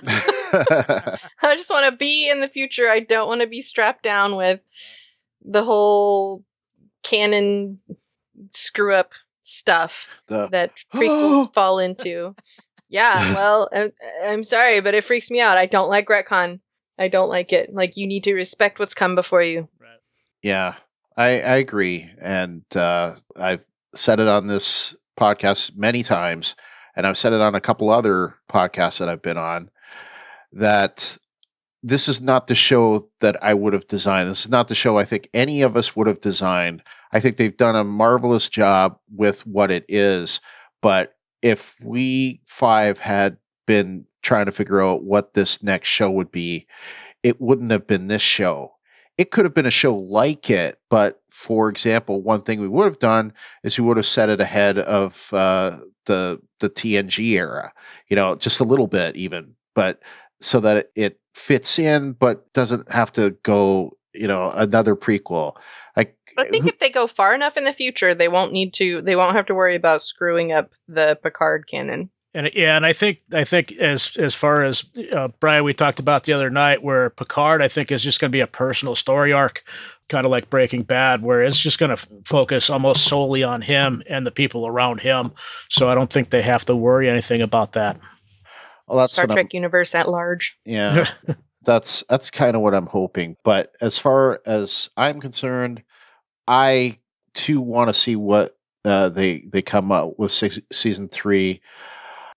I just want to be in the future. I don't want to be strapped down with the whole canon screw up stuff that prequels fall into. Yeah, well, I'm sorry, but it freaks me out. I don't like retcon. I don't like it. Like, you need to respect what's come before you. Right. Yeah, I agree. And I've said it on this podcast many times, and I've said it on a couple other podcasts that I've been on, that this is not the show that I would have designed. This is not the show I think any of us would have designed. I think they've done a marvelous job with what it is. But if we five had been trying to figure out what this next show would be, it wouldn't have been this show. It could have been a show like it, but for example, one thing we would have done is we would have set it ahead of the TNG era, just a little bit even, but so that it fits in, but doesn't have to go, another prequel. I think if they go far enough in the future, they won't have to worry about screwing up the Picard canon. And I think as far as Brian, we talked about the other night, where Picard, I think, is just going to be a personal story arc, kind of like Breaking Bad, where it's just going to focus almost solely on him and the people around him. So I don't think they have to worry anything about that. Well, that's Star Trek universe at large. Yeah, that's kind of what I'm hoping. But as far as I'm concerned, I too want to see what they come up with season 3.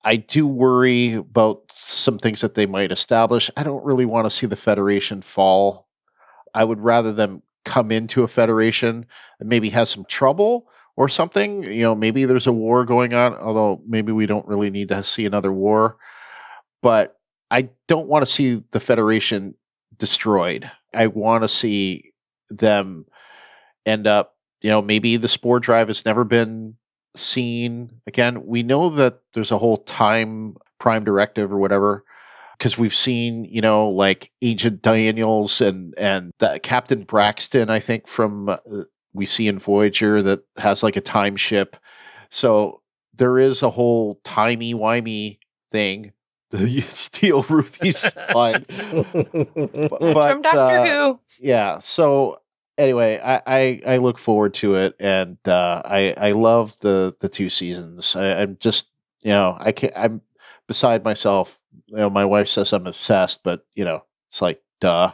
I do worry about some things that they might establish. I don't really want to see the Federation fall. I would rather them come into a Federation and maybe has some trouble or something. Maybe there's a war going on, although maybe we don't really need to see another war. But I don't want to see the Federation destroyed. I want to see them end up, maybe the spore drive has never been seen again. We know that there's a whole time prime directive or whatever, because we've seen, like Agent Daniels and that Captain Braxton, I think, from we see in Voyager, that has like a time ship. So there is a whole timey-wimey thing. The steal Ruthie's line. But from Doctor Who. Yeah. So anyway, I look forward to it, and I love the 2 seasons. I'm just, I'm beside myself. My wife says I'm obsessed, but it's like, duh.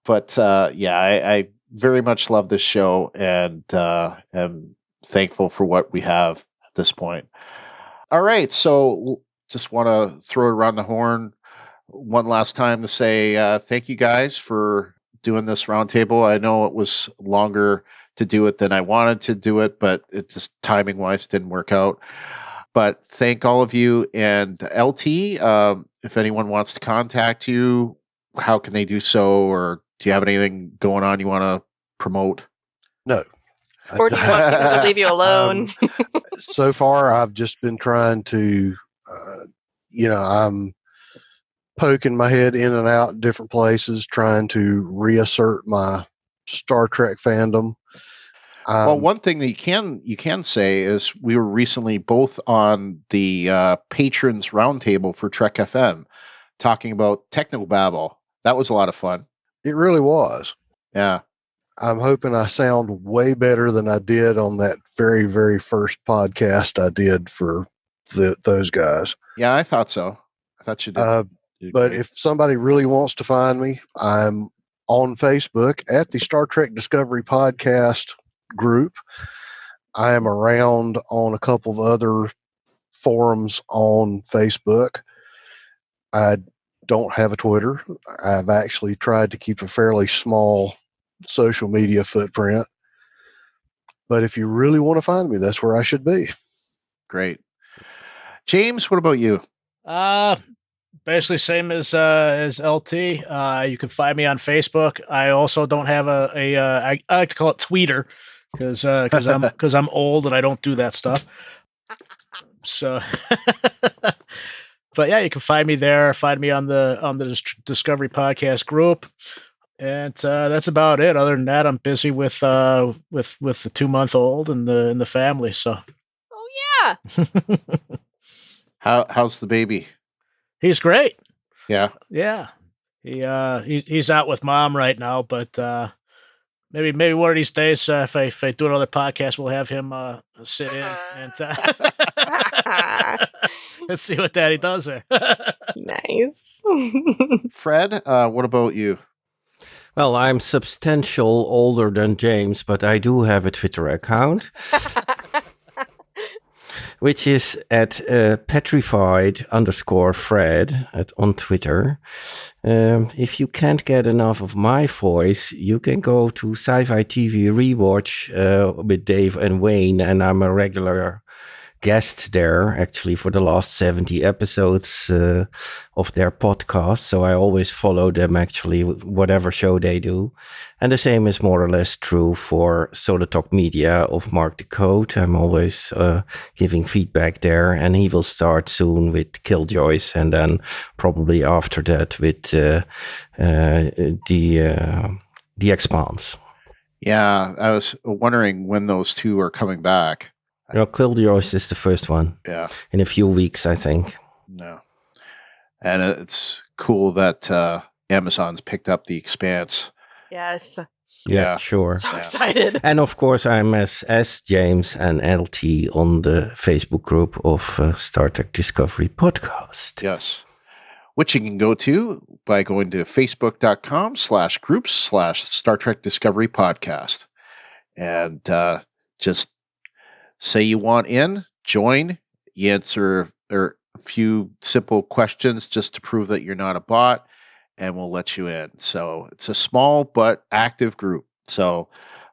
But I very much love this show, and am thankful for what we have at this point. All right, so just want to throw it around the horn one last time to say thank you guys for doing this roundtable. I know it was longer to do it than I wanted to do it, but it just timing wise didn't work out. But thank all of you. And LT, if anyone wants to contact you, how can they do so? Or do you have anything going on you want to promote? No. Or do you want people to leave you alone? So far, I've just been trying to, I'm poking my head in and out in different places, trying to reassert my Star Trek fandom. Well, one thing that you can say is we were recently both on the patrons roundtable for Trek FM, talking about technobabble. That was a lot of fun. It really was. Yeah. I'm hoping I sound way better than I did on that very, very first podcast I did for those guys. Yeah, I thought so. I thought you did. But great. If somebody really wants to find me, I'm on Facebook at the Star Trek Discovery Podcast group. I am around on a couple of other forums on Facebook. I don't have a Twitter. I've actually tried to keep a fairly small social media footprint. But if you really want to find me, that's where I should be. Great. James, what about you? Basically same as LT. You can find me on Facebook. I also don't have I like to call it Tweeter because I'm old and I don't do that stuff. So, but yeah, you can find me there. Find me on the Discovery Podcast group, and that's about it. Other than that, I'm busy with the 2-month-old and the family. So, oh yeah. How's the baby? He's great. Yeah. Yeah. He's out with mom right now, but maybe one of these days, if I do another podcast, we'll have him sit in and let's see what Daddy does there. Nice. Fred, what about you? Well, I'm substantial older than James, but I do have a Twitter account, which is at petrified_Fred on Twitter. If you can't get enough of my voice, you can go to Sci-Fi TV Rewatch with Dave and Wayne, and I'm a regular guest there, actually, for the last 70 episodes of their podcast. So I always follow them, actually, whatever show they do. And the same is more or less true for Soda Talk Media of Mark the Code. I'm always giving feedback there, and he will start soon with Killjoys, and then probably after that with the Expanse. Yeah, I was wondering when those two are coming back. Killjoys is the first one. Yeah. In a few weeks, I think. No. And it's cool that Amazon's picked up The Expanse. Yes. Yeah, sure. So excited. And of course, I'm as James and LT on the Facebook group of Star Trek Discovery Podcast. Yes. Which you can go to by going to facebook.com/groups/Star Trek Discovery Podcast. And just say you want in, join, you answer a few simple questions just to prove that you're not a bot, and we'll let you in. So it's a small but active group. So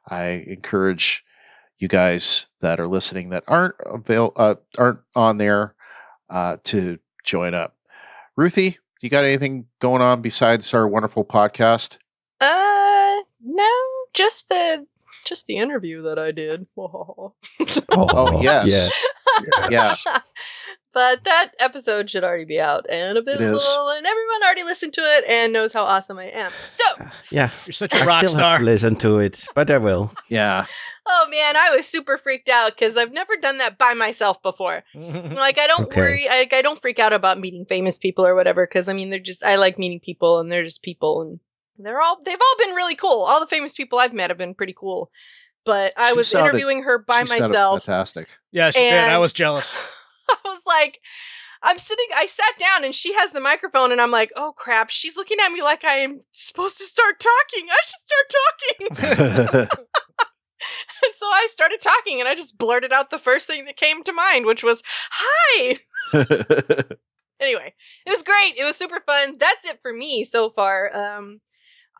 I encourage you guys that are listening that aren't on there to join up. Ruthie, you got anything going on besides our wonderful podcast? No, just the interview that I did. Oh yes. Yeah. But that episode should already be out and available, and everyone already listened to it and knows how awesome I am. So yeah, you're such a rock star. Have to listen to it, but I will. Yeah. Oh man, I was super freaked out because I've never done that by myself before. Like I don't worry, I don't freak out about meeting famous people or whatever, because I mean I like meeting people, and they're just people, and they've all been really cool. All the famous people I've met have been pretty cool. But I was interviewing her by myself. Fantastic. Yeah, she did. I was jealous. I was like, I sat down and she has the microphone, and I'm like, oh crap, she's looking at me like I am supposed to start talking. I should start talking. And so I started talking, and I just blurted out the first thing that came to mind, which was, hi. Anyway, it was great. It was super fun. That's it for me so far.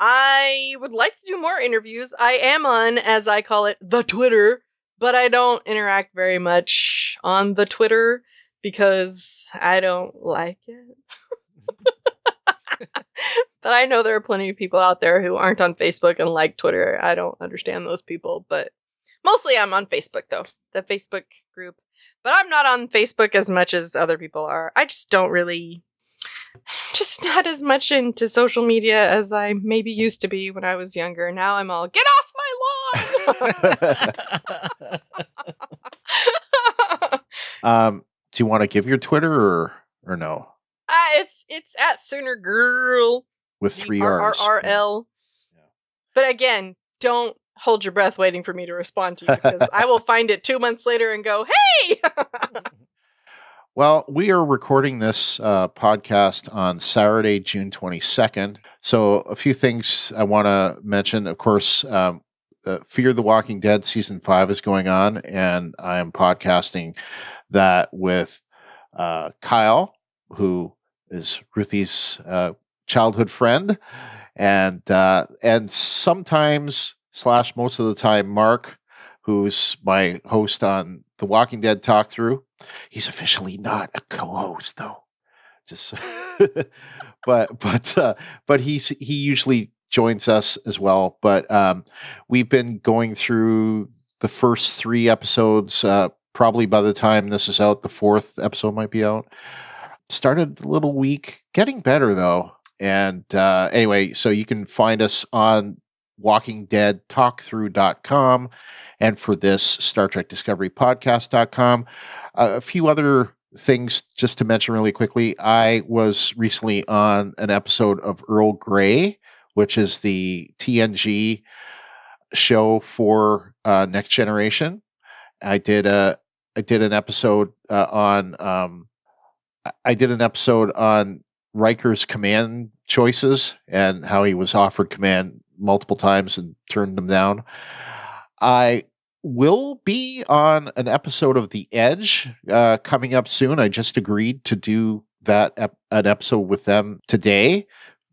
I would like to do more interviews. I am on, as I call it, the Twitter, but I don't interact very much on the Twitter because I don't like it. But I know there are plenty of people out there who aren't on Facebook and like Twitter. I don't understand those people, but mostly I'm on Facebook, though. The Facebook group. But I'm not on Facebook as much as other people are. I just don't really... Just not as much into social media as I maybe used to be when I was younger. Now I'm all, get off my lawn! Do you want to give your Twitter or no? It's at Sooner Girl. With 3 R's. RRL. Yeah. But again, don't hold your breath waiting for me to respond to you, because I will find it 2 months later and go, hey! Well, we are recording this podcast on Saturday, June 22nd. So a few things I want to mention. Of course, Fear the Walking Dead Season 5 is going on, and I am podcasting that with Kyle, who is Ruthie's childhood friend, and sometimes / most of the time Mark, who's my host on the Walking Dead Talk Through. He's officially not a co-host, though. Just, but he usually joins us as well. But we've been going through the first 3 episodes. Probably by the time this is out, the 4th episode might be out. Started a little weak, getting better though. And anyway, so you can find us on WalkingDeadTalkThrough.com, and for this, Star Trek Discovery Podcast.com. A few other things just to mention really quickly. I was recently on an episode of Earl Grey, which is the TNG show for Next Generation. I did an episode on Riker's command choices and how he was offered command multiple times and turned them down. I will be on an episode of The Edge coming up soon. I just agreed to do an episode with them today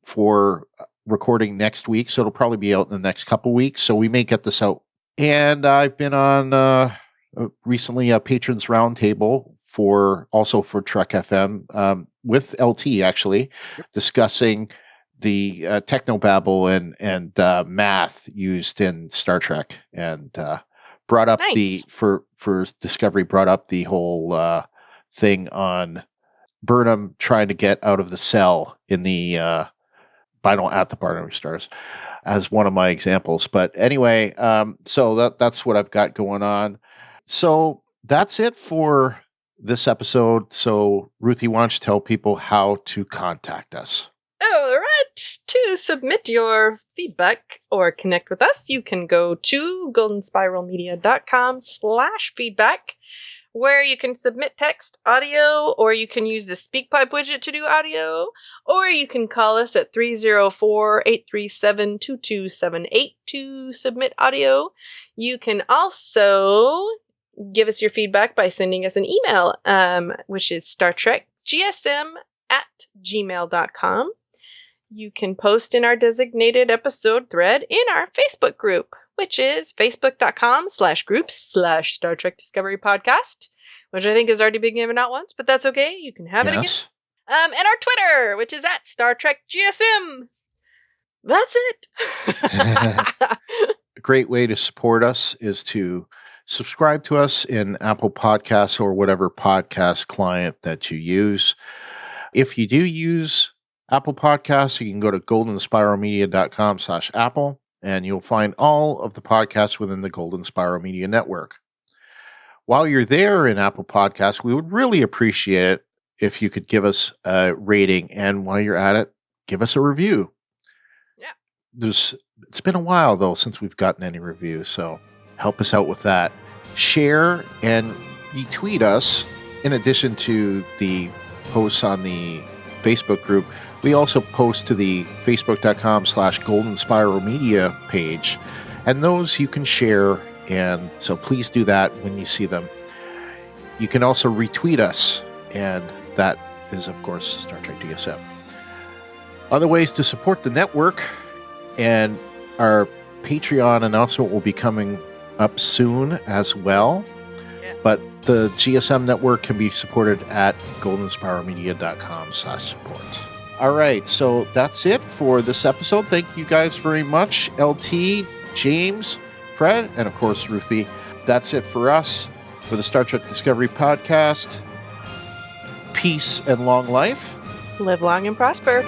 for recording next week, so it'll probably be out in the next couple weeks. So we may get this out. And I've been on recently a Patrons Roundtable for Trek FM with LT actually, discussing the technobabble and math used in Star Trek, and brought up for Discovery, brought up the whole thing on Burnham trying to get out of the cell in the at the binary stars as one of my examples. But anyway, so that's what I've got going on. So that's it for this episode. So Ruthie, why don't you tell people how to contact us? All right. To submit your feedback or connect with us, you can go to goldenspiralmedia.com/feedback, where you can submit text, audio, or you can use the SpeakPipe widget to do audio, or you can call us at 304-837-2278 to submit audio. You can also give us your feedback by sending us an email, which is StarTrekGSM@gmail.com. You can post in our designated episode thread in our Facebook group, which is facebook.com/groups/Star Trek Discovery Podcast, which I think has already been given out once, but that's okay. You can have it again. And our Twitter, which is at Star Trek GSM. That's it. A great way to support us is to subscribe to us in Apple Podcasts or whatever podcast client that you use. If you do use Apple Podcasts, you can go to goldenspiralmedia.com/Apple, and you'll find all of the podcasts within the Golden Spiral Media Network. While you're there in Apple Podcasts, we would really appreciate it if you could give us a rating, and while you're at it, give us a review. Yeah. It's been a while, though, since we've gotten any reviews, so help us out with that. Share and retweet us. In addition to the posts on the Facebook group, we also post to the facebook.com/Golden Spiral Media page, and those you can share, and so please do that when you see them. You can also retweet us, and that is, of course, Star Trek DSM. Other ways to support the network, and our Patreon announcement will be coming up soon as well. Yeah. But the GSM network can be supported at goldenspiralmedia.com/support. All right, so that's it for this episode. Thank you guys very much, LT, James, Fred, and of course, Ruthie. That's it for us for the Star Trek Discovery podcast. Peace and long life. Live long and prosper.